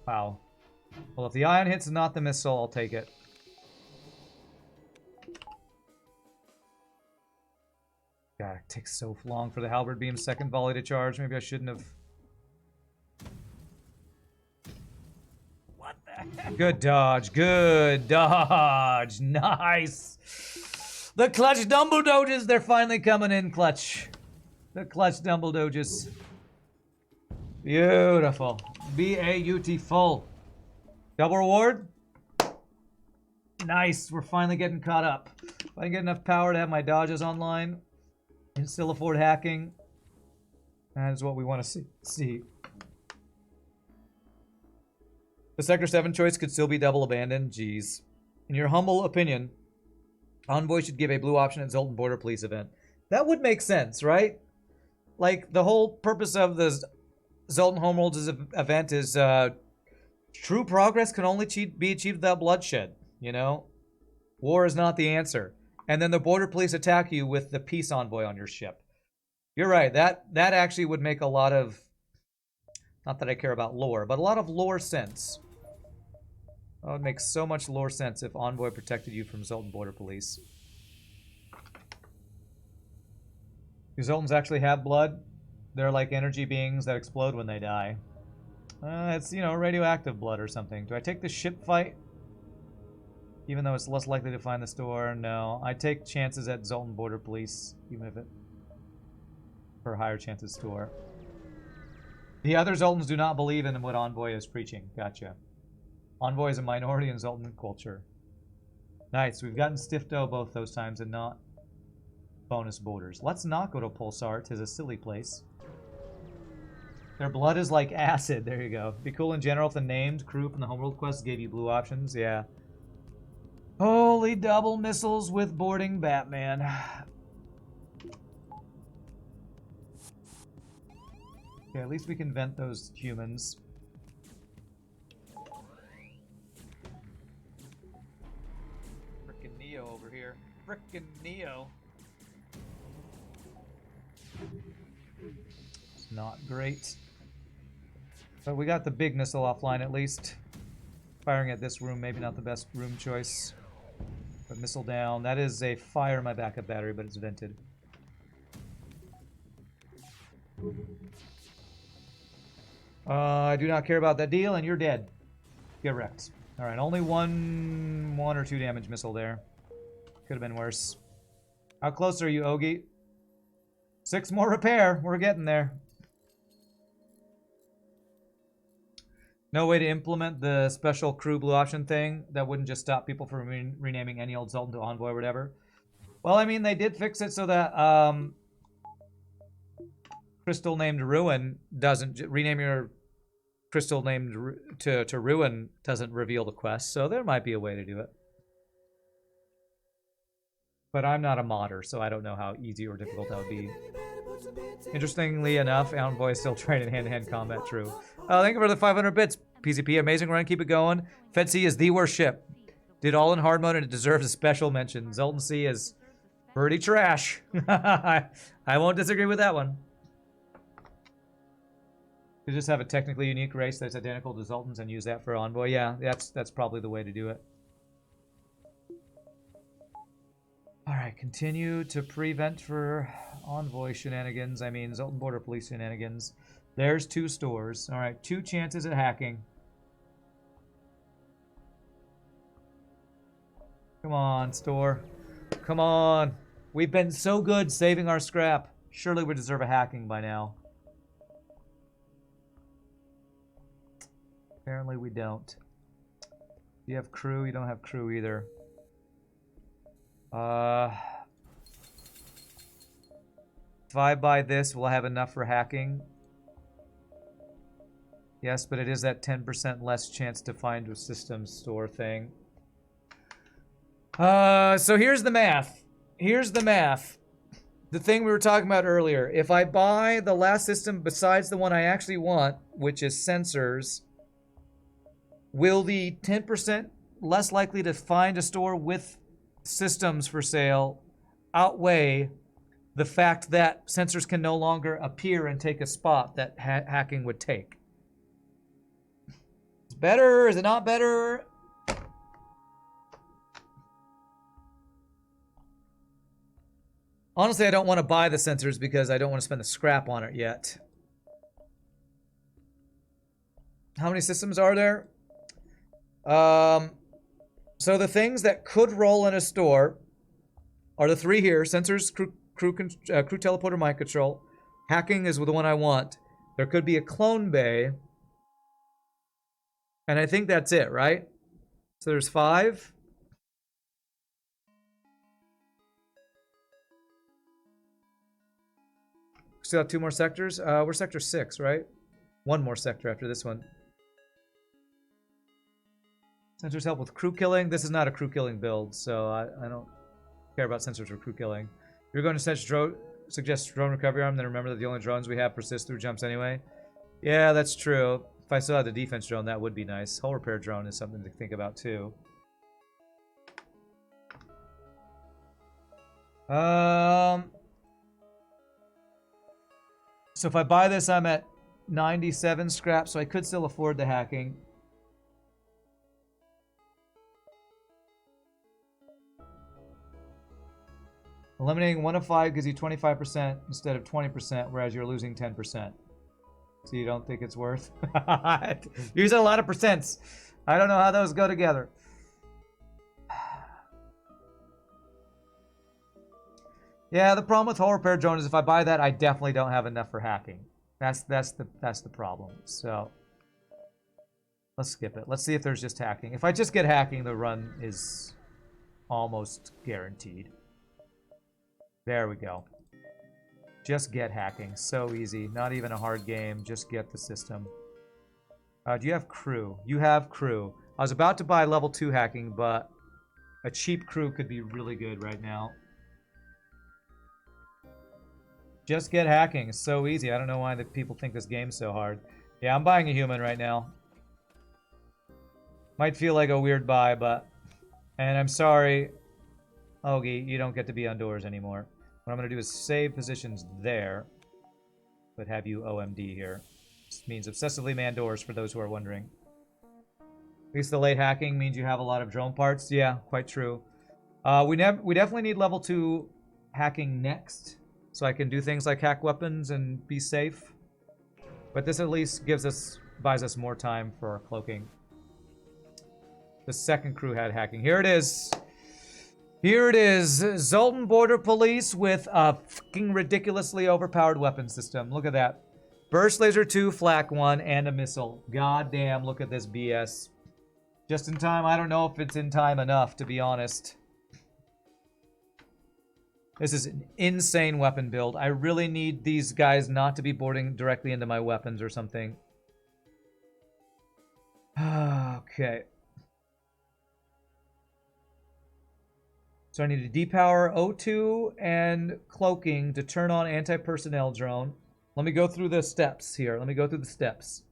Wow. Well, if the ion hits not the missile, I'll take it. God, it takes so long for the halberd beam's second volley to charge. Maybe I shouldn't have. What the heck? Good dodge. Good dodge. Nice. The clutch Dumbledoges. They're finally coming in clutch. The clutch Dumbledoges. Beautiful. B-A-U-T-full. Double reward. Nice. We're finally getting caught up. If I can get enough power to have my dodges online and still afford hacking, that is what we want to see. The Sector 7 choice could still be double abandoned. Jeez. In your humble opinion, Envoy should give a blue option at Zoltan Border Police event. That would make sense, right? Like, the whole purpose of the Zoltan Homeworlds event is true progress can only be achieved without bloodshed, you know? War is not the answer. And then the border police attack you with the peace envoy on your ship. You're right, that actually would make a lot of, not that I care about lore, but a lot of lore sense. It would make so much lore sense if Envoy protected you from Zoltan Border Police. Do Zoltans actually have blood? They're like energy beings that explode when they die. It's, you know, radioactive blood or something. Do I take the ship fight? Even though it's less likely to find the store? No. I take chances at Zoltan Border Police, even if it... for higher chances store. The other Zoltans do not believe in what Envoy is preaching. Gotcha. Envoy is a minority in Zoltan culture. Nice. We've gotten stiff dough both those times and not bonus borders. Let's not go to Pulsar. 'Tis a silly place. Their blood is like acid. There you go. Be cool in general if the named crew from the Homeworld quest gave you blue options. Yeah. Holy double missiles with boarding Batman. Okay, at least we can vent those humans. frickin' Neo. It's not great. But we got the big missile offline at least. Firing at this room, maybe not the best room choice. But missile down. That is a fire in my backup battery, but it's vented. I do not care about that deal, and you're dead. Get wrecked. Alright, only one or two damage missile there. Could have been worse. How close are you, Ogie? 6 more repair. We're getting there. No way to implement the special crew blue option thing that wouldn't just stop people from renaming any old Zoltan to Envoy or whatever. Well, I mean, they did fix it so that crystal named Ruin doesn't rename your crystal named to Ruin doesn't reveal the quest. So there might be a way to do it. But I'm not a modder, so I don't know how easy or difficult that would be. Interestingly enough, Envoy is still trained in hand-to-hand combat, true. Thank you for the 500 bits, PCP. Amazing run, keep it going. Fed C is the worst ship. Did all in hard mode and it deserves a special mention. Zoltan C is pretty trash. I won't disagree with that one. You just have a technically unique race that's identical to Zoltan's and use that for Envoy. Yeah, that's probably the way to do it. Alright, continue to prevent for Envoy shenanigans. I mean, Zoltan Border Police shenanigans. There's 2 stores. Alright, 2 chances at hacking. Come on, store. Come on. We've been so good saving our scrap. Surely we deserve a hacking by now. Apparently we don't. You have crew, you don't have crew either. If I buy this, will I have enough for hacking? Yes, but it is that 10% less chance to find a system store thing. So here's the math. Here's the math. The thing we were talking about earlier. If I buy the last system besides the one I actually want, which is sensors, will the 10% less likely to find a store with systems for sale outweigh the fact that sensors can no longer appear and take a spot that hacking would take? It's better? Is it not better? Honestly, I don't want to buy the sensors because I don't want to spend the scrap on it yet. How many systems are there? So the things that could roll in a store are the 3 here. Sensors, crew teleporter, mind control. Hacking is the one I want. There could be a clone bay. And I think that's it, right? So there's 5. Still have 2 more sectors. We're sector 6, right? 1 more sector after this one. Sensors help with crew killing. This is not a crew killing build, so I don't care about sensors for crew killing. If you're going to suggest drone recovery arm, then remember that the only drones we have persist through jumps anyway. Yeah, that's true. If I still had the defense drone, that would be nice. Hull repair drone is something to think about too. So if I buy this, I'm at 97 scrap, so I could still afford the hacking. Eliminating 1 of 5 gives you 25% instead of 20%, whereas you're losing 10%. So you don't think it's worth? Using a lot of percents. I don't know how those go together. Yeah, the problem with hull repair drone is if I buy that, I definitely don't have enough for hacking. That's the problem. So let's skip it. Let's see if there's just hacking. If I just get hacking, the run is almost guaranteed. There we go. Just get hacking. So easy. Not even a hard game. Just get the system. Do you have crew? You have crew. I was about to buy level 2 hacking, but a cheap crew could be really good right now. Just get hacking. It's so easy. I don't know why the people think this game's so hard. Yeah, I'm buying a human right now. Might feel like a weird buy, but... And I'm sorry. Ogie, you don't get to be on doors anymore. What I'm going to do is save positions there, but have you OMD here. This means obsessively manned doors for those who are wondering. At least the late hacking means you have a lot of drone parts. Yeah, quite true. We definitely need level 2 hacking next, so I can do things like hack weapons and be safe. But this at least buys us more time for our cloaking. The second crew had hacking. Here it is. Here it is. Zoltan Border Police with a fucking ridiculously overpowered weapon system. Look at that. Burst Laser 2, Flak 1, and a missile. God damn, look at this BS. Just in time. I don't know if it's in time enough, to be honest. This is an insane weapon build. I really need these guys not to be boarding directly into my weapons or something. Okay. So I need to depower O2 and cloaking to turn on anti-personnel drone. Let me go through the steps here. Let me go through the steps.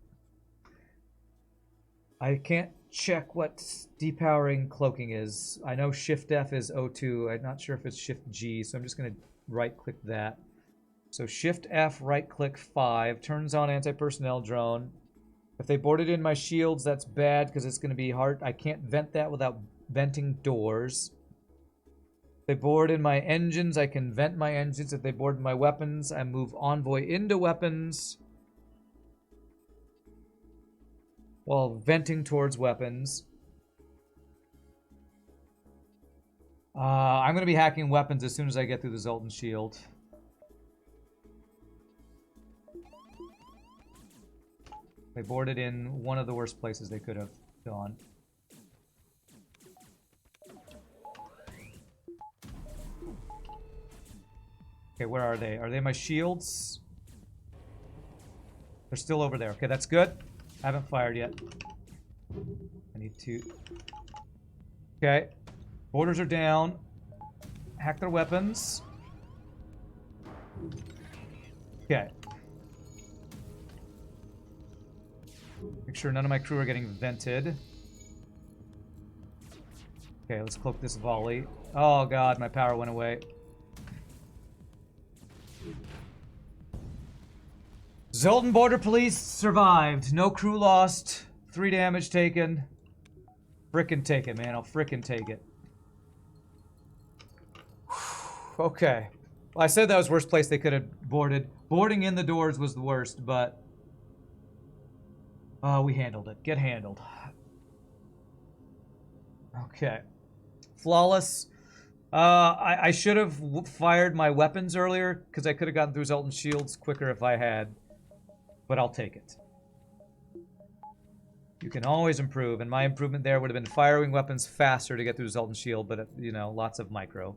I can't check what depowering cloaking is. I know Shift F is O2. I'm not sure if it's Shift G, so I'm just going to right-click that. So Shift F, right-click 5, turns on anti-personnel drone. If they boarded in my shields, that's bad because it's going to be hard. I can't vent that without venting doors. If they board in my engines, I can vent my engines. If they board my weapons, I move Envoy into weapons while venting towards weapons. I'm going to be hacking weapons as soon as I get through the Zoltan shield. They boarded in one of the worst places they could have gone. Okay, where are they? Are they my shields? They're still over there. Okay, that's good. Haven't fired yet. I need to... Okay. Borders are down. Hack their weapons. Okay. Make sure none of my crew are getting vented. Okay, let's cloak this volley. Oh god, my power went away. Zoltan Border Police survived. No crew lost. 3 damage taken. Frickin' take it, man. I'll frickin' take it. Okay. Well, I said that was the worst place they could have boarded. Boarding in the doors was the worst, but... we handled it. Get handled. Okay. Flawless. I should have fired my weapons earlier, because I could have gotten through Zoltan shields quicker if I had. But I'll take it. You can always improve, and my improvement there would have been firing weapons faster to get through Zoltan shield, but, you know, lots of micro.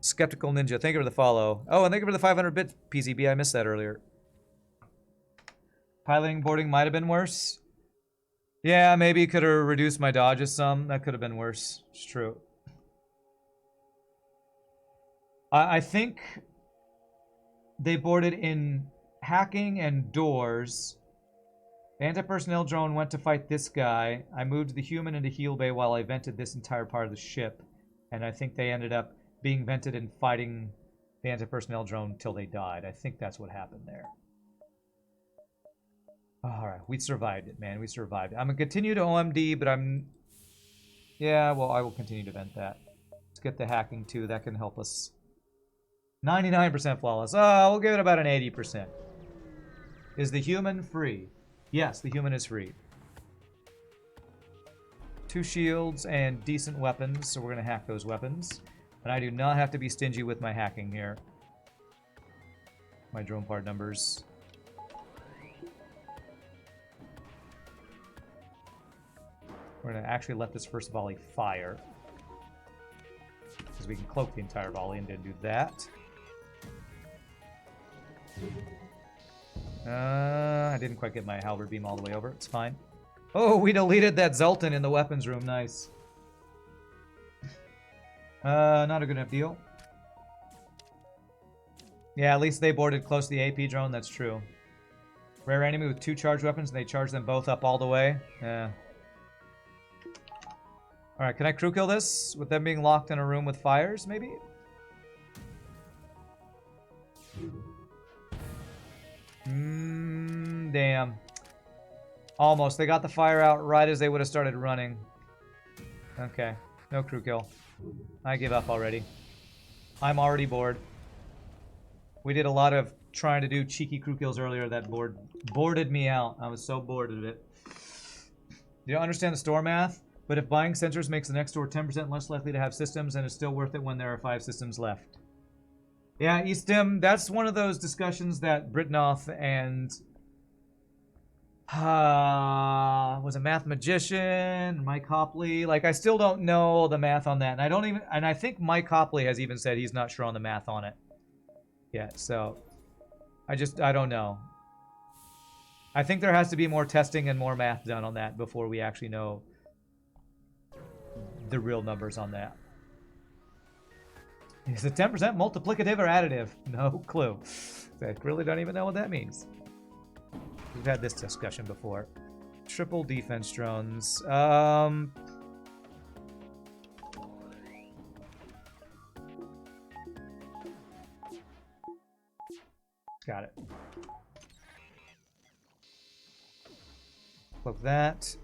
Skeptical Ninja, thank you for the follow. Oh, and thank you for the 500-bit PCB. I missed that earlier. Piloting boarding might have been worse. Yeah, maybe it could have reduced my dodges some. That could have been worse. It's true. I think they boarded in hacking and doors. The anti-personnel drone went to fight this guy. I moved the human into heal bay while I vented this entire part of the ship. And I think they ended up being vented and fighting the anti-personnel drone until they died. I think that's what happened there. Alright, we survived it, man. We survived it. I'm going to continue to OMD, but I'm... Yeah, well, I will continue to vent that. Let's get the hacking, too. That can help us. 99% flawless. Oh, we'll give it about an 80%. Is the human free? Yes, the human is free. 2 shields and decent weapons, so we're going to hack those weapons. And I do not have to be stingy with my hacking here. My drone part numbers. We're going to actually let this first volley fire. Because we can cloak the entire volley and didn't do that. I didn't quite get my halberd beam all the way over. It's fine. Oh, we deleted that Zoltan in the weapons room. Nice. Not a good enough deal. Yeah, at least they boarded close to the AP drone. That's true. Rare enemy with 2 charged weapons, and they charge them both up all the way. Yeah. Alright, can I crew kill this with them being locked in a room with fires, maybe? Damn. Almost. They got the fire out right as they would have started running. Okay. No crew kill. I give up already. I'm already bored. We did a lot of trying to do cheeky crew kills earlier that boarded me out. I was so bored of it. You don't understand the store math, but if buying sensors makes the next store 10% less likely to have systems, then it's still worth it when there are 5 systems left. Yeah, Eastim, that's one of those discussions that Britnoff and was a math magician, Mike Hopley. Like, I still don't know the math on that, and I think Mike Hopley has even said he's not sure on the math on it yet. So I don't know. I think there has to be more testing and more math done on that before we actually know the real numbers on that. Is it 10% multiplicative or additive? No clue. I really don't even know what that means. We've had this discussion before. Triple defense drones. Got it. Look that.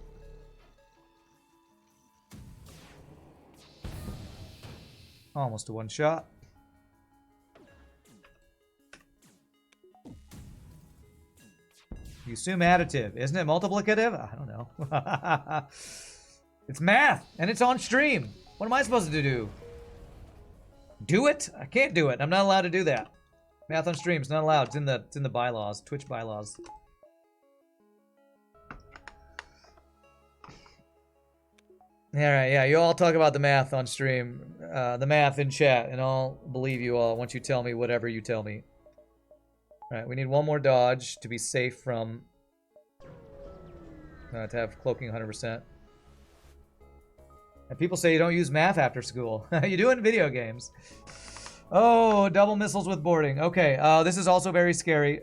Almost a one shot. You assume additive. Isn't it multiplicative? I don't know. It's math, and it's on stream. What am I supposed to do? Do it? I can't do it. I'm not allowed to do that. Math on stream is not allowed. It's in the bylaws, Twitch bylaws. Alright, yeah, you all talk about the math on stream. The math in chat, and I'll believe you all once you tell me whatever you tell me. Alright, we need one more dodge to be safe from... to have cloaking 100%. And people say you don't use math after school. You do in video games. Oh, double missiles with boarding. Okay, this is also very scary.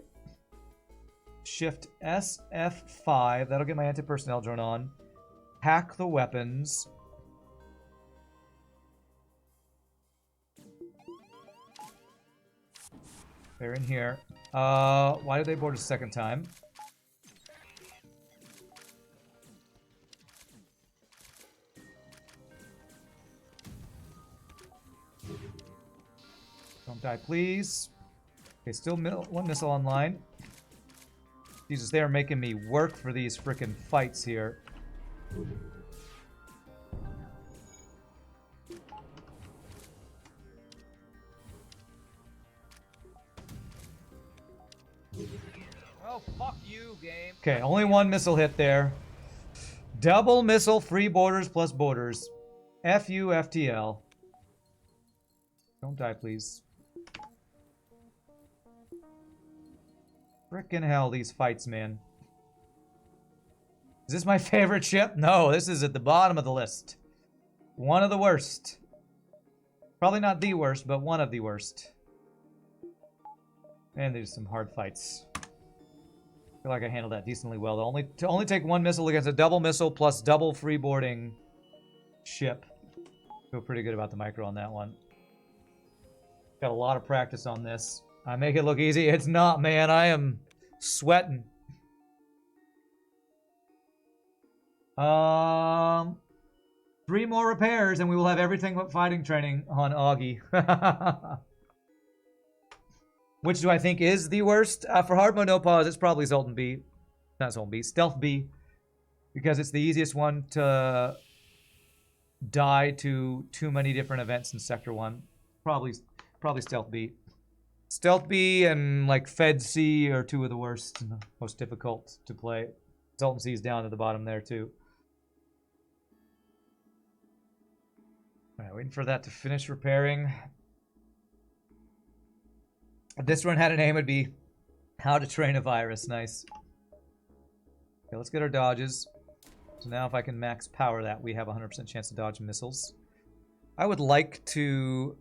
Shift SF5. That'll get my anti-personnel drone on. Hack the weapons. They're in here. Why did they board a second time? Don't die, please. Okay, still one missile online. Jesus, they are making me work for these frickin' fights here.
Oh, fuck you, game.
Okay, only one missile hit there. Double missile, free borders plus borders. FU FTL. Don't die, please. Frickin' hell, these fights, man. Is this my favorite ship? No, this is at the bottom of the list. One of the worst. Probably not the worst, but one of the worst. And there's some hard fights. I feel like I handled that decently well. To only take one missile against a double missile plus double freeboarding ship. Feel pretty good about the micro on that one. Got a lot of practice on this. I make it look easy. It's not, man. I am sweating. 3 more repairs and we will have everything but fighting training on Augie. Which do I think is the worst? For hard mode no pause, it's probably Zoltan B. Not Zoltan B, Stealth B. Because it's the easiest one to die to too many different events in Sector 1. Probably Stealth B. Stealth B and like Fed C are 2 of the worst and the most difficult to play. Zoltan C is down at the bottom there too. Alright, waiting for that to finish repairing. If this one had a name, it'd be How to Train a Virus. Nice. Okay, let's get our dodges. So now if I can max power that, we have a 100% chance to dodge missiles. I would like to...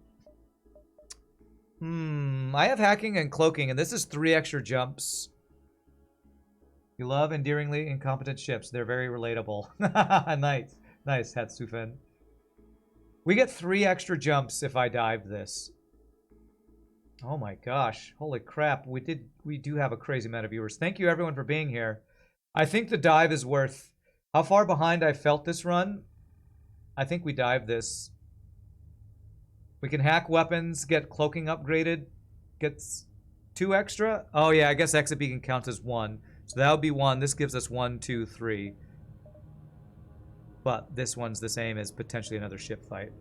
I have hacking and cloaking, and this is 3 extra jumps. You love endearingly incompetent ships. They're very relatable. Nice. Nice, Hatsufen. We get 3 extra jumps if I dive this. Oh my gosh. Holy crap. We do have a crazy amount of viewers. Thank you everyone for being here. I think the dive is worth... How far behind I felt this run? I think we dive this. We can hack weapons, get cloaking upgraded. Gets 2 extra. Oh yeah, I guess exit beacon counts as 1. So that would be 1. This gives us 1, 2, 3. But this one's the same as potentially another ship fight.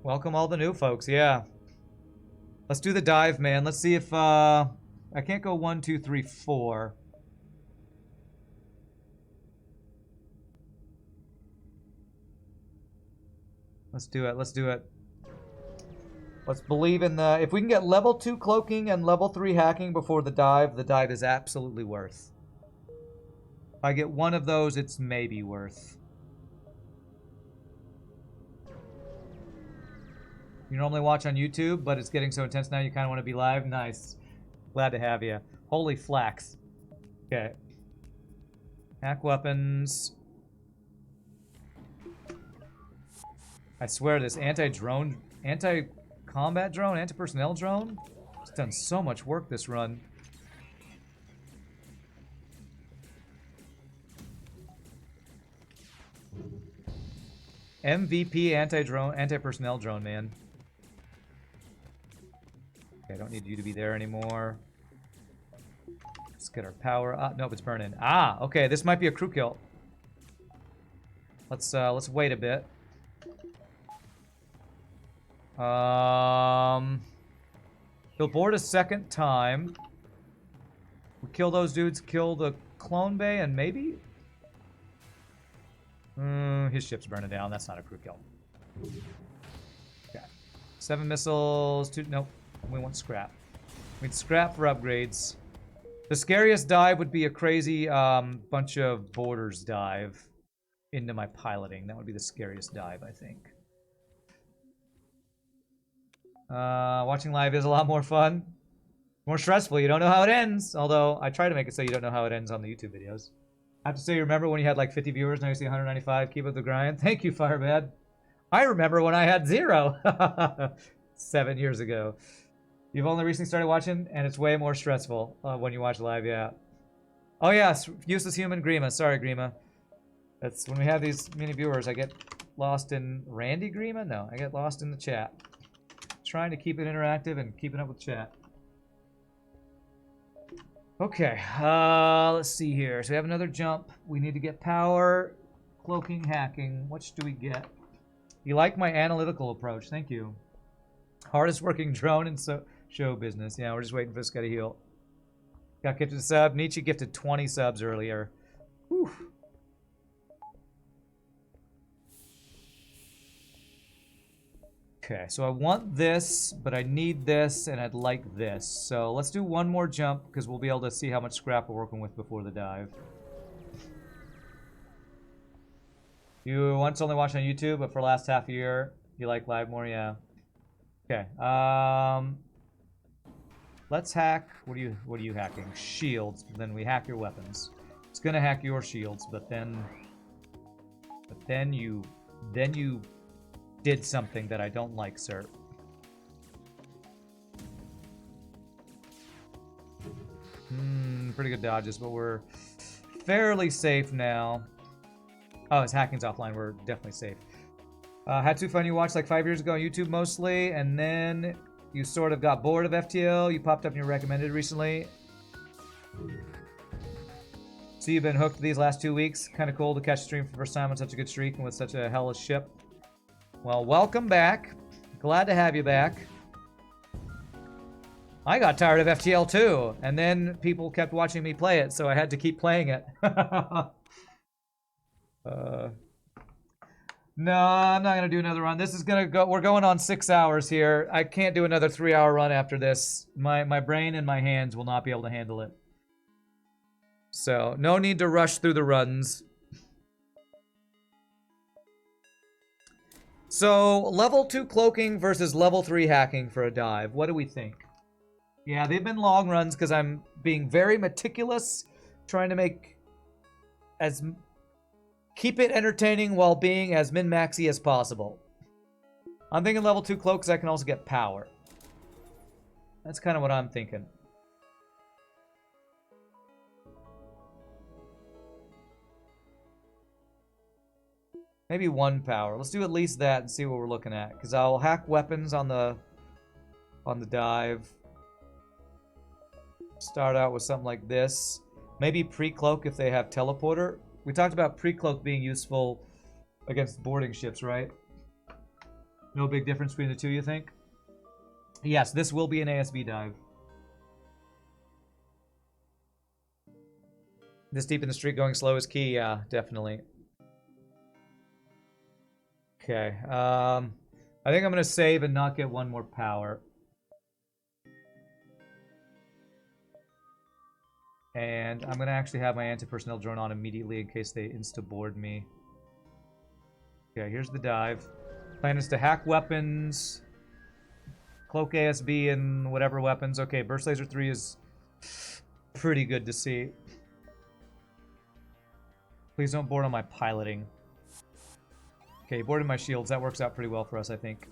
Welcome all the new folks, yeah. Let's do the dive, man. Let's see if, I can't go 1, 2, 3, 4. Let's do it, let's do it. Let's believe in the... If we can get level 2 cloaking and level 3 hacking before the dive is absolutely worth. If I get one of those, it's maybe worth. You normally watch on YouTube, but it's getting so intense now you kind of want to be live. Nice. Glad to have you. Holy flax. Okay. Hack weapons. I swear this anti-drone, anti-combat drone, anti-personnel drone, it's done so much work this run. MVP anti-drone, anti-personnel drone, man. Okay, I don't need you to be there anymore. Let's get our power. Nope, it's burning. Ah, okay, this might be a crew kill. Let's wait a bit. They'll board a second time. We kill those dudes, kill the clone bay, and maybe? His ship's burning down. That's not a crew kill. Okay. 7 missiles, 2... Nope. We want scrap. We need scrap for upgrades. The scariest dive would be a crazy bunch of boarders dive into my piloting. That would be the scariest dive, I think. Watching live is a lot more fun. More stressful. You don't know how it ends. Although, I try to make it so you don't know how it ends on the YouTube videos. I have to say, remember when you had like 50 viewers, now you see 195? Keep up the grind. Thank you, Firebad. I remember when I had 0. 7 years ago. You've only recently started watching, and it's way more stressful when you watch live, yeah. Oh yeah, useless human Grima. Sorry, Grima. That's when we have these many viewers, I get lost in... Randy Grima? No, I get lost in the chat. Trying to keep it interactive and keeping up with chat. Okay, let's see here. So we have another jump. We need to get power, cloaking, hacking. Which do we get? You like my analytical approach. Thank you. Hardest working drone in show business. Yeah, we're just waiting for this guy to heal. Got gifted a sub. Nietzsche gifted 20 subs earlier. Whew. Okay, so I want this, but I need this, and I'd like this. So let's do one more jump, because we'll be able to see how much scrap we're working with before the dive. You once only watched on YouTube, but for the last half a year, you like live more? Yeah. Okay. Let's hack. What are you hacking? Shields. Then we hack your weapons. It's gonna hack your shields, but then you did something that I don't like, sir. Pretty good dodges, but we're fairly safe now. Oh, his hacking's offline. We're definitely safe. Had too fun. You watched like 5 years ago on YouTube mostly, and then you sort of got bored of FTL. You popped up in your recommended recently. So you've been hooked these last 2 weeks. Kind of cool to catch a stream for the first time on such a good streak and with such a hellish ship. Well, welcome back. Glad to have you back. I got tired of FTL too, and then people kept watching me play it, so I had to keep playing it. No, I'm not gonna do another run. This is gonna go. We're going on 6 hours here. I can't do another 3-hour run after this. My brain and my hands will not be able to handle it. So no need to rush through the runs. So level 2 cloaking versus level 3 hacking for a dive. What do we think? Yeah, they've been long runs because I'm being very meticulous, trying to make as Keep it entertaining while being as min-maxy as possible. I'm thinking level 2 cloak because I can also get power. That's kind of what I'm thinking. Maybe 1 power. Let's do at least that and see what we're looking at. Because I'll hack weapons on the dive. Start out with something like this. Maybe pre-cloak if they have teleporter. We talked about pre-cloak being useful against boarding ships, right? No big difference between the two, you think? Yes, this will be an ASB dive. This deep in the street going slow is key, yeah, definitely. Okay, I think I'm going to save and not get 1 more power. And I'm going to actually have my anti-personnel drone on immediately in case they insta-board me. Okay, here's the dive. Plan is to hack weapons, cloak ASB and whatever weapons. Okay, Burst Laser 3 is pretty good to see. Please don't board on my piloting. Okay, boarded my shields. That works out pretty well for us, I think.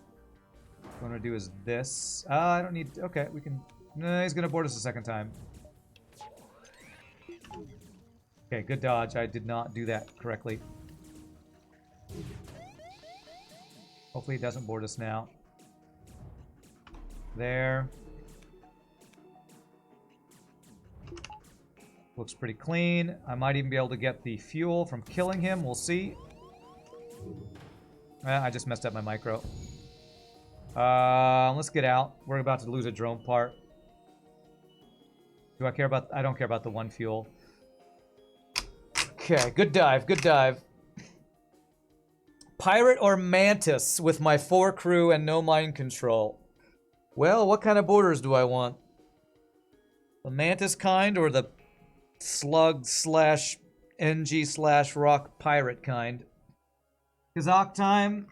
What I'm going to do is this. I don't need... Okay, we can... No, he's going to board us a second time. Okay, good dodge. I did not do that correctly. Hopefully he doesn't board us now. There. Looks pretty clean. I might even be able to get the fuel from killing him. We'll see. I just messed up my micro. Let's get out. We're about to lose a drone part. Do I care about... I don't care about the 1 fuel. Okay, good dive, good dive. Pirate or Mantis with my 4 crew and no mind control? Well, what kind of borders do I want? The Mantis kind or the slug slash Engi slash rock pirate kind? Kazakh time.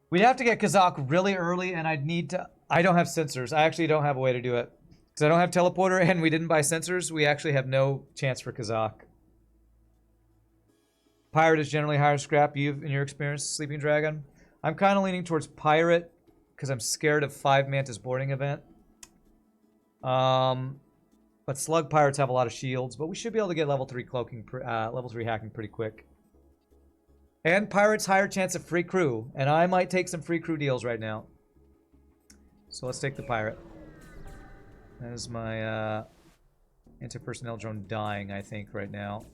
We'd have to get Kazakh really early, and I'd need to... I don't have sensors. I actually don't have a way to do it. Because I don't have teleporter, and we didn't buy sensors. We actually have no chance for Kazakh. Pirate is generally higher scrap. In your experience, Sleeping Dragon? I'm kind of leaning towards Pirate, because I'm scared of 5 Mantis boarding event. But Slug Pirates have a lot of shields, but we should be able to get level 3 cloaking, level 3 hacking pretty quick. And Pirates higher chance of free crew, and I might take some free crew deals right now. So let's take the Pirate. That is my anti-personnel drone dying, I think, right now.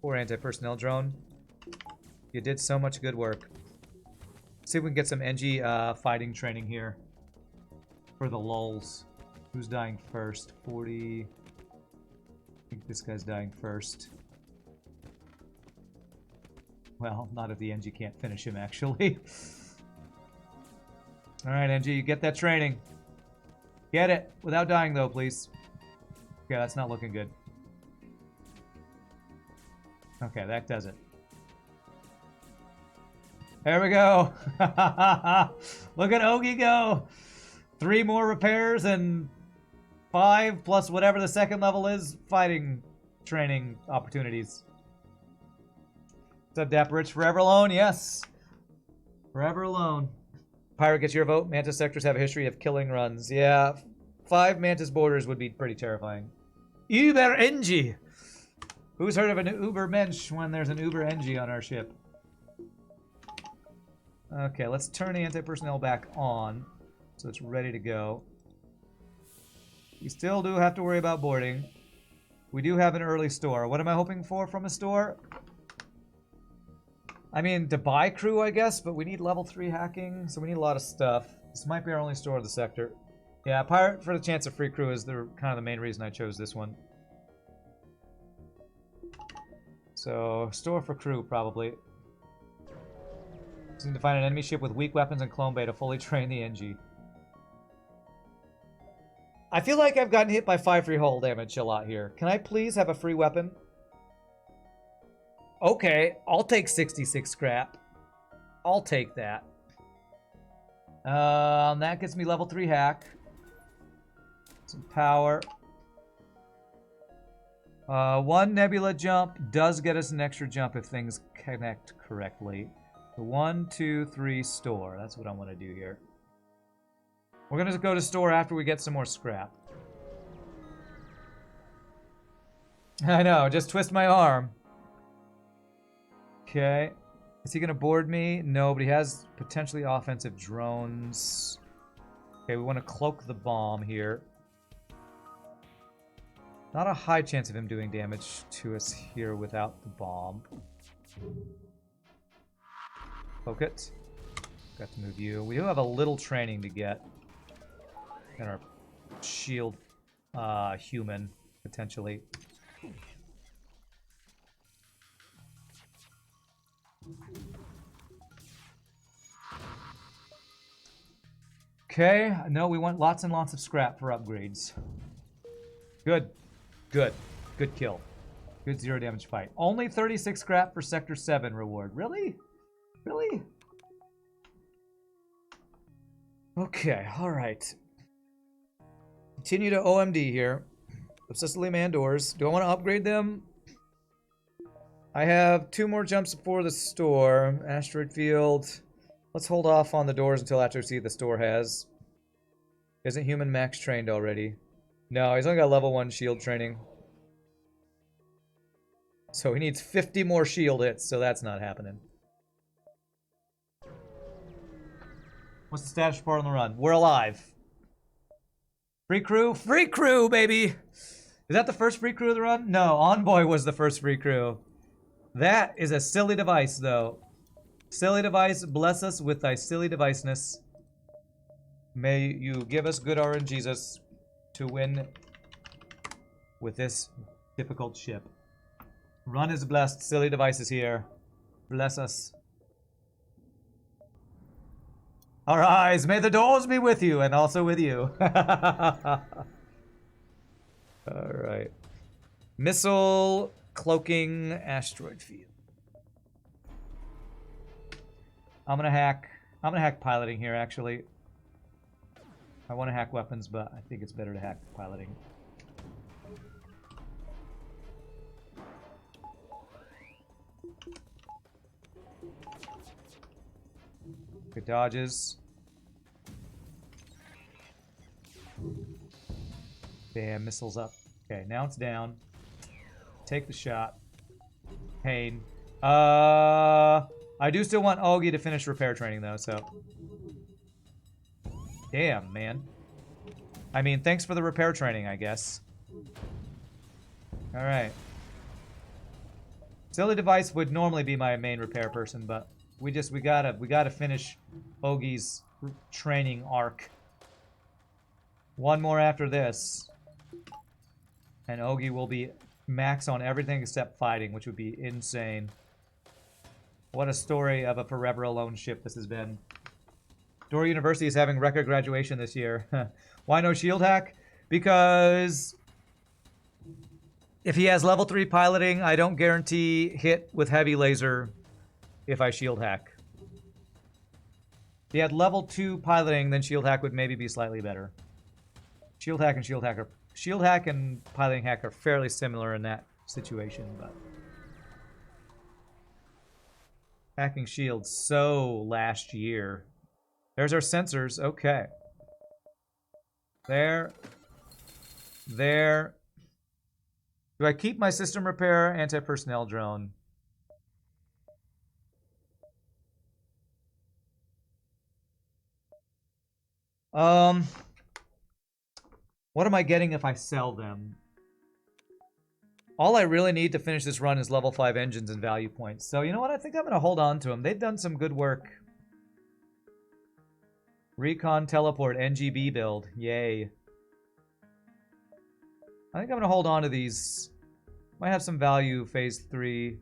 Poor anti-personnel drone. You did so much good work. Let's see if we can get some Engi fighting training here. For the lulz. Who's dying first? 40... I think this guy's dying first. Well, not if the Engi can't finish him, actually. Alright, Engi, you get that training. Get it. Without dying, though, please. Okay, that's not looking good. Okay, that does it. There we go. Look at Ogie go. 3 more repairs and 5 plus whatever the second level is fighting training opportunities. What's up, Dapper Rich? Forever alone? Yes. Forever alone. Pirate gets your vote. Mantis sectors have a history of killing runs. Yeah, 5 Mantis borders would be pretty terrifying. Uber Engi. Who's heard of an Uber Mensch when there's an Uber Engi on our ship? Okay, let's turn the anti-personnel back on so it's ready to go. We still do have to worry about boarding. We do have an early store. What am I hoping for from a store? I mean, to buy crew, I guess, but we need level 3 hacking, so we need a lot of stuff. This might be our only store of the sector. Yeah, Pirate for the chance of free crew is kind of the main reason I chose this one. So, store for crew, probably. Just need to find an enemy ship with weak weapons and clone bay to fully train the Engi. I feel like I've gotten hit by 5 free hull damage a lot here. Can I please have a free weapon? Okay, I'll take 66 scrap. I'll take that. That gets me level 3 hack. Some power. One nebula jump does get us an extra jump if things connect correctly. The 1, 2, 3 store. That's what I want to do here. We're going to go to store after we get some more scrap. I know, just twist my arm. Okay. Is he going to board me? No, but he has potentially offensive drones. Okay, we want to cloak the bomb here. Not a high chance of him doing damage to us here without the bomb. Poke it. Got to move you. We do have a little training to get. And our shield human, potentially. Okay, no, we want lots and lots of scrap for upgrades. Good. Good. Good kill. Good 0 damage fight. Only 36 scrap for Sector 7 reward. Really? Really? Okay, alright. Continue to OMD here. Obsessively man doors. Do I want to upgrade them? I have 2 more jumps before the store. Asteroid field. Let's hold off on the doors until after we see the store has. Isn't human max trained already? No, he's only got level 1 shield training. So he needs 50 more shield hits, so that's not happening. What's the status report on the run? We're alive. Free crew? Free crew, baby! Is that the first free crew of the run? No, Envoy was the first free crew. That is a silly device, though. Silly device, bless us with thy silly deviceness. May you give us good RNGesus to win with this difficult ship. Run is blessed, silly devices here. Bless us. Arise, may the doors be with you, and also with you. Alright. Missile, cloaking, asteroid field. I'm gonna hack piloting here, actually. I want to hack weapons, but I think it's better to hack piloting. Good dodges. Bam, missiles up. Okay, now it's down. Take the shot. Pain. I do still want Ogi to finish repair training, though, so... Damn, man. I mean, thanks for the repair training, I guess. Alright. Silly device would normally be my main repair person, but we gotta finish Ogi's training arc. One more after this. And Ogi will be max on everything except fighting, which would be insane. What a story of a forever alone ship this has been. Dora University is having record graduation this year. Why no shield hack? Because if he has level 3 piloting, I don't guarantee hit with heavy laser if I shield hack. If he had level 2 piloting, then shield hack would maybe be slightly better. Shield hack and piloting hack are fairly similar in that situation, but hacking shields so last year. There's our sensors. Okay. There. There. Do I keep my system repair anti-personnel drone? What am I getting if I sell them? All I really need to finish this run is level 5 engines and value points. So you know what? I think I'm going to hold on to them. They've done some good work. Recon teleport Engi B build. Yay. I think I'm going to hold on to these. Might have some value phase 3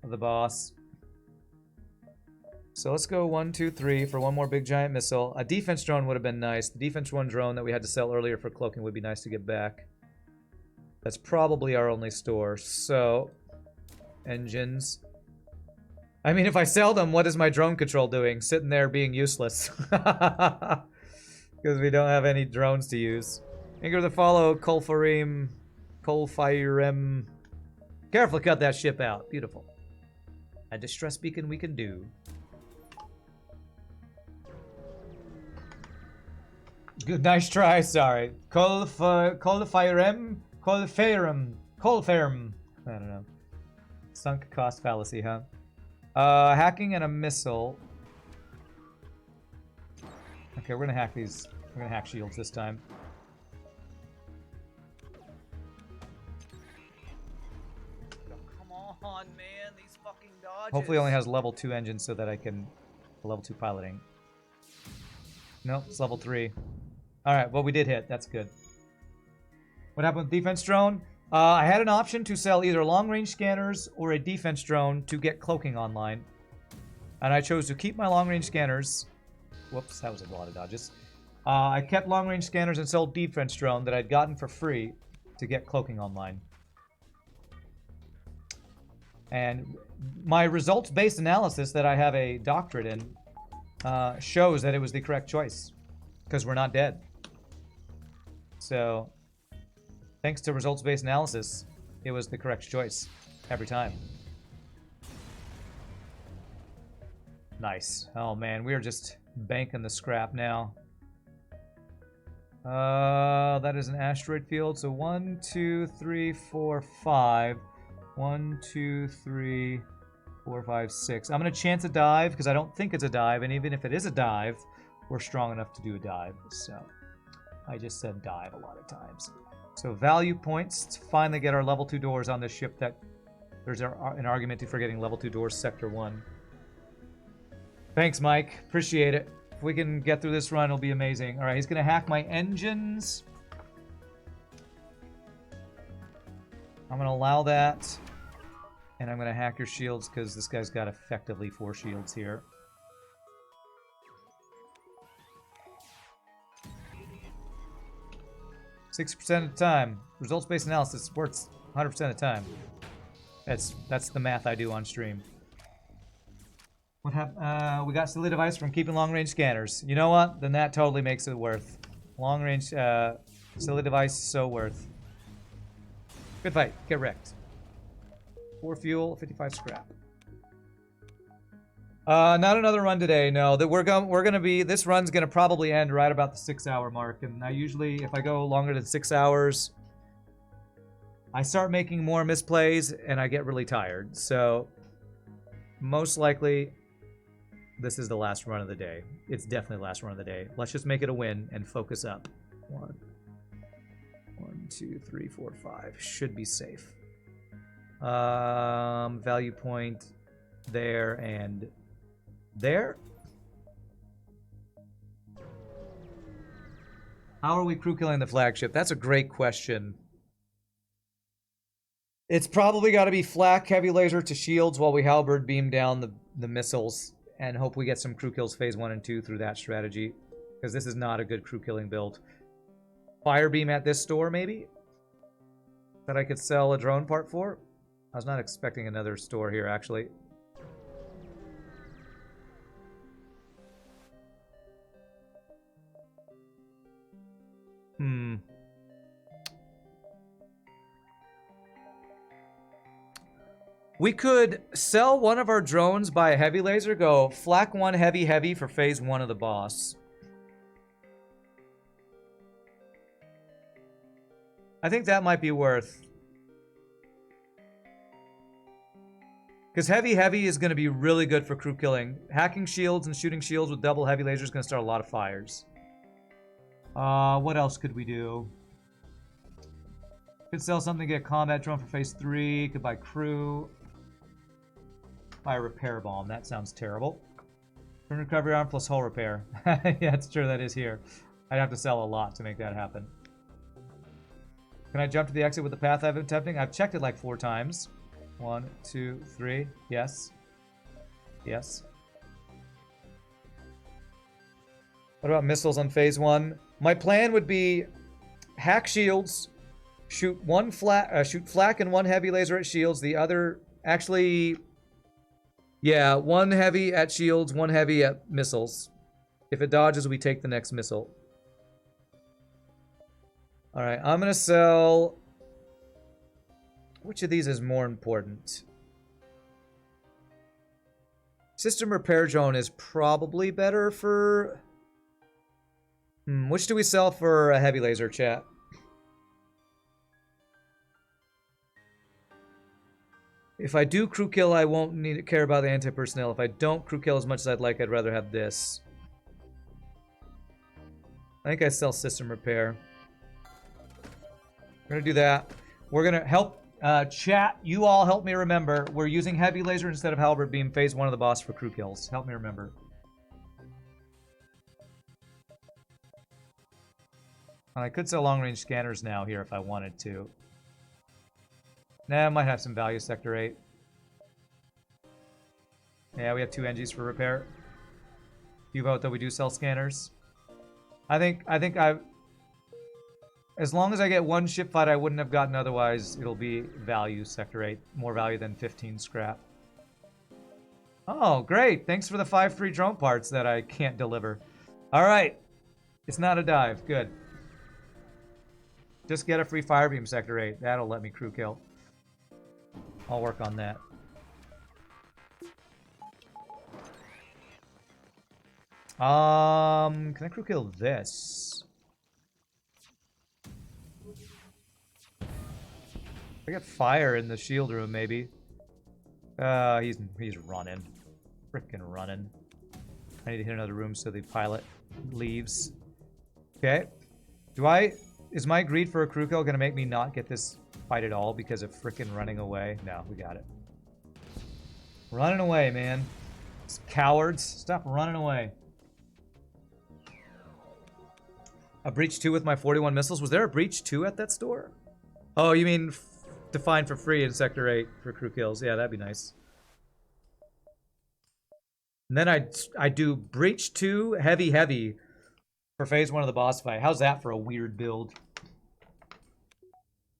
of the boss. So let's go 1, 2, 3 for one more big giant missile. A defense drone would have been nice. The defense 1 drone that we had to sell earlier for cloaking would be nice to get back. That's probably our only store. So, engines. I mean, if I sell them, what is my drone control doing? Sitting there being useless. Because we don't have any drones to use. Anger the follow, Kulfarim. Coal fire. Careful, cut that ship out. Beautiful. A distress beacon we can do. Good, nice try. Sorry. Coal fire. I don't know. Sunk cost fallacy, huh? Hacking and a missile. Okay, we're gonna hack these. We're gonna hack shields this time.
Come on, man. These fucking dodges.
Hopefully it only has level 2 engines so that I can... level 2 piloting. Nope, it's level 3. Alright, well we did hit. That's good. What happened with defense drone? I had an option to sell either long-range scanners or a defense drone to get cloaking online. And I chose to keep my long-range scanners. Whoops, that was a lot of dodges. I kept long-range scanners and sold defense drone that I'd gotten for free to get cloaking online. And my results-based analysis that I have a doctorate in shows that it was the correct choice. Because we're not dead. So... thanks to results-based analysis, it was the correct choice every time. Nice. Oh man, we are just banking the scrap now. That is an asteroid field. So 1, 2, 3, 4, 5. 1, 2, 3, 4, 5, 6. I'm gonna chance a dive because I don't think it's a dive, and even if it is a dive, we're strong enough to do a dive. So I just said dive a lot of times. So value points to finally get our level 2 doors on this ship that there's an argument for getting level 2 doors sector 1. Thanks, Mike. Appreciate it. If we can get through this run, it'll be amazing. All right, he's going to hack my engines. I'm going to allow that. And I'm going to hack your shields because this guy's got effectively 4 shields here. %60% of the time. Results-based analysis works 100% of the time. That's the math I do on stream. What happened? We got silly device from keeping long-range scanners. You know what? Then that totally makes it worth. Long-range silly device, so worth. Good fight. Get wrecked. 4 fuel, 55 scrap. Not another run today. No, that we're gonna be. This run's gonna probably end right about the 6-hour mark, and I usually, if I go longer than 6 hours, I start making more misplays and I get really tired. So most likely, this is the last run of the day. It's definitely the last run of the day. Let's just make it a win and focus up. 1, 2, 3, 4, 5 should be safe. Value point there and there. How are we crew killing the flagship? That's a great question. It's probably got to be flak, heavy laser to shields while we halberd beam down the missiles and hope we get some crew kills phase 1 and 2 through that strategy, because this is not a good crew killing build. Fire beam at this store maybe that I could sell a drone part for. I was not expecting another store here actually. We could sell one of our drones by a heavy laser, go flak 1 heavy for phase 1 of the boss. I think that might be worth. Because heavy is going to be really good for crew killing. Hacking shields and shooting shields with double heavy laser is going to start a lot of fires. What else could we do? Could sell something, get a combat drone for phase 3. Could buy crew. Buy a repair bomb. That sounds terrible. Turn recovery arm plus hull repair. Yeah, it's true. That is here. I'd have to sell a lot to make that happen. Can I jump to the exit with the path I've been attempting? I've checked it like 4 times. 1, 2, 3. Yes. Yes. What about missiles on phase 1? My plan would be hack shields, shoot flak and 1 heavy laser at shields. The other, actually, yeah, 1 heavy at shields, 1 heavy at missiles. If it dodges, we take the next missile. All right, I'm gonna sell Which of these is more important? System repair drone is probably better for... which do we sell for a heavy laser, chat? If I do crew kill, I won't need to care about the anti-personnel. If I don't crew kill as much as I'd like, I'd rather have this. I think I sell system repair. We're gonna do that. We're gonna help chat. You all help me remember. We're using heavy laser instead of halberd beam phase 1 of the boss for crew kills. Help me remember. I could sell long range scanners now here if I wanted to. Nah, I might have some value sector 8. Yeah, we have 2 Engis for repair. You vote that we do sell scanners. I think as long as I get 1 ship fight I wouldn't have gotten otherwise, it'll be value sector 8. More value than 15 scrap. Oh, great. Thanks for the 5 free drone parts that I can't deliver. Alright. It's not a dive. Good. Just get a free firebeam sector 8. That'll let me crew kill. I'll work on that. Can I crew kill this? I got fire in the shield room, maybe. He's running. Frickin' running. I need to hit another room so the pilot leaves. Okay. Is my greed for a crew kill gonna make me not get this fight at all because of frickin' running away? No, we got it. Running away, man. Cowards, stop running away. A breach 2 with my 41 missiles. Was there a breach 2 at that store? Oh, you mean defined for free in sector 8 for crew kills. Yeah, that'd be nice. And then I do breach 2 heavy for phase 1 of the boss fight. How's that for a weird build?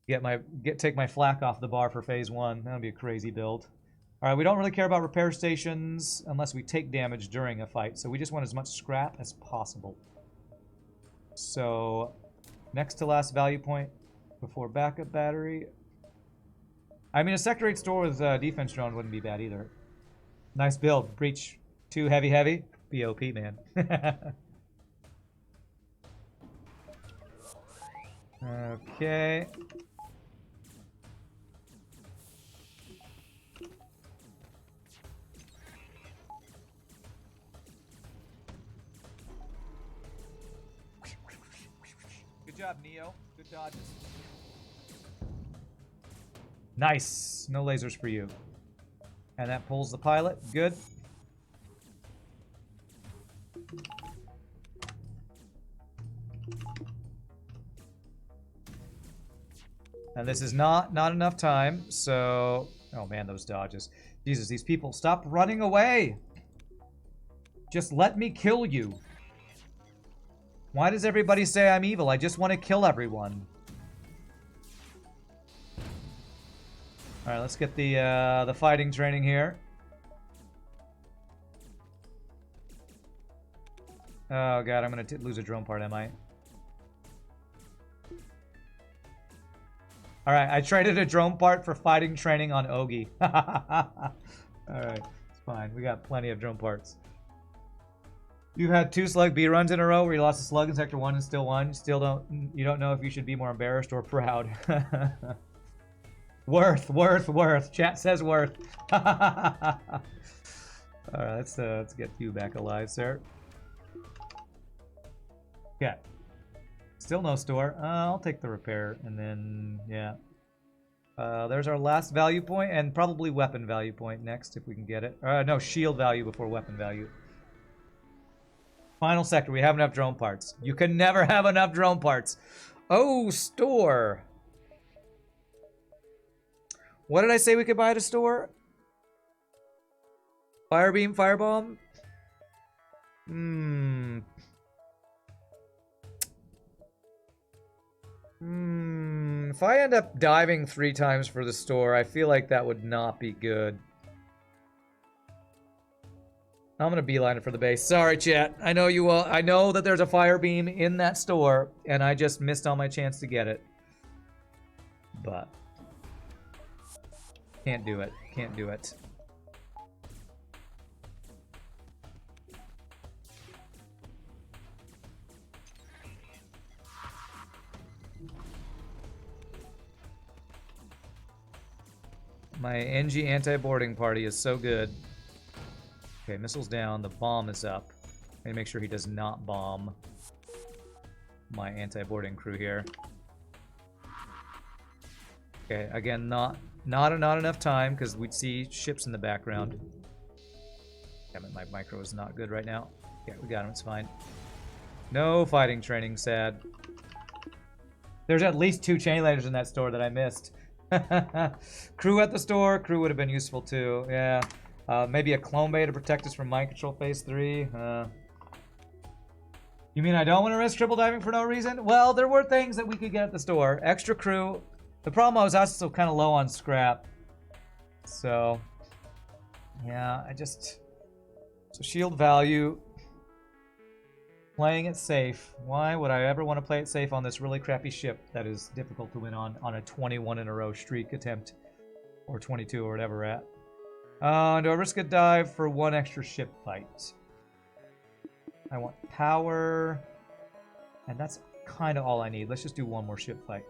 Take my flak off the bar for phase 1. That'll be a crazy build. All right, we don't really care about repair stations unless we take damage during a fight. So we just want as much scrap as possible. So next to last value point before backup battery. I mean, a sector 8 store with defense drone wouldn't be bad either. Nice build. Breach 2 heavy. BOP, man. Okay. Good job, Neo. Good dodges. Nice. No lasers for you. And that pulls the pilot. Good. And this is not enough time, so... Oh man, those dodges. Jesus, these people, stop running away! Just let me kill you. Why does everybody say I'm evil? I just want to kill everyone. Alright, let's get the fighting training here. Oh god, I'm gonna lose a drone part, am I? Alright, I traded a drone part for fighting training on Ogi. Alright, it's fine. We got plenty of drone parts. You've had 2 slug B runs in a row where you lost a slug in sector 1 and still won. You don't know if you should be more embarrassed or proud. Worth. Chat says worth. Alright, let's get you back alive, sir. Okay. Still no store. I'll take the repair, and then, yeah. There's our last value point, and probably weapon value point next, if we can get it. No, shield value before weapon value. Final sector, we have enough drone parts. You can never have enough drone parts. Oh, store. What did I say we could buy at a store? Firebeam, firebomb? If I end up diving 3 times for the store, I feel like that would not be good. I'm gonna beeline it for the base. Sorry, chat. I know you all. I know that there's a fire beam in that store, and I just missed on my chance to get it. But Can't do it. Can't do it. My Engi anti-boarding party is so good. Okay, missiles down. The bomb is up. I need to make sure he does not bomb my anti-boarding crew here. Okay, again, not enough time because we'd see ships in the background. Damn it, my micro is not good right now. Yeah, we got him. It's fine. No fighting training, sad. There's at least 2 chain lasers in that store that I missed. Crew at the store. Crew would have been useful too. Yeah. Maybe a clone bay to protect us from mind control phase 3. You mean I don't want to risk triple diving for no reason? Well, there were things that we could get at the store. Extra crew. The problem I was also kind of low on scrap. So, yeah, So shield value. Playing it safe. Why would I ever want to play it safe on this really crappy ship that is difficult to win on a 21 in a row streak attempt? Or 22 or whatever we're at. Do I risk a dive for 1 extra ship fight? I want power. And that's kind of all I need. Let's just do 1 more ship fight.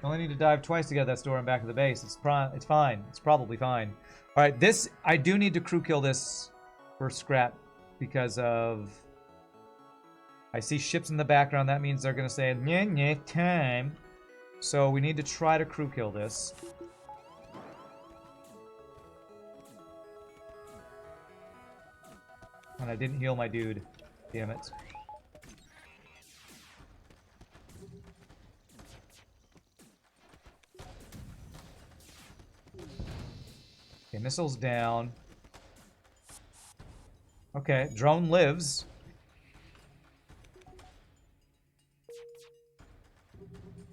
I only need to dive twice to get that store and back to the base. It's fine. It's probably fine. Alright, this... I do need to crew kill this for scrap because of... I see ships in the background. That means they're going to say, "Nyeh, nyeh, time." So we need to try to crew kill this. And I didn't heal my dude. Damn it. Okay, missiles down. Okay, drone lives.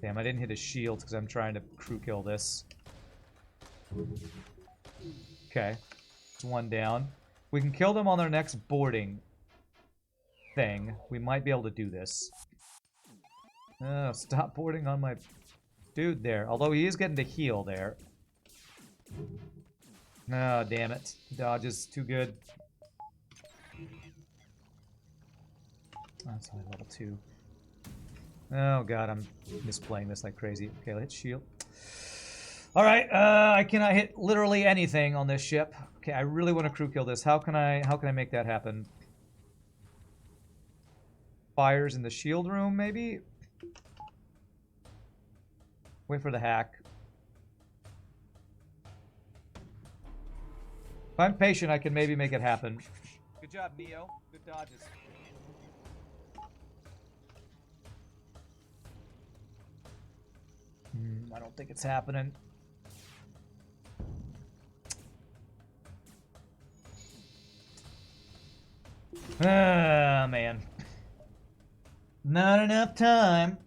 Damn, I didn't hit his shield because I'm trying to crew kill this. Okay, it's 1 down. We can kill them on their next boarding thing. We might be able to do this. Oh, stop boarding on my dude there. Although he is getting to heal there. Oh, damn it. Dodge is too good. That's only level 2. Oh god, I'm misplaying this like crazy. Okay, let's shield. Alright, I cannot hit literally anything on this ship. Okay, I really want to crew kill this. How can I make that happen? Fires in the shield room, maybe? Wait for the hack. If I'm patient, I can maybe make it happen. Good job, Neo. Good dodges. I don't think it's happening. Ah, man. Not enough time.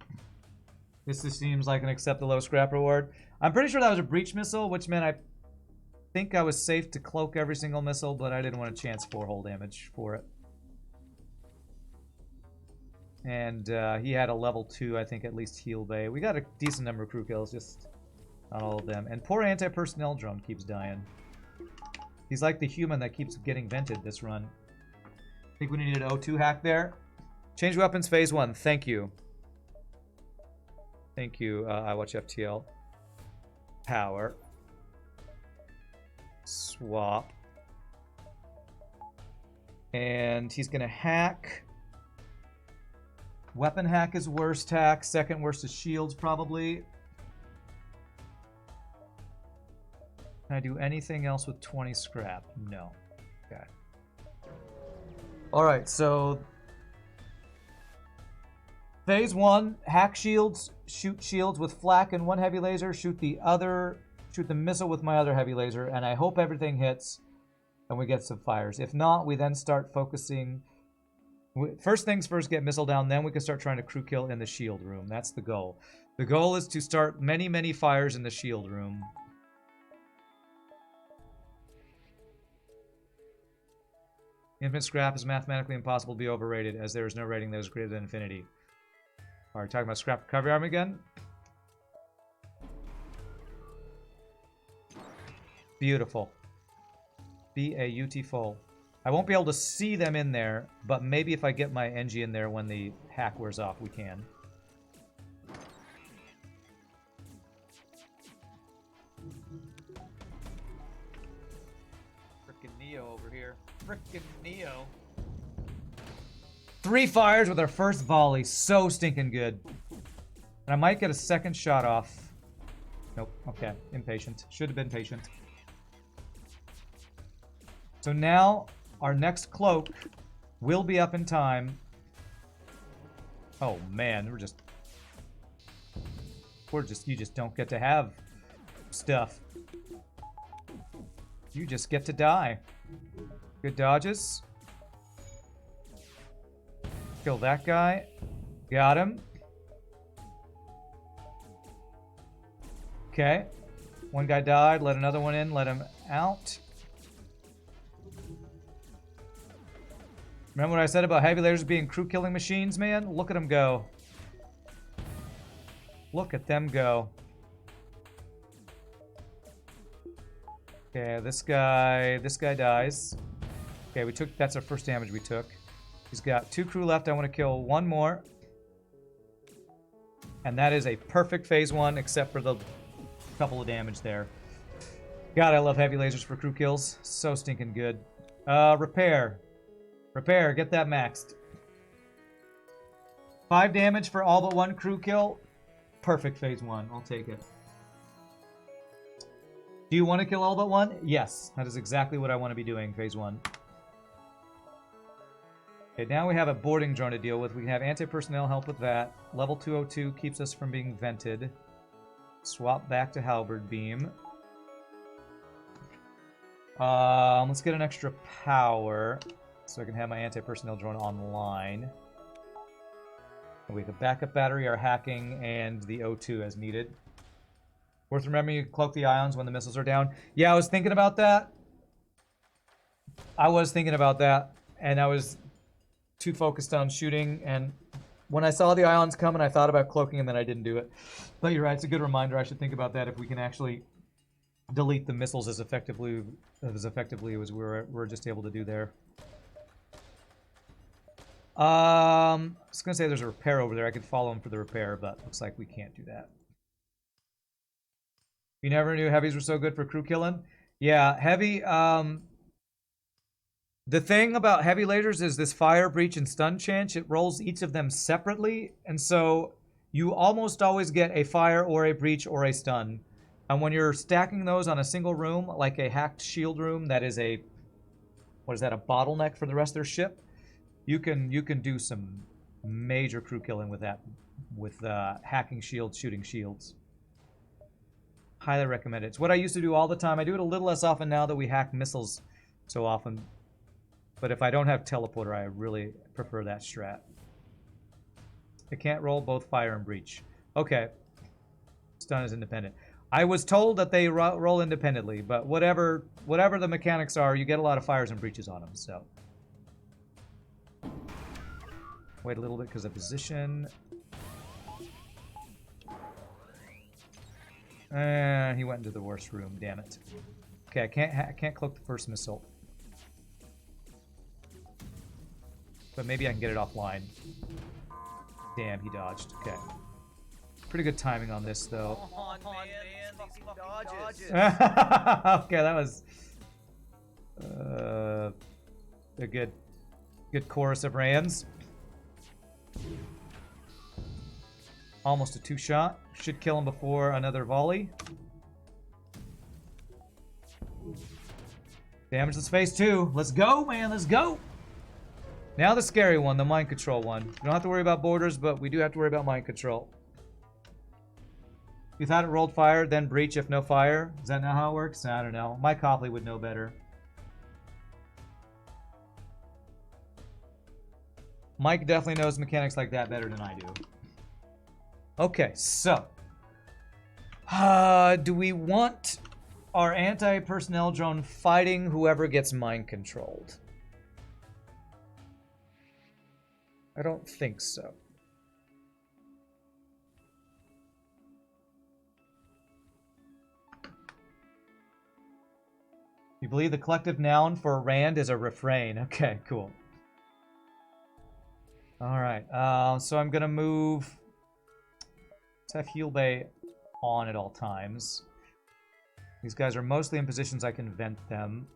This just seems like an accept the low scrap reward. I'm pretty sure that was a breach missile, which meant I think I was safe to cloak every single missile, but I didn't want to chance 4 hull damage for it. And he had a level 2, I think, at least heal bay. We got a decent number of crew kills, just not all of them. And poor anti-personnel drone keeps dying. He's like the human that keeps getting vented this run. I think we needed an O2 hack there. Change weapons phase 1. Thank you. Thank you, I watch FTL. Power. Swap. And he's going to hack. Weapon hack is worst hack. Second worst is shields, probably. Can I do anything else with 20 scrap? No. Okay. Alright, so... Phase 1, hack shields, shoot shields with flak and 1 heavy laser, shoot the missile with my other heavy laser, and I hope everything hits and we get some fires. If not, we then start focusing... First things first, get missile down, then we can start trying to crew kill in the shield room. That's the goal. The goal is to start many, many fires in the shield room. Infinite scrap is mathematically impossible to be overrated, as there is no rating that is greater than infinity. Alright, talking about scrap recovery arm again. Beautiful. Beautiful. I won't be able to see them in there, but maybe if I get my Engi in there when the hack wears off, we can.
Frickin' Neo over here. Frickin' Neo.
3 fires with our first volley. So stinking good. And I might get a second shot off. Nope. Okay. Impatient. Should have been patient. So now our next cloak will be up in time. Oh man, you just don't get to have stuff. You just get to die. Good dodges. Kill that guy. Got him. Okay. One guy died. Let another one in. Let him out. Remember what I said about heavy lasers being crew killing machines, man? Look at them go. Look at them go. Okay, this guy dies. Okay, that's our first damage we took. He's got 2 crew left. I want to kill 1 more. And that is a perfect phase 1, except for the couple of damage there. God, I love heavy lasers for crew kills. So stinking good. Repair. Repair, get that maxed. 5 damage for all but 1 crew kill. Perfect phase 1. I'll take it. Do you want to kill all but 1? Yes. That is exactly what I want to be doing, phase 1. Okay, now we have a boarding drone to deal with. We can have anti-personnel help with that. Level 202 keeps us from being vented. Swap back to halberd beam. Let's get an extra power. So I can have my anti-personnel drone online. We have a backup battery, our hacking, and the O2 as needed. Worth remembering you cloak the ions when the missiles are down. Yeah, I was thinking about that. And I was too focused on shooting. And when I saw the ions coming, I thought about cloaking them, and I didn't do it. But you're right, it's a good reminder. I should think about that if we can actually delete the missiles as effectively as we're just able to do there. I was going to say there's a repair over there. I could follow him for the repair, but looks like we can't do that. You never knew heavies were so good for crew killing? Yeah, heavy, the thing about heavy lasers is this fire, breach, and stun chance. It rolls each of them separately, and so you almost always get a fire or a breach or a stun. And when you're stacking those on a single room, like a hacked shield room that is a, what is that, a bottleneck for the rest of their ship, you can do some major crew killing with that, with hacking shields, shooting shields. Highly recommend it. It's what I used to do all the time. I do it a little less often now that we hack missiles so often. But if I don't have teleporter, I really prefer that strat. It can't roll both fire and breach. Okay. Stun is independent. I was told that they roll independently, but whatever the mechanics are, you get a lot of fires and breaches on them, so. Wait a little bit because of position. He went into the worst room, damn it. Okay, I can't cloak the first missile. But maybe I can get it offline. Damn, he dodged. Okay. Pretty good timing on this, though.
Come on, man. These fucking dodges.
Okay, that was a good chorus of Rands. Almost a 2-shot. Should kill him before another volley. Damage this phase 2. Let's go, man. Let's go. Now the scary one, the mind control one. We don't have to worry about borders, but we do have to worry about mind control. You thought it rolled fire, then breach if no fire? Is that not how it works? I don't know. Mike Copley would know better. Mike definitely knows mechanics like that better than I do. Okay, so. Do we want our anti-personnel drone fighting whoever gets mind controlled? I don't think so. You believe the collective noun for Rand is a refrain. Okay, cool. Alright, so I'm gonna move... Let's have Heal Bay on at all times. These guys are mostly in positions I can vent them.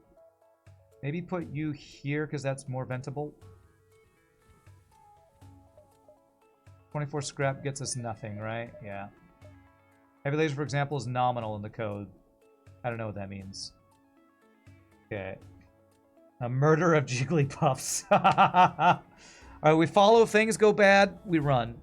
Maybe put you here, because that's more ventable. 24 scrap gets us nothing, right? Yeah. Heavy laser, for example, is nominal in the code. I don't know what that means. Okay. A murder of Jigglypuffs. Alright, we follow. If things go bad, we run.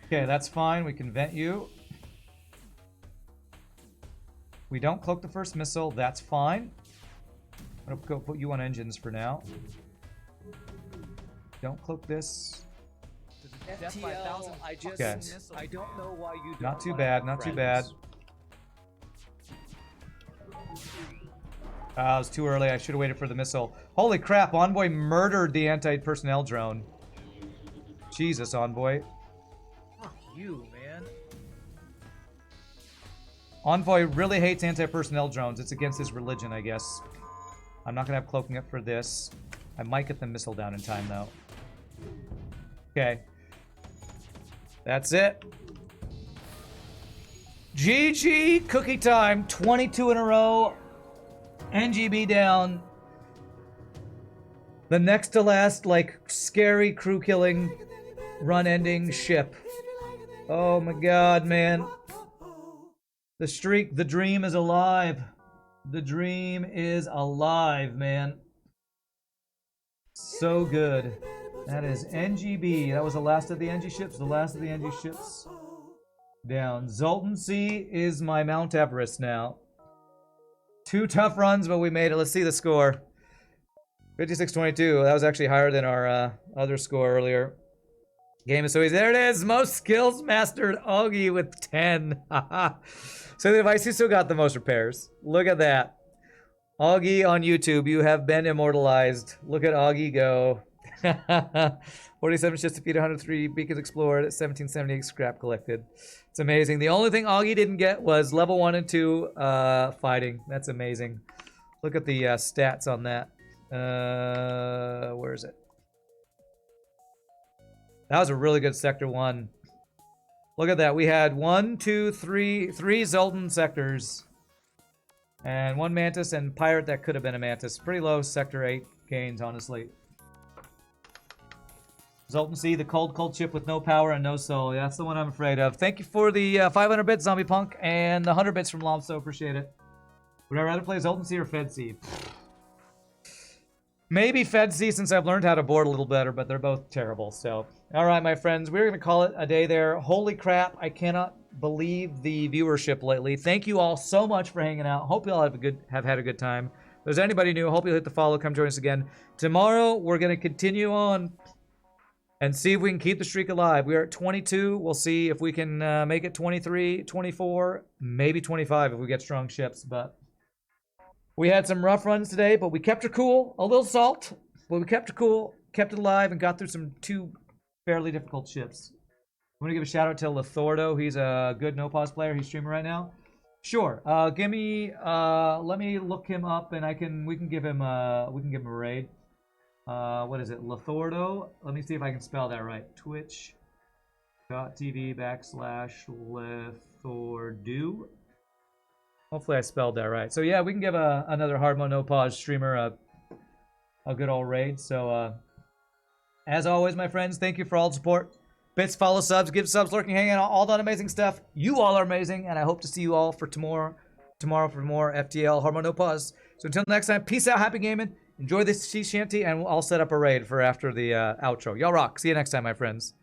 Okay, that's fine. We can vent you. We don't cloak the first missile. That's fine. I'm gonna go put you on engines for now. Don't cloak this.
FTL, I just
Okay.
I don't know why you don't
Not too
wanna
bad,
be
not too
friends.
bad. It was too early. I should have waited for the missile. Holy crap, Envoy murdered the anti-personnel drone. Jesus, Envoy.
Fuck you, man.
Envoy really hates anti-personnel drones. It's against his religion, I guess. I'm not going to have cloaking up for this. I might get the missile down in time, though. Okay. That's it. GG! Cookie time. 22 in a row. Engi B down. The next to last, like, scary crew-killing, run-ending ship. Oh my god, man. The streak, the dream is alive. The dream is alive, man. So good. That is Engi B. That was the last of the Engi ships. The last of the Engi ships. Down. Zoltan C is my Mount Everest now. 2 tough runs, but we made it. Let's see the score. 56-22. That was actually higher than our other score earlier. Game is so easy. There it is. Most skills mastered. Augie with 10. So the device, you still got the most repairs. Look at that. Augie on YouTube, you have been immortalized. Look at Augie go. 47 ships defeated, 103 beacons explored, 1778 scrap collected. It's amazing. The only thing Augie didn't get was level 1 and 2 fighting. That's amazing. Look at the stats on that. Where is it? That was a really good Sector 1. Look at that. We had 3 Zoltan sectors. And 1 Mantis and Pirate that could have been a Mantis. Pretty low Sector 8 gains, honestly. Zoltan C, the cold ship with no power and no soul. Yeah, that's the one I'm afraid of. Thank you for the 500 bits, Zombie Punk, and the 100 bits from Lomso. Appreciate it. Would I rather play Zoltan C or Fed C? Maybe Fed C, since I've learned how to board a little better, but they're both terrible. So, all right, my friends, we're going to call it a day there. Holy crap, I cannot believe the viewership lately. Thank you all so much for hanging out. Hope you all have had a good time. If there's anybody new, hope you'll hit the follow. Come join us again. Tomorrow, we're going to continue on and see if we can keep the streak alive. We are at 22. We'll see if we can make it 23, 24, maybe 25 if we get strong ships. But we had some rough runs today, but we kept her cool. A little salt, but we kept her cool, kept it alive, and got through 2 fairly difficult ships. I'm gonna give a shout out to Lethordo. He's a good no pause player. He's streaming right now. Sure. Let me look him up, and we can give him a raid. What is it? Lethordo. Let me see if I can spell that right. Twitch.tv/Lethordo. Hopefully I spelled that right. So yeah, we can give another hard mode no pause streamer a good old raid. So as always, my friends, thank you for all the support. Bits, follow, subs, give subs, lurking, hanging out, all that amazing stuff. You all are amazing, and I hope to see you all for tomorrow for more FTL Hard mode no pause. So until next time, peace out, happy gaming. Enjoy this sea shanty, and I'll set up a raid for after the outro. Y'all rock. See you next time, my friends.